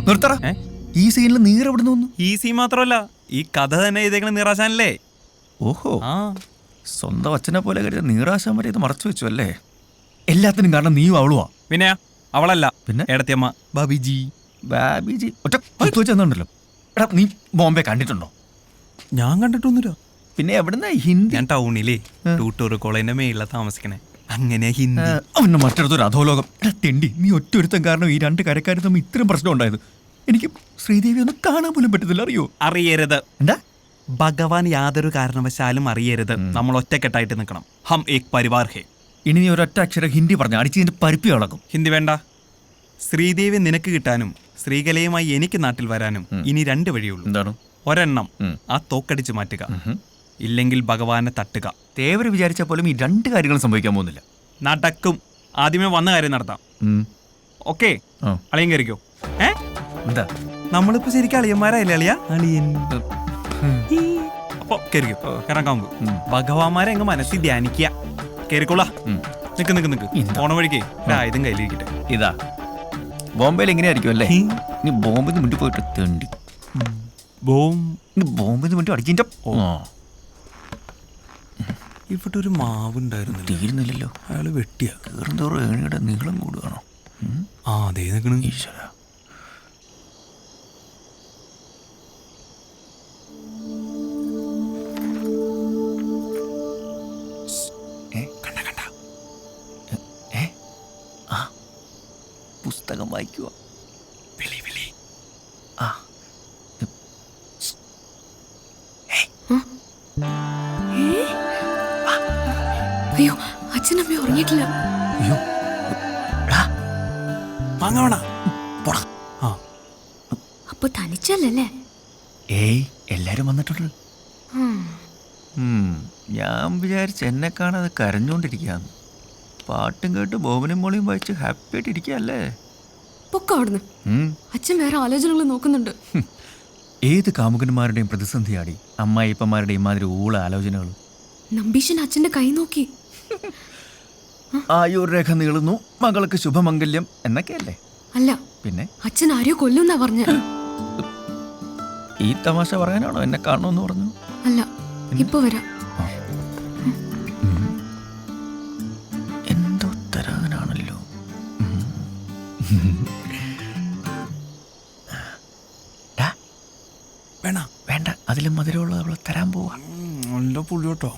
നിർത്തറ. ഈ സീനിൽ നീരെവിടുന്ന് വന്നു? ഈ സീൻ മാത്രമല്ല, ഈ കഥ തന്നെ ഇതേക്കണം നീറാശാനല്ലേ. ഓഹോ, സ്വന്തം അച്ഛനെ പോലെ കരുതി നീറാശാൻ വരെ ഇത് മറച്ചു വെച്ചു അല്ലേ? എല്ലാത്തിനും കാരണം നീയും അവളുവാ. പിന്നെ അവളല്ല, പിന്നെ എടത്തിയമ്മ ബാബിജി. ബാബിജി ഒറ്റ കുത്തു വെച്ചെന്നുണ്ടല്ലോ. എടാ, നീ ബോംബെ കണ്ടിട്ടുണ്ടോ? ഞാൻ കണ്ടിട്ടൊന്നുമില്ല. പിന്നെ എവിടുന്ന ഹിന്ദി? ഞാൻ ടൗണിലേ ടൂട്ടൂർ കോളേജിന്റെ മേളിലാണ് താമസിക്കണേ. അങ്ങനെ ഹിന്ദി. അവന് മറ്റൊരു അധോലോകം. എടാ തെണ്ടി, നീ ഒറ്റൊരുത്തം കാരണം ഈ രണ്ട് കരക്കാരും തമ്മിൽ ഇത്രയും പ്രശ്നം ഉണ്ടായത്. എനിക്ക് ശ്രീദേവി ഒന്നും കാണാൻ പോലും പറ്റത്തില്ല. അറിയോ? അറിയരുത്. എന്താ? ഭഗവാൻ യാതൊരു കാരണവശാലും അറിയരുത്. നമ്മൾ ഒറ്റക്കെട്ടായിട്ട് നിൽക്കണം. ഹം ഏക് പരിവാർ ഹേ. ഇനി നീ ഒരൊറ്റ അക്ഷരം ഹിന്ദി പറഞ്ഞ അടിച്ചതിന്റെ പരിപ്പി കളക്കും. ഹിന്ദി വേണ്ട. ശ്രീദേവി നിനക്ക് കിട്ടാനും ശ്രീകലയുമായി എനിക്ക് നാട്ടിൽ വരാനും ഇനി 2 വഴിയുള്ളൂ. എന്താണ്? ഒരെണ്ണം ആ തോക്കടിച്ച് മാറ്റുക, ഇല്ലെങ്കിൽ ഭഗവാനെ തട്ടുക. തേവര് വിചാരിച്ച പോലും ഈ 2 കാര്യങ്ങളും സംഭവിക്കാൻ പോകുന്നില്ല. നടക്കും. ആദ്യമേ വന്ന കാര്യം നടത്താം. ഓക്കെ, അളിയൻ കയറിക്കോ. എന്താ നമ്മളിപ്പോ ശരിക്കും അളിയന്മാരായില്ലേ? അളിയ അളിയൻ. അപ്പൊ കയറിക്കോ, കയറാൻ ഭഗവാന്മാരെ അങ്ങ് മനസ്സിൽ ധ്യാനിക്കുക. കയറിക്കോളാ. നിക്ക് പോണ വഴിക്ക് ആയുധം കയ്യിലിരിക്കട്ടെ. ഇതാ ബോംബെയിൽ എങ്ങനെയായിരിക്കും അല്ലേ? നീ ബോംബെന്ന് മുന്നിൽ പോയിട്ട് തേണ്ടി ബോംബെന്ന് മുന്നിൽ അടിച്ചിന്റെ. ഇവിടെ ഒരു മാവുണ്ടായിരുന്നു, തീരുന്നില്ലല്ലോ. അയാള് വെട്ടിയാ. കയറുന്തോറും ഏണിയുടെ നീളം കൂടുകയാണോ? അതേ നിൽക്കണം. ഈശ്വര, പുസ്തകം വായിക്കുക. അയ്യോ, അച്ഛനമ്മ ഉറങ്ങിയിട്ടില്ല. അപ്പൊ തനിച്ചല്ലേ? ഏയ്, എല്ലാരും വന്നിട്ടുണ്ട്. ഞാൻ വിചാരിച്ച എന്നെ കാണാതെ കരഞ്ഞോണ്ടിരിക്കാന്ന്. പാട്ടും കേട്ട് ബോബനും മോളിയും വായിച്ച് ഹാപ്പി ആയിട്ട് ഇരിക്കല്ലേ? പൊക്ക അവിടുന്ന്. അച്ഛൻ വേറെ ആലോചനകൾ നോക്കുന്നുണ്ട്. ഏത് കാമുകന്മാരുടെയും പ്രതിസന്ധിയാടി അമ്മായിപ്പന്മാരുടെയും മാതിരി ഊള ആലോചനകൾ. നമ്പീശൻ അച്ഛന്റെ കൈ നോക്കി. ആയുർരേഖ നീളുന്നു, മകൾക്ക് ശുഭമംഗല്യം എന്നൊക്കെയല്ലേ? അല്ല, പിന്നെ അച്ഛൻ ആരെയോ കൊല്ലുന്നാ പറഞ്ഞ. ഈ തമാശ പറയാനാണോ എന്നെ കാണണമെന്ന് പറഞ്ഞു? അല്ല, ഇപ്പൊ വരാം. എന്തോ തരാനാണല്ലോ. വേണ്ട, അതിലും മധുരമുള്ളത് അവളെ തരാൻ പോവാ. നല്ല പുള്ളിയോട്ടോ.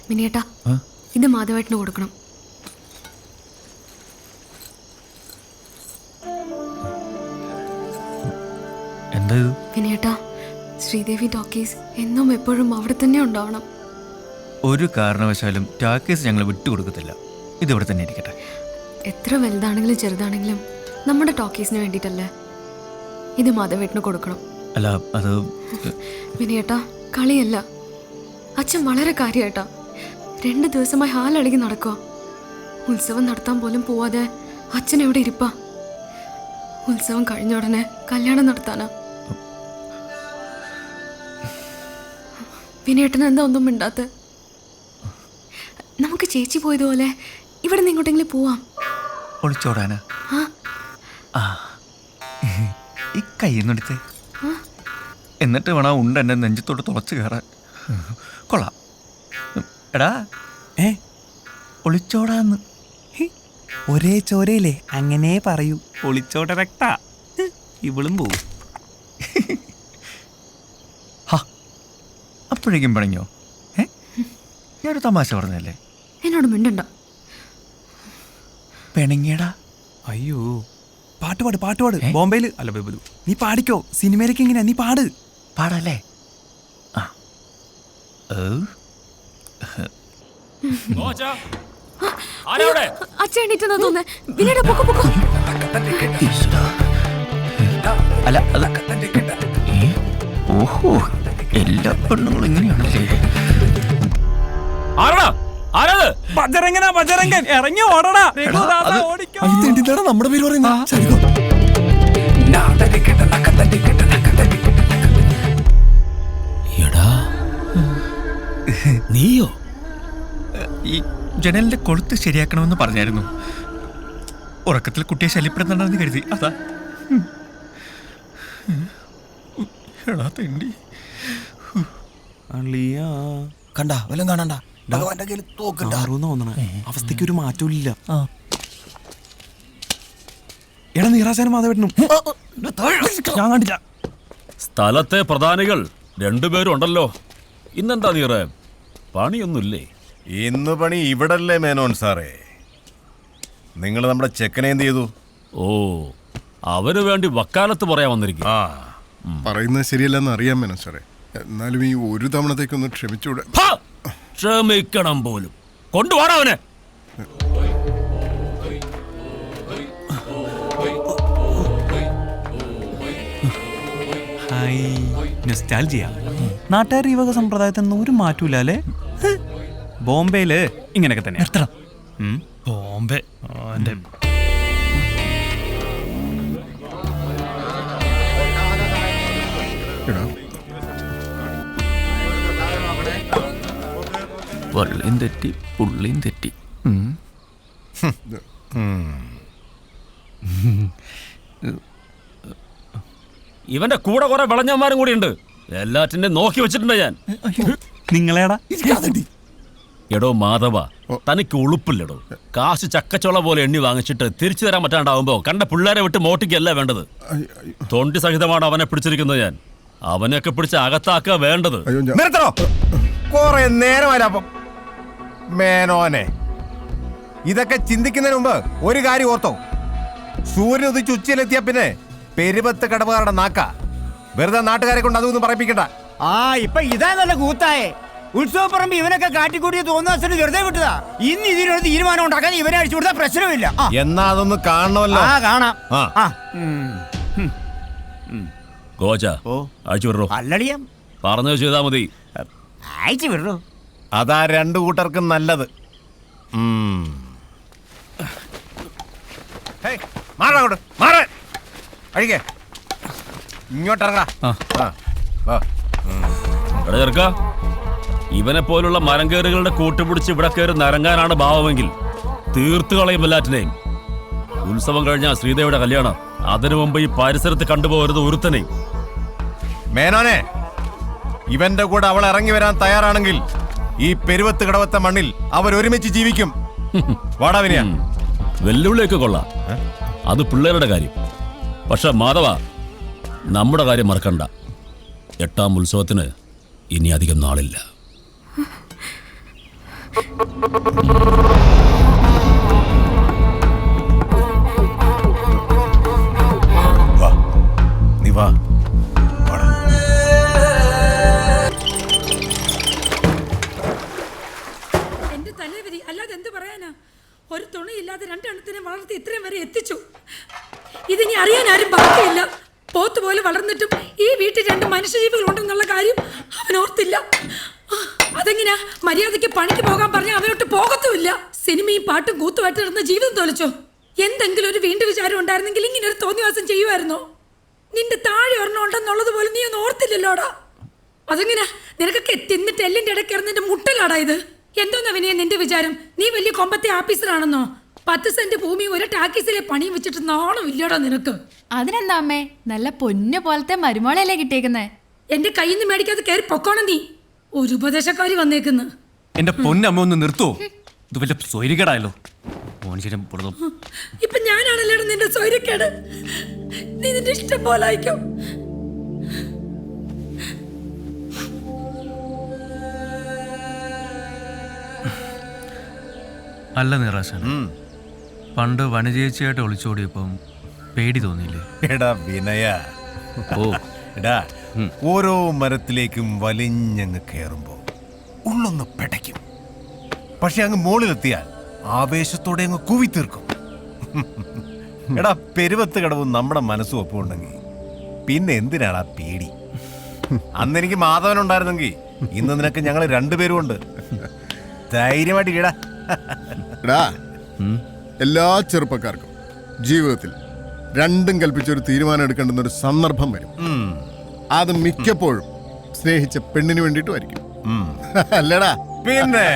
മിനിയേട്ടാ, ഇത് മാധവേട്ടന് കൊടുക്കണം. എന്താ ഇത്? മിനിയേട്ടാ, ശ്രീദേവി ടോക്കീസ് എന്നും എപ്പോഴും അവിടെ തന്നെ ഉണ്ടാവണം. ഒരു കാരണവശാലും ടാക്കീസ് ഞങ്ങൾ വിട്ടുകൊടുക്കത്തില്ല. ഇതിവിടെ തന്നെ ഇരിക്കട്ടെ. എത്ര വലുതാണെങ്കിലും ചെറുതാണെങ്കിലും നമ്മുടെ ടോക്കീസിന് വേണ്ടിയിട്ടല്ലേ. ഇത് മാധവേട്ടന് കൊടുക്കണം. അല്ല, അത് മിനിയേട്ടാ, കളിയല്ല. അച്ഛൻ വളരെ കാര്യമായിട്ടാ 2 ദിവസമായി ഹാലളകി നടക്കുക. ഉത്സവം നടത്താൻ പോലും പോവാതെ അച്ഛൻ എവിടെ ഇരിപ്പാ? ഉത്സവം കഴിഞ്ഞ ഉടനെ കല്യാണം നടത്താനാ. വിനേട്ടന് എന്താ ഒന്നും മിണ്ടാത്ത? നമുക്ക് ചേച്ചി പോയതുപോലെ ഇവിടെ നിന്ന് ഇങ്ങോട്ടെങ്കിലും പോവാം. ഒളിച്ചോടാനാ? ഈ കയ്യെന്നെടുത്തേ, എന്നിട്ട് വേണം ഉണ്ട് എന്നെ നെഞ്ചത്തോട്ട് തുളച്ച് കയറാൻ. കൊള്ളാം. എടാ, ഒളിച്ചോടാന്ന്. ഒരേ ചോരയില്ലേ, അങ്ങനെ പറയൂ. ഒളിച്ചോട്ട രക്ത ഇവളും പോവും. അപ്പോഴേക്കും പണിഞ്ഞോ? ഞാനൊരു തമാശ പറഞ്ഞല്ലേ? എന്നോട് മിണ്ടണ്ട. പിണങ്ങിയടാ. അയ്യോ, പാട്ട് ബോംബെയില് അല്ല ബൈബിളു നീ പാടിക്കോ സിനിമയിലേക്ക് എങ്ങനെയാ നീ പാട് പാടല്ലേ അച്ഛൻ എണീറ്റെന്നാ തോന്നുന്നേ വിനയുടെ പൊക്കോ പൊക്കോ അല്ല അത് ഓഹോ എല്ലാ പെണ്ണുങ്ങളും ഇങ്ങനെയാണല്ലേ ബജരംഗൻ ഇറങ്ങി ഓടടാ നമ്മുടെ പേര് പറയുന്ന നീയോ ഈ ജനലിന്റെ കൊളുത്ത് ശരിയാക്കണമെന്ന് പറഞ്ഞായിരുന്നു. ഉറക്കത്തിൽ കുട്ടിയെ ശല്യപ്പെടുത്തണ്ടെന്ന് കരുതി. അതാ കണ്ട വല്ലതും കാണണ്ട ഭഗവാന്റെ കയ്യിൽ തോക്കണ്ട അവസ്ഥയ്ക്ക് ഒരു മാറ്റവും ഇല്ല. എടാ നീറാശാനും മാധവേട്ടനും ഞാൻ കണ്ടില്ല. സ്ഥലത്തെ പ്രധാനികൾ രണ്ടുപേരും ഉണ്ടല്ലോ. ഇന്നെന്താ നീറേ പണിയൊന്നുമില്ലേ? ഇന്ന് പണി ഇവിടല്ലേ മേനോൻ സാറേ. നിങ്ങൾ നമ്മുടെ ചെക്കനെ എന്ത് ചെയ്തു? ഓ അവന് വേണ്ടി വക്കാലത്ത് പറയാൻ വന്നിരിക്കും. പറയുന്നത് ശരിയല്ലെന്ന് അറിയാൻ മേനോൻ സാറേ. എന്നാലും ഈ ഒരു തവണത്തേക്കൊന്ന് ക്ഷമിച്ചൂടെ? ക്ഷമിക്കണം പോലും. കൊണ്ടുപോടാ അവനെ. നാട്ടുകാർ ഈ വക സമ്പ്രദായത്തിൽ നിന്ന് ഒരു മാറ്റൂല അല്ലേ? ബോംബെയില് ഇങ്ങനെയൊക്കെ തന്നെ. ബോംബെ വള്ളിയും തെറ്റി പുള്ളിയും തെറ്റി. ഇവന്റെ കൂടെ കുറെ വിളഞ്ഞന്മാരും കൂടി ഉണ്ട്. എല്ലാറ്റിന്റെ നോക്കി വെച്ചിട്ടുണ്ട് ഞാൻ. നിങ്ങളേടാ എടോ മാധവ, തനിക്ക് ഉളുപ്പില്ലടോ. കാശ് ചക്കച്ചോള പോലെ എണ്ണി വാങ്ങിച്ചിട്ട് തിരിച്ചു തരാൻ പറ്റാണ്ടാവുമ്പോ കണ്ട പിള്ളേരെ വിട്ട് മോട്ടിക്കല്ല വേണ്ടത്. തൊണ്ടി സഹിതമാണ് അവനെ പിടിച്ചിരിക്കുന്നത് ഞാൻ. അവനെയൊക്കെ പിടിച്ച് അകത്താക്കുക വേണ്ടത്. നിർത്തണോ? കുറെ നേരമല്ല മേനോനെ. ഇതൊക്കെ ചിന്തിക്കുന്നതിന് മുമ്പ് ഒരു കാര്യം ഓർത്തോ. സൂര്യൻ ഉദിച്ച് ഉച്ചയിലെത്തിയ പിന്നെ പെരുപത്ത് കടവുകാരുടെ നാക്ക. വെറുതെ നാട്ടുകാരെ കൊണ്ട് അതൊന്നും പറയിപ്പിക്കണ്ട. ഇപ്പൊ ഇതാ നല്ല കൂത്തായേ. ഉത്സവപ്പറമ്പ് ഇവനൊക്കെ കാട്ടിക്കൂട്ടിയ തോന്നുന്ന വെറുതെ വിട്ടതാ. ഇന്ന് ഇതിനൊരു തീരുമാനം ഉണ്ടാക്കാൻ ഇവനെ അടിച്ചു കൊടുത്താൽ പ്രശ്നമില്ല. എന്നാ അതൊന്ന് കാണണമല്ലോ. കാണാം. ഗോച അയച്ചു വിടറോ. അല്ലടിയം പറഞ്ഞത് ചെയ്താ മതി. അയച്ചു വിടറോ. അതാ രണ്ടു കൂട്ടർക്കും നല്ലത്. മാറങ്ങോട്ട് മാറ അഴിക്കേ. ഇങ്ങോട്ടിറങ്ങാ. ചെറുക്ക, ഇവനെ പോലുള്ള മരംകേറുകളുടെ കൂട്ടുപിടിച്ച് ഇവിടെ കയറി നരങ്ങാനാണ് ഭാവമെങ്കിൽ തീർത്തു കളയും എല്ലാറ്റിനെയും. ഉത്സവം കഴിഞ്ഞാൽ ശ്രീദേവിയുടെ കല്യാണം. അതിനു മുമ്പ് ഈ പരിസരത്ത് കണ്ടുപോകരുത് ഒരുത്തനെയും. മേനോനെ, ഇവന്റെ കൂടെ അവൾ ഇറങ്ങി വരാൻ തയ്യാറാണെങ്കിൽ ഈ പെരുവത്ത് കടവത്തെ മണ്ണിൽ അവരൊരുമിച്ച് ജീവിക്കും. വാടാവിനിയ വെല്ലുവിളിയൊക്കെ കൊള്ളാം. അത് പിള്ളേരുടെ കാര്യം. പക്ഷെ മാധവ, നമ്മുടെ കാര്യം മറക്കണ്ട. 8ാം ഉത്സവത്തിന് ഇനി അധികം നാളില്ല. നീ വാ. എന്റെ തലേവിധി, അല്ലാതെ എന്ത് പറയാനാ? ഒരു തുണിയില്ലാതെ രണ്ടെണ്ണത്തിനെ വളർത്തി ഇത്രയും വരെ എത്തിച്ചു. ഇതിനി അറിയാൻ ആരും ബാക്കിയില്ല. പോത്തുപോലെ വളർന്നിട്ടും ഈ വീട്ടിൽ 2 മനുഷ്യജീവികൾ ഉണ്ടെന്നുള്ള കാര്യം അവൻ ഓർത്തില്ല. അതെങ്ങനെയാ? മര്യാദയ്ക്ക് പണിക്ക് പോകാൻ പറഞ്ഞ അവനോട്ട് പോകത്തുമില്ല. സിനിമയും പാട്ടും കൂത്തുമായിട്ട് നടന്ന ജീവിതം തോലച്ചോ. എന്തെങ്കിലും ഒരു വീണ്ടും വിചാരം ഉണ്ടായിരുന്നെങ്കിൽ ഇങ്ങനെ ഒരു തോന്നിവാസം ചെയ്യുമായിരുന്നോ? നിന്റെ താഴെ ഒരെണ്ണം ഉണ്ടെന്നുള്ളത് പോലെ നീ ഒന്നും ഓർത്തില്ലല്ലോടാ. അതെങ്ങനെയാ? നിനക്കൊക്കെ തിന്നിട്ട് എല്ലിന്റെ ഇടയ്ക്ക് ഇറന്നിന്റെ മുട്ടലാടാ ഇത്. എന്തോന്നാ വിനയ നിന്റെ വിചാരം? നീ വലിയ കൊമ്പത്തെ ആഫീസറാണെന്നോ? 10 സെന്റ് ഭൂമി ഒരു ടാക്കീസിലെ പണിയും വെച്ചിട്ട് നാണം ഇല്ലടാ നിനക്ക്. അതിനെന്താ അമ്മേ, നല്ല പൊന്നു പോലത്തെ മരുമോളല്ലേ കിട്ടിയേക്കുന്നേ. എന്റെ കയ്യിൽ നിന്ന് മേടിക്കാതെ കയറി പൊക്കോണം നീ. ഒരു ഉപദേശക്കാരി വന്നേക്കുന്നു. എന്റെ പൊന്നമ്മ ഒന്ന് നിർത്തോ? ഇത് വല്ല സ്വൈരികടായല്ലോ. ഇപ്പൊ ഞാനാണല്ലോ നിന്റെ സ്വൈരക്കേട്. നീ നിന്റെ ഇഷ്ടം പോലെ ആയിക്കോ. അല്ല നിറാശൻ, പണ്ട് വനജേച്ചിയായിട്ട് ഒളിച്ചോടിയപ്പം പേടി തോന്നിയില്ലേ? എടാ വിനയ, എടാ ഓരോ മരത്തിലേക്കും വലിഞ്ഞങ്ങ് കയറുമ്പോ ഉള്ളൊന്ന് പെടയ്ക്കും. പക്ഷെ അങ്ങ് മുകളിലെത്തിയാൽ ആവേശത്തോടെ അങ്ങ് കൂവിത്തീർക്കും. എടാ പെരുവത്ത് കടവും നമ്മുടെ മനസ്സും ഒപ്പമുണ്ടെങ്കിൽ പിന്നെ എന്തിനാണ് ആ പേടി? അന്ന് എനിക്ക് മാധവൻ ഉണ്ടായിരുന്നെങ്കിൽ ഇന്ന് നിനക്ക് ഞങ്ങൾ രണ്ടുപേരും ഉണ്ട്. ധൈര്യമായിട്ട് ഇടാ. എല്ലാ ചെറുപ്പക്കാർക്കും ജീവിതത്തിൽ രണ്ടും കൽപ്പിച്ചൊരു തീരുമാനം എടുക്കേണ്ടുന്ന ഒരു സന്ദർഭം വരും. അത് മിക്കപ്പോഴും സ്നേഹിച്ച പെണ്ണിന് വേണ്ടിയിട്ടുമായിരിക്കും. അല്ലടാ? പിന്നെ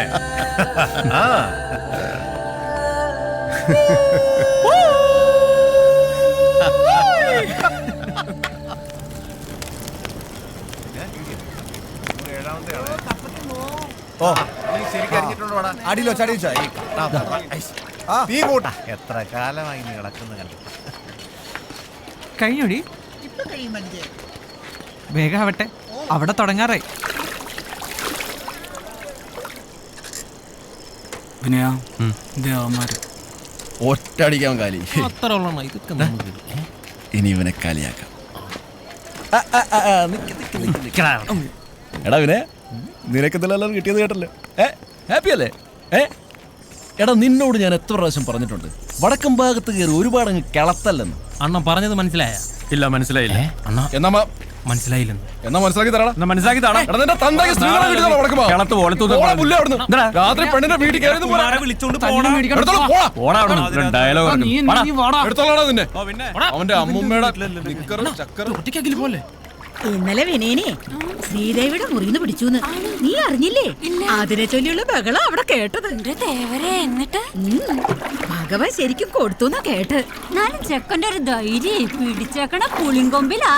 എത്ര കാലമായി നീ കിടക്കുന്ന കണ്ടു. കഴിഞ്ഞോടി? വേഗാവട്ടെ, അവിടെ തുടങ്ങാറായി. ഒറ്റടിക്കാൻ കാലി. അത്ര ഉള്ളണോ ഇതൊക്കെ? ഇനി ഇവനെ കാലിയാക്കാം. എടാ വിനെ, നിനക്കെന്തെല്ലാം കിട്ടിയത് കേട്ടല്ലോ. ഹാപ്പി അല്ലേ? എടാ നിന്നോട് ഞാൻ എത്ര പ്രാവശ്യം പറഞ്ഞിട്ടുണ്ട്, വടക്കം ഭാഗത്ത് കയറി ഒരുപാട് അങ്ങ് കിളത്തല്ലെന്ന്. അണ്ണൻ പറഞ്ഞത് മനസ്സിലായ? ഇല്ല, മനസ്സിലായില്ല. എന്നാ മനസ്സിലായില്ലെന്ന്. എന്നാ മനസ്സിലാക്കി തരാടാ. മനസ്സിലാക്കി തരാം. രാത്രി പെണ്ണിന്റെ വീട്ടിൽ കയറി അവന്റെ അമ്മൂമ്മയുടെ പോലെ. ഇന്നലെ വിനയനെ ശ്രീദേവിയുടെ മുറിന്ന് പിടിച്ചൂന്ന് നീ അറിഞ്ഞില്ലേ? അതിനെ ചൊല്ലിയുള്ള ബഹളം അവിടെ കേട്ടത്. എന്നിട്ട് ഭഗവാൻ ശരിക്കും കൊടുത്തുന്നാ കേട്ട്. നാലും ചെക്കൻ്റെ ഒരു ധൈര്യം പിടിച്ചേക്കണ പുളിങ്കൊമ്പിലാ.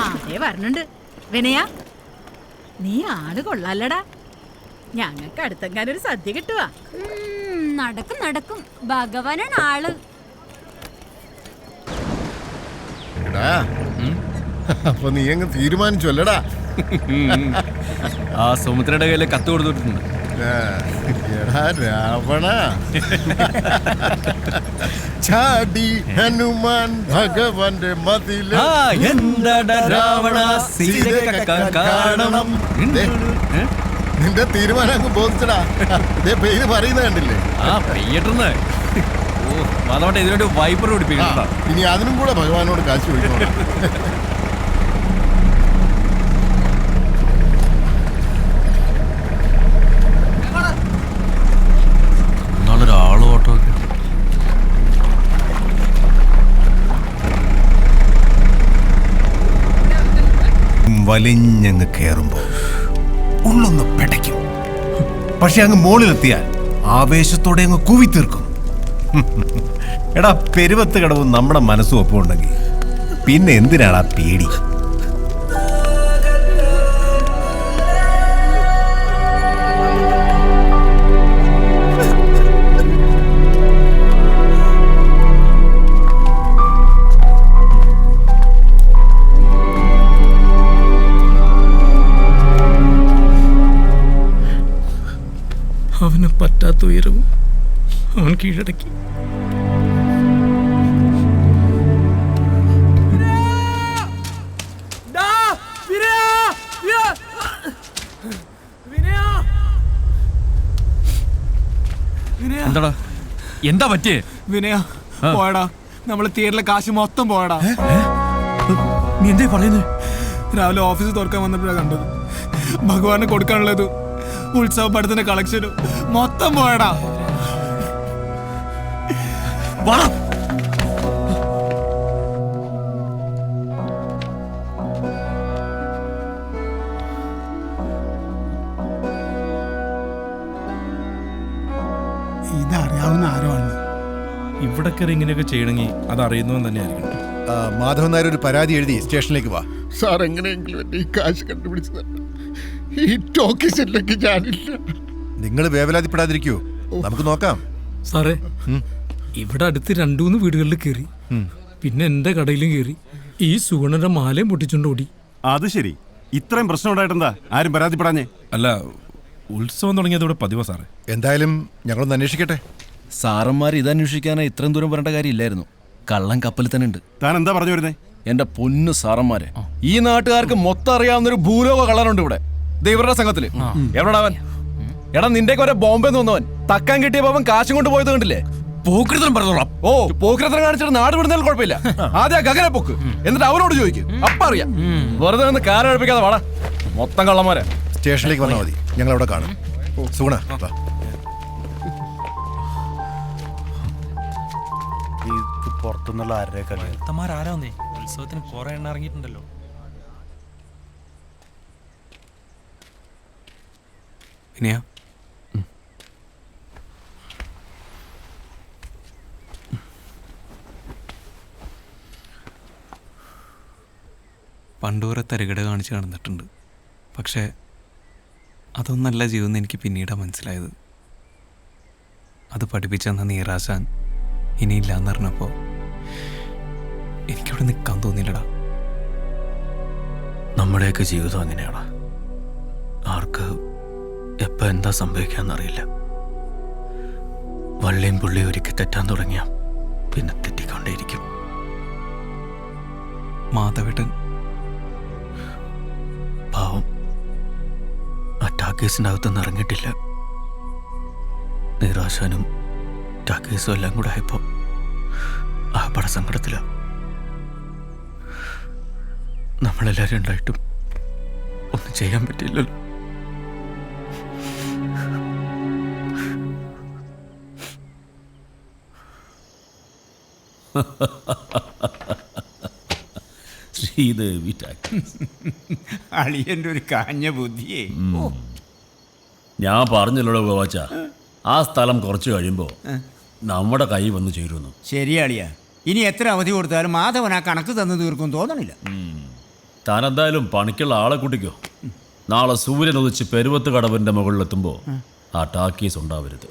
അതേ പറഞ്ഞുണ്ട്. വിനയ, നീ ആള് കൊള്ളാലടാ. ഞങ്ങൾക്ക് അടുത്തെങ്ങാനൊരു സദ്യ കിട്ടുവാ. നടക്കും നടക്കും, ഭഗവാനാണ് ആള്. അപ്പൊ നീ അങ്ങ് തീരുമാനിച്ചു അല്ലടാ? ആ സമുദ്രയുടെ കയ്യിലെ കത്ത് കൊടുത്തിട്ടുണ്ട്. എടാ രാവണ, ചാടി ഹനുമാൻ ഭഗവാന്റെ മതില് നിന്റെ തീരുമാനം അങ്ങ് ബോധിച്ചടാ. പേര് പറയുന്നത് കണ്ടില്ലേ? ഇതിനൊരു വൈപ്പർ പിടിപ്പിക്കണം. ഇനി അതിനും കൂടെ ഭഗവാനോട് കാശ് ചോദിക്കണം. ഒരാള് ഓട്ടോ വലിഞ്ഞങ്ങ് കയറുമ്പോ ഉള്ളൊന്ന് പെടയ്ക്കും. പക്ഷെ അങ്ങ് മുകളിലെത്തിയാൽ ആവേശത്തോടെ അങ്ങ് കൂവിത്തീർക്കും. എടാ പെരുവത്ത് കടവും നമ്മുടെ മനസ്സും ഒപ്പമുണ്ടെങ്കിൽ പിന്നെ എന്തിനാണ് ആ പേടി? അവന് പറ്റാത്ത ഉയരവും അവൻ കീഴടക്കി. എന്താടാ, എന്താ പറ്റിയേ? വിനയ പോയടാ, നമ്മള് തിയേറ്ററിലെ കാശ് മൊത്തം പോയടാ. നീ എന്തേ പറയുന്നത്? രാവിലെ ഓഫീസ് തുറക്കാൻ വന്നപ്പോഴാണ് കണ്ടത്. ഭഗവാന് കൊടുക്കാനുള്ളത് ഉത്സവ പടത്തിന്റെ കളക്ഷനും മൊത്തം പോയടാ. ഇതറിയാവുന്ന ആരോ ആണ്. ഇവിടെ കയറി ഇങ്ങനെയൊക്കെ ചെയ്യണമെങ്കിൽ അത് അറിയുന്നവൻ തന്നെ ആയിരിക്കണം. മാധവൻ നായർ ഒരു പരാതി എഴുതി സ്റ്റേഷനിലേക്ക് വാ. സാർ എങ്ങനെയെങ്കിലും എന്റെ ഈ കാശ് കണ്ടുപിടിച്ചത്. ഈ ടോക്കീസിലേക്ക് ഞാനില്ല. നിങ്ങൾ വേവലാതിപ്പെടാതിരിക്കൂ, നമുക്ക് നോക്കാം. സാറേ, ഇവിടെ അടുത്ത് 2-3 വീടുകളിൽ കയറി, പിന്നെ എന്റെ കടയിലും കയറി. ഈ സുഗുണന്റെ മാലയും പൊട്ടിച്ചോണ്ട് ഓടി. അത് ശരി, ഇത്രയും പ്രശ്നം ഉണ്ടായിട്ടെന്താ ആരും പരാതിപ്പെടാഞ്ഞേ? അല്ല, ഉത്സവം തുടങ്ങിയതോടെ പതിവാ സാറേ. എന്തായാലും ഞങ്ങളൊന്ന് അന്വേഷിക്കട്ടെ. സാറന്മാർ ഇത് അന്വേഷിക്കാനായി ഇത്രയും ദൂരം വരേണ്ട കാര്യമില്ലായിരുന്നു. കള്ളൻ കപ്പലിൽ തന്നെ ഉണ്ട്. താൻ എന്താ പറഞ്ഞു വരുന്നേ? എന്റെ പൊന്നു സാറന്മാരെ, ഈ നാട്ടുകാർക്ക് മൊത്തം അറിയാവുന്നൊരു ഭൂലോക കള്ളനുണ്ട് ഇവിടെ, ഇവരുടെ സംഘത്തില്. എവിടെടാ അവൻ? എടാ നിന്റെ വരെ ബോംബെ വന്നവൻ തക്കാൻ കിട്ടിയപ്പോ അവൻ കാശും കൊണ്ട് പോയത് കണ്ടില്ലേ? പോക്കൃതം പറഞ്ഞോളാം. ഓ, പോക്കൃതം കാണിച്ചിട്ട് നാട് വിടുന്നതിൽ കുഴപ്പമില്ല. ആദ്യം ഗഗനെ പൊക്ക്, എന്നിട്ട് അവനോട് ചോദിക്കും, അപ്പ അറിയാം. വെറുതെ നിന്ന് കാരം എടുപ്പിക്കാതെ വാടാ, മൊത്തം കള്ളന്മാരെ. സ്റ്റേഷനിലേക്ക് വന്നാൽ മതി, ഞങ്ങൾ അവിടെ കാണും. സുഗുണ വാ. പുറത്തുനിന്നുള്ള ആരുടെ ആരാന്നേ ഉത്സവത്തിന് കുറെ എണ്ണ ഇറങ്ങിയിട്ടുണ്ടല്ലോ. ഇനിയാ പണ്ടുവരെ തരികട കാണിച്ച് നടന്നിട്ടുണ്ട്. പക്ഷേ അതൊന്നല്ല ജീവിതം എനിക്ക് പിന്നീടാണ് മനസ്സിലായത്. അത് പഠിപ്പിച്ചെന്ന നീറാശാൻ ഇനിയില്ലാന്ന് പറഞ്ഞപ്പോൾ എനിക്കവിടെ നിൽക്കാൻ തോന്നിയില്ലടാ. നമ്മുടെയൊക്കെ ജീവിതം അങ്ങനെയാണ്. ആർക്ക് എപ്പോൾ എന്താ സംഭവിക്കാന്നറിയില്ല. വള്ളിയും പുള്ളിയും ഒരിക്കൽ തെറ്റാൻ തുടങ്ങിയ പിന്നെ തെറ്റിക്കൊണ്ടേയിരിക്കും. മാധവേട്ടൻ പാവം ആ ടാക്കേസിൻ്റെ അകത്തുനിന്ന് ഇറങ്ങിയിട്ടില്ല. നിരാശാനും ടാക്കേസും എല്ലാം കൂടെ ആയപ്പോൾ ആ പട സങ്കടത്തില. നമ്മളെല്ലാവരും ഉണ്ടായിട്ടും ഒന്നും ചെയ്യാൻ പറ്റില്ലല്ലോ. ശ്രീദേവി അളിയന്റെ ഒരു കാഞ്ഞ ബുദ്ധിയേ. ഞാൻ പറഞ്ഞല്ലോ ഗോവാച്ച, ആ സ്ഥലം കുറച്ച് കഴിയുമ്പോൾ നമ്മുടെ കൈ വന്ന് ചേരുന്നു. ശരിയാളിയാ, ഇനി എത്ര അവധി കൊടുത്താലും മാധവൻ ആ കണക്ക് തന്നു തീർക്കും തോന്നണില്ല. താനെന്തായാലും പണിക്കുള്ള ആളെ കൂട്ടിക്കോ. നാളെ സൂര്യൻ ഉദിച്ച് പെരുവത്ത് കടവിന്റെ മുകളിലെത്തുമ്പോൾ ആ ടാക്കീസ് ഉണ്ടാവരുത്.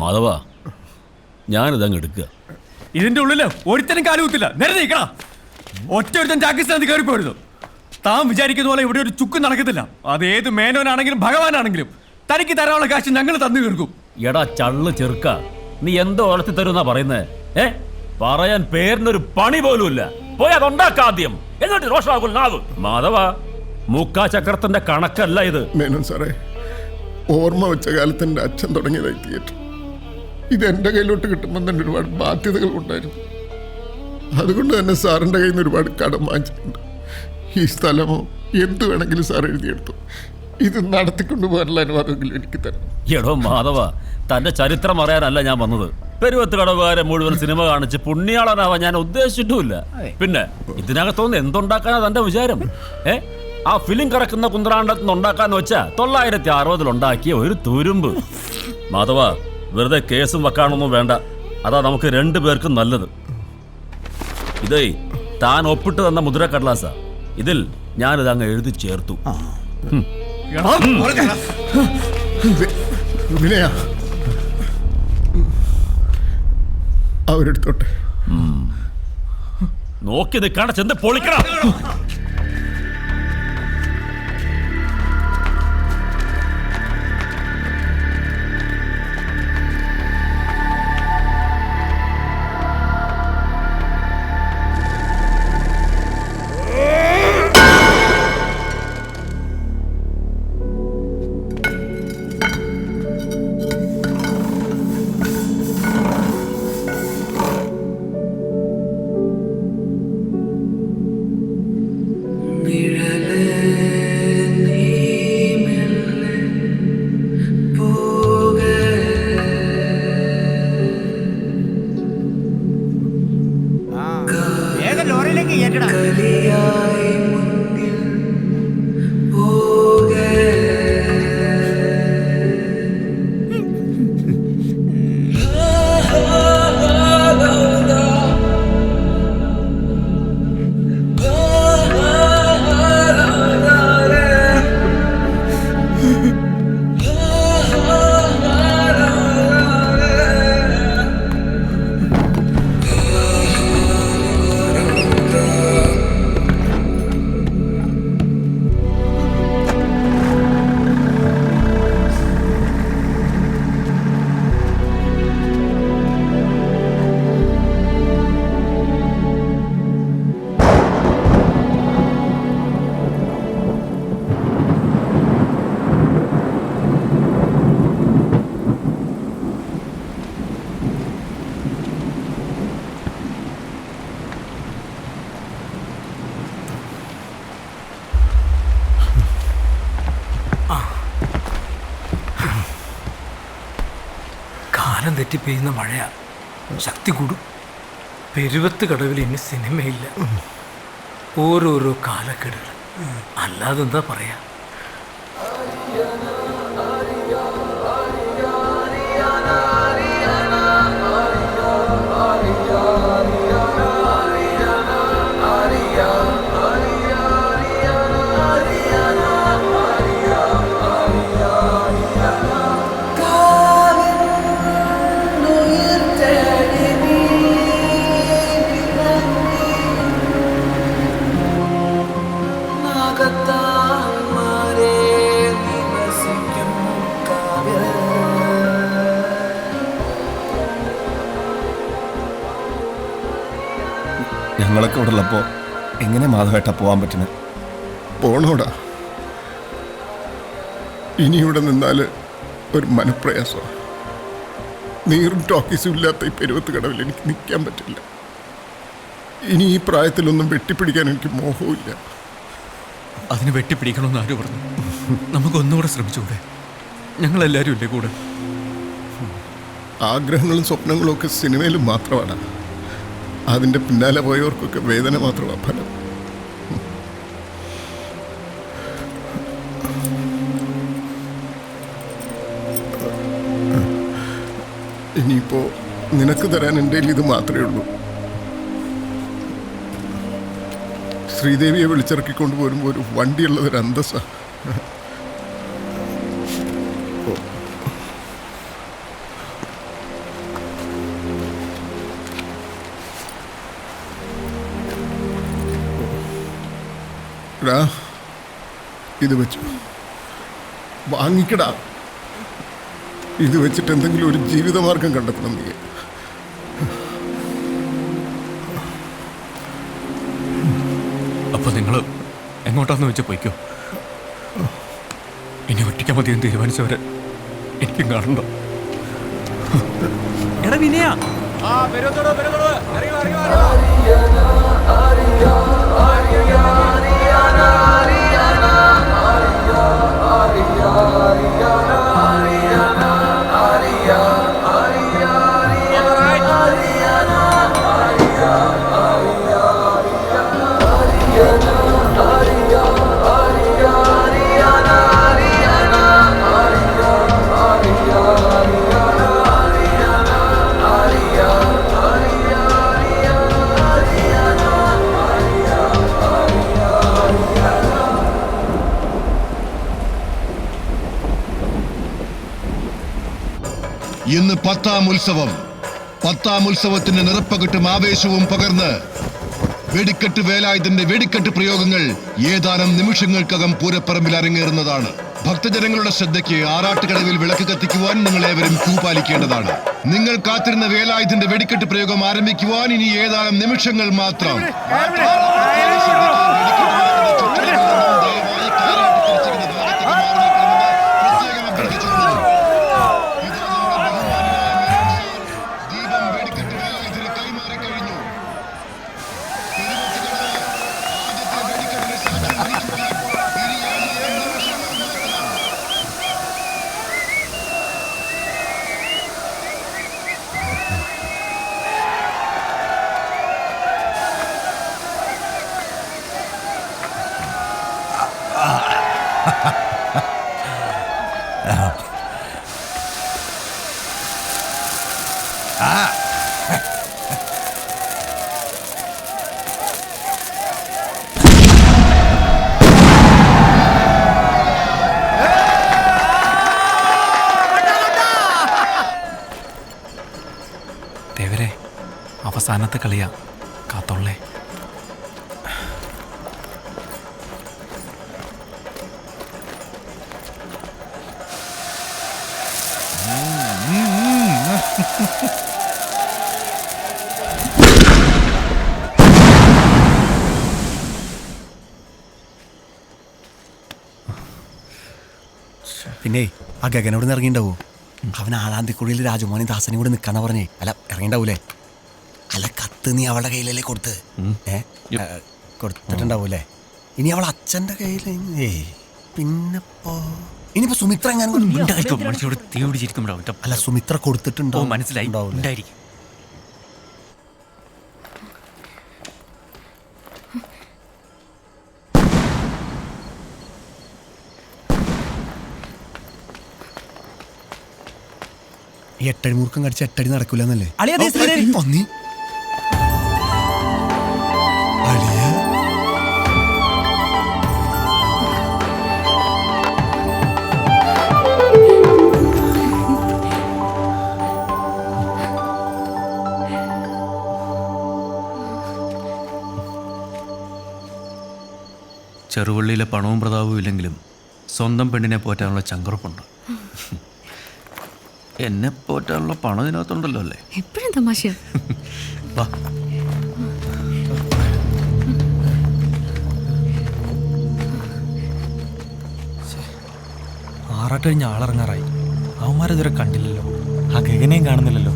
മാധവ, ഞാനിതങ്ങ് എടുക്കുക. ഇതിന്റെ ഉള്ളില് ഒരുത്തനും കാലുകുത്തില്ല. നേരെ നീക്കണം. ഒറ്റ ഒരുത്തൻ പാകിസ്ഥാനിൽ കയറിപ്പോയിരുന്നു. താൻ വിചാരിക്കുന്ന പോലെ ഇവിടെ ഒരു ചുക്കും നടക്കത്തില്ല. അത് ഏത് മേനോനാണെങ്കിലും ഭഗവാനാണെങ്കിലും തനിക്ക് തരാനുള്ള കാശ് ഞങ്ങൾ തന്നു തീർക്കും. എടാ ചള്ള് ചെറുക്ക, നീ എന്തോ വളർത്തി തരുന്നാ പറയുന്നേ? പറയാൻ പേരിനൊരു പണി പോലും ഇല്ല. പോയി അതുണ്ടാക്കാദ്യം, എന്നിട്ട് രോഷാകുൽ നാവ്. മാധവ, മുക്കാ ചക്രത്തിന്റെ കണക്കല്ല ഇത്. മേനോൻ സാറേ, ഓർമ്മ വെച്ച കാലത്ത് എൻ്റെ അച്ഛൻ തുടങ്ങിയതായി തിയേറ്റർ. ഇത് എൻ്റെ കയ്യിലോട്ട് കിട്ടുമ്പോൾ തന്നെ ഒരുപാട് ബാധ്യതകൾ ഉണ്ടായിരുന്നു. അതുകൊണ്ട് തന്നെ സാറിൻ്റെ കയ്യിൽ നിന്ന് ഒരുപാട് കടം വാങ്ങിച്ചിട്ടുണ്ട്. ഈ സ്ഥലമോ എന്ത് വേണമെങ്കിലും സാർ എഴുതിയെടുത്തു. ഇത് നടത്തിക്കൊണ്ടു പോകാനുള്ള അനുവാദമെങ്കിലും എനിക്ക് തരണം. എടോ മാധവ, തന്റെ ചരിത്രം അറിയാനല്ല ഞാൻ വന്നത്. പെരുവത്ത് കടവുകാരെ മുഴുവൻ സിനിമ കാണിച്ച് പുണ്യാളനാവാൻ ഞാൻ ഉദ്ദേശിച്ചിട്ടുമില്ല. പിന്നെ ഇതിനകത്തോന്ന് എന്തുണ്ടാക്കാനാ തന്റെ വിചാരം? ആ ഫിലിം കറക്കുന്ന കുന്ത്രാണ്ടത്തിന് ഉണ്ടാക്കാന്ന് വെച്ചാ 960 ഉണ്ടാക്കിയ ഒരു തുരുമ്പ്. മാധവ, വെറുതെ കേസും വെക്കാനൊന്നും വേണ്ട. അതാ നമുക്ക് 2 പേർക്കും നല്ലത്. ഇതേ താൻ ഒപ്പിട്ട് തന്ന മുദ്രക്കടലാസ. ഇതിൽ ഞാനിത് അങ്ങ് എഴുതി ചേർത്തു. അവരെടുത്തോട്ടെ. നോക്കി നിൽക്കാണ്, ചെന്ന് പൊളിക്കണം. തെറ്റി പെയ്യുന്ന മഴയാ, ശക്തി കൂടും. പെരുവത്ത് കടവിൽ ഇനി സിനിമയില്ല, ഓരോരോ കാലക്കെടുകൾ, അല്ലാതെന്താ പറയാ. ഞങ്ങളൊക്കെ ഇവിടെ ഉള്ളപ്പോ എങ്ങനെ മാധവേട്ട പോവാൻ പറ്റുന്നത്? പോണോടാ, ഇനി ഇവിടെ നിന്നാല് ഒരു മനപ്രയാസമാണ്. നീറും ടോക്കീസും ഇല്ലാത്ത ഈ പെരുവത്ത് കടവിൽ എനിക്ക് നിൽക്കാൻ പറ്റില്ല. ഇനി ഈ പ്രായത്തിലൊന്നും വെട്ടിപ്പിടിക്കാൻ എനിക്ക് മോഹമില്ല. അതിന് വെട്ടിപ്പിടിക്കണമെന്ന് ആര് പറഞ്ഞു? നമുക്കൊന്നുകൂടെ ശ്രമിച്ചുകൂടെ? ഞങ്ങളെല്ലാവരും ഇല്ലേ കൂടെ? ആഗ്രഹങ്ങളും സ്വപ്നങ്ങളും ഒക്കെ സിനിമയിലും മാത്രമാണ്. അതിൻ്റെ പിന്നാലെ പോയവർക്കൊക്കെ വേദന മാത്രമാണ് ഫലം. ഇനിയിപ്പോ നിനക്ക് തരാൻ എൻ്റെ കയ്യിൽ ഇത് മാത്രമേ ഉള്ളൂ. ശ്രീദേവിയെ വിളിച്ചിറക്കിക്കൊണ്ട് പോരുമ്പോൾ ഒരു വണ്ടിയുള്ളത് ഒരു അന്തസ്സാ. ഇത് വെച്ചു വാങ്ങിക്കടാ. ഇത് വെച്ചിട്ട് എന്തെങ്കിലും ഒരു ജീവിതമാർഗം കണ്ടെത്തണം നീ. അപ്പൊ നിങ്ങൾ എങ്ങോട്ടാന്ന് വെച്ച് പോയിക്കോ. ഇനി ഒറ്റയ്ക്ക് മതിയെന്ന് തീരുമാനിച്ചവരെ എനിക്കും കാണണ്ടോ? എടാ വിനയ, ഇന്ന് 10ാം ഉത്സവം. 10ാം ഉത്സവത്തിന്റെ നിറപ്പകട്ടും ആവേശവും പകർന്ന് വെടിക്കെട്ട് വേലായുധന്റെ വെടിക്കെട്ട് പ്രയോഗങ്ങൾ ഏതാനും നിമിഷങ്ങൾക്കകം പൂരപ്പറമ്പിൽ അരങ്ങേറുന്നതാണ്. ഭക്തജനങ്ങളുടെ ശ്രദ്ധയ്ക്ക് ആറാട്ടുകടവിൽ വിളക്ക് കത്തിക്കുവാൻ നിങ്ങൾ ഏവരും ക്യൂ പാലിക്കേണ്ടതാണ്. നിങ്ങൾ കാത്തിരുന്ന വേലായുധന്റെ വെടിക്കെട്ട് പ്രയോഗം ആരംഭിക്കുവാൻ ഇനി ഏതാനും നിമിഷങ്ങൾ മാത്രം. ദേവരെ, അവസാനത്തെ കളിയാ, കാത്തോളേ. പിന്നെ ആ ഗഗനോട് ഇറങ്ങിണ്ടാവോ? അവൻ ആളാന്തിക്കുള്ളിൽ രാജമോനെ ദാസനെ കൂടെ നിൽക്കാന്നാ പറഞ്ഞേ. അല്ല ഇറങ്ങിണ്ടാവൂലേ? അല്ല കത്ത് നീ അവളുടെ കയ്യിലല്ലേ കൊടുത്ത്? കൊടുത്തിട്ടുണ്ടാവൂലേ? ഇനി അവൾ അച്ഛൻ്റെ കയ്യിൽ പിന്നെപ്പോ ഇനിയിപ്പോ സുമിത്ര മനുഷ്യരോട് തീ പിടിച്ചിരിക്കുമ്പോഴാവും. അല്ല സുമിത്ര കൊടുത്തിട്ടുണ്ടോ? മനസ്സിലായി, ഉണ്ടായിരിക്കും. ഈ 8 മൂർക്കം കടിച്ച് 8 അടി നടക്കൂലെന്നല്ലേ? ചെറുവള്ളിയിലെ പണവും പ്രതാപവും ഇല്ലെങ്കിലും സ്വന്തം പെണ്ണിനെ പോറ്റാനുള്ള ചങ്കുറപ്പുണ്ട്. എന്നെ പോറ്റാനുള്ള പണം ഇതിനകത്തുണ്ടല്ലോ അല്ലേ? എപ്പോഴും തമാശ. വാ. ആറാട്ട് കഴിഞ്ഞ് ആളിറങ്ങാറായി. അവന്മാരിതുവരെ കണ്ടില്ലല്ലോ. ആ ഗഗനെയും കാണുന്നില്ലല്ലോ.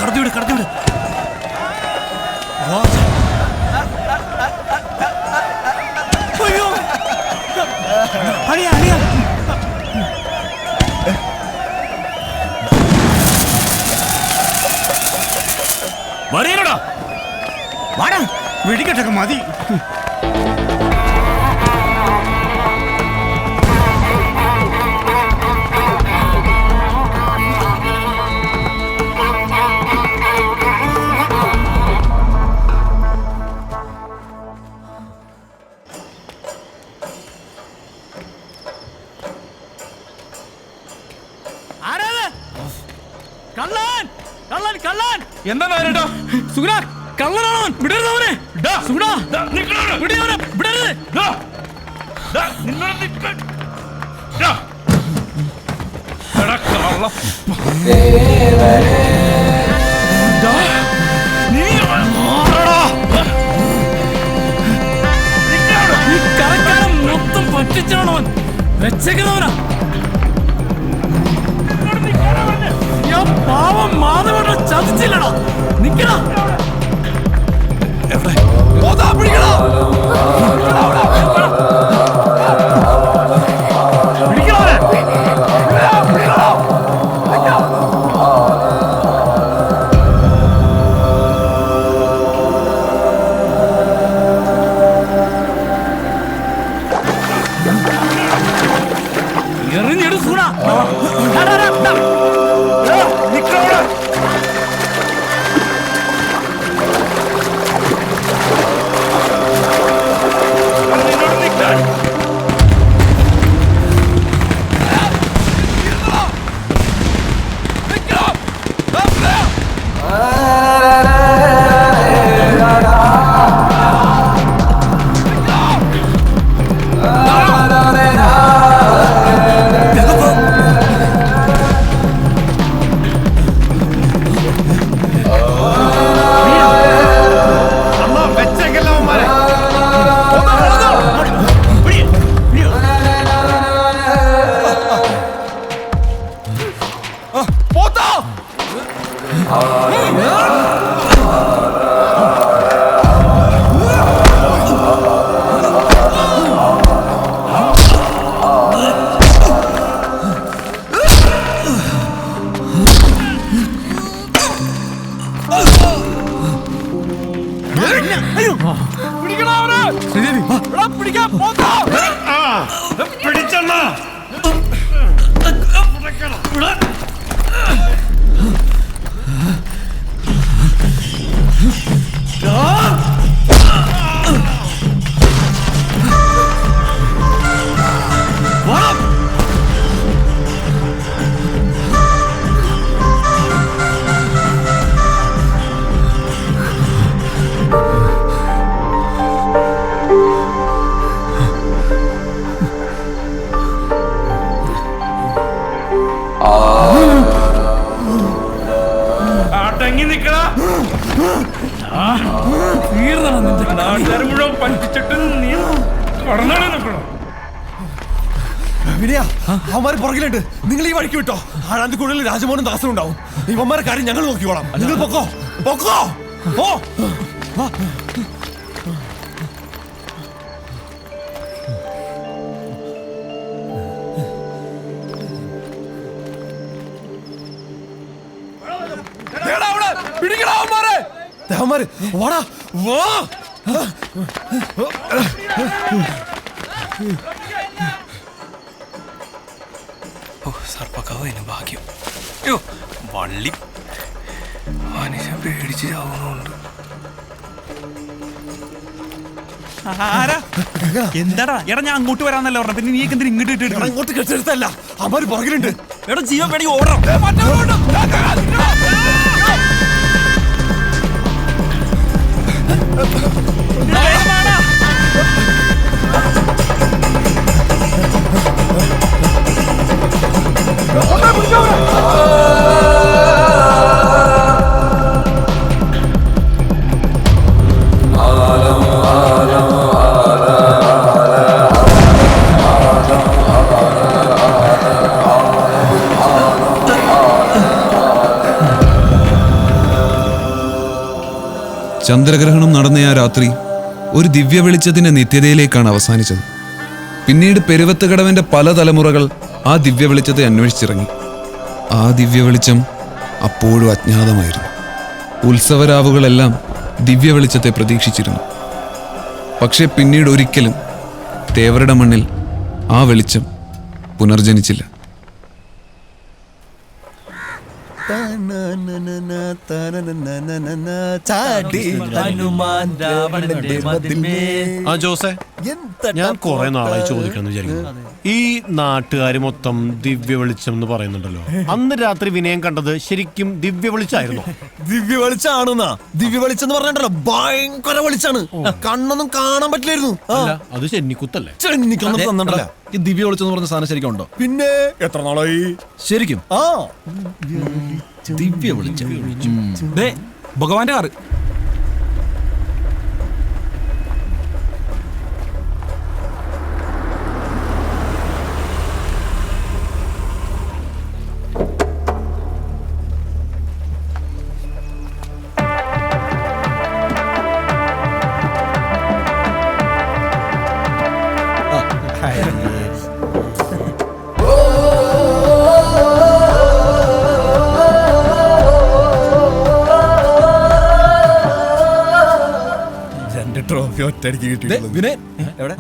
കടത്തിവിട്, കടത്തിവിട്. വെടിക്കെട്ടൊക്കെ മതി. എന്താ നേരട്ടോ സുഗുണ? കള്ളനാണോ? വിടരുത് അവനെ. സുഗുണ വിടരുത്. മൊത്തം പറ്റിച്ചാണോ വെച്ചേക്കുന്നവനാ? പാവം മാധവനെ ചതിച്ചില്ലടാ. നിക്കടാ. എറിഞ്ഞെടു സൂണ. അടങ്ങി നിക്കടാ. നാട്ടുകാർ മുഴുവൻ പഞ്ചിച്ചിട്ട് നീ കടന്നാണ് നിൽക്കണം. വിനയ അവന്മാര് പുറകിലുണ്ട്. നിങ്ങൾ ഈ വഴിക്ക് വിട്ടോ. ആഴാന്തിക്കുള്ളിൽ രാജമോഹനും ദാസനും ഉണ്ടാവും. ഇവന്മാരെ കാര്യം ഞങ്ങൾ നോക്കിക്കോളാം. നിങ്ങൾ പൊക്കോ പൊക്കോ. ഓ വാടാ വാ. സർപ്പക്കാവിന് ഭാഗ്യം. വള്ളി മനുഷ്യൻ പേടിച്ച് ചാവുന്നുണ്ട്. എന്താടാ എടാ ഞാൻ അങ്ങോട്ട് വരാന്നല്ലേ പറഞ്ഞ, പിന്നെ നീ എന്തിനാ ഇങ്ങോട്ട് ഇട്ടിട്ട്? അങ്ങോട്ട് കെട്ടെടുത്തല്ല, അവന്മാര് പുറകിലുണ്ട്. എടാ ജീവൻ വേണ്ടി ഓടാം. ചന്ദ്രഗ്രഹണം നടന്ന ആ രാത്രി ഒരു ദിവ്യ വെളിച്ചത്തിന്റെ നിത്യതയിലേക്കാണ് അവസാനിച്ചത്. പിന്നീട് പെരുവത്തുകടവന്റെ പല തലമുറകൾ ആ ദിവ്യ വെളിച്ചത്തെ അന്വേഷിച്ചിറങ്ങി. ആ ദിവ്യ വെളിച്ചം അപ്പോഴും അജ്ഞാതമായിരുന്നു. ഉത്സവരാവുകളെല്ലാം ദിവ്യ വെളിച്ചത്തെ പ്രതീക്ഷിച്ചിരുന്നു. പക്ഷെ പിന്നീട് ഒരിക്കലും തേവരുടെ മണ്ണിൽ ആ വെളിച്ചം പുനർജനിച്ചില്ല. ആ ജോസേ, ഞാൻ കുറെ നാളായി ചോദിക്കാന്ന് വിചാരിക്കുന്നു. ഈ നാട്ടുകാര് മൊത്തം ദിവ്യ വെളിച്ചം എന്ന് പറയുന്നുണ്ടല്ലോ, അന്ന് രാത്രി വിനയം കണ്ടത് ശരിക്കും ദിവ്യ വെളിച്ചായിരുന്നു? ദിവ്യ വെളിച്ചാണെന്നാ? ദിവ്യ വെളിച്ചം എന്ന് പറഞ്ഞിട്ടല്ലോ, ഭയങ്കര വെളിച്ചാണ്. കണ്ണൊന്നും കാണാൻ പറ്റില്ലായിരുന്നു. അത് ചെന്നിക്കുത്തല്ലേ? ചെന്നിക്കൊന്നും ഈ ദിവ്യ വെളിച്ചം എന്ന് പറഞ്ഞ സാധനം ശരിക്കും ഉണ്ടോ? പിന്നെ എത്ര നാളായി ശരിക്കും? ആ ദിവ്യ വെളിച്ചം. ഭഗവാന്റെ കാറ്. ട്രോഫി ഒറ്റയടിക്ക് കിട്ടി. വിനയ് എവിടെ?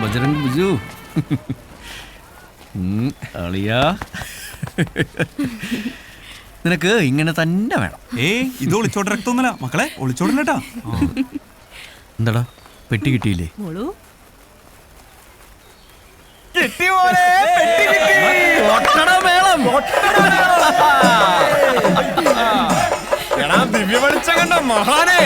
ബജരംഗ് ബിജു അളിയാ, നിനക്ക് ഇങ്ങനെ തന്നെ വേണം. ഇത് ഒളിച്ചോട്ട് രക്തൊന്നുമില്ല മക്കളെ, ഒളിച്ചോടില്ലട്ടാ. എന്താടാ പെട്ടി കിട്ടിയില്ലേ? ദിവ്യ വെളിച്ചം കണ്ട മഹാനെ.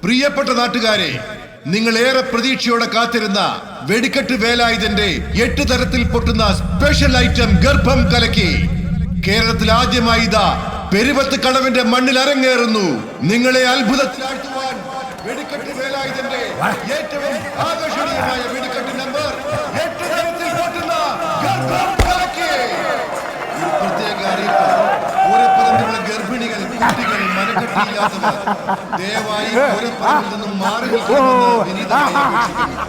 പ്രിയപ്പെട്ട നാട്ടുകാരെ, നിങ്ങൾ ഏറെ പ്രതീക്ഷയോടെ കാത്തിരുന്ന വെടിക്കെട്ട് വേലായുധന്റെ 8 തരത്തിൽ പൊട്ടുന്ന സ്പെഷ്യൽ ഐറ്റം ഗർഭം കലക്കി കേരളത്തിൽ ആദ്യമായി ഇതാ പെരുവത്ത് കടവിന്റെ മണ്ണിൽ അരങ്ങേറുന്നു. നിങ്ങളെ അത്ഭുതത്തിലാഴ്ത്തുവാൻ വെടിക്കെട്ട് വേലായുധന്റെ ഏറ്റവും ആകർഷണീയമായ വെടിക്കെട്ട് നമ്പർ 8 തരത്തിൽ പൊട്ടുന്ന ഗർഭം കലക്കി. ഒരു പ്രത്യേക അറിയിപ്പ്: പൂരപ്പറമ്പിലുള്ള ഗർഭിണികൾ, കുട്ടികൾ, മനക്കെട്ടിയില്ലാത്തവർ ദയവായി പൂരപ്പറമ്പിൽ നിന്നും മാറി നിൽക്കണമെന്ന് വിനീതമായി അപേക്ഷിക്കുന്നു.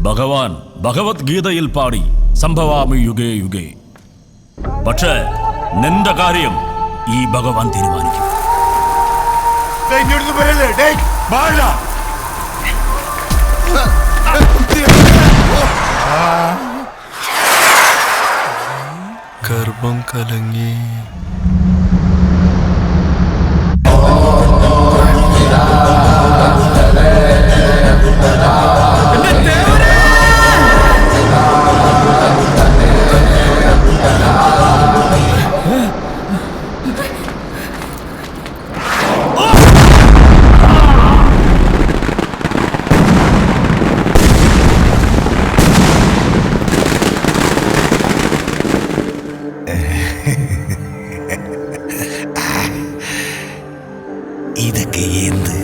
ഭഗവാൻ ഭഗവത്ഗീതയിൽ പാടി സംഭവാമി യുഗേ യുഗേ. പക്ഷേ നിന്റെ കാര്യം ഈ ഭഗവാൻ തീരുമാനിക്കും. ഗർഭം കലങ്ങി. ഇതൊക്കെ എന്ത്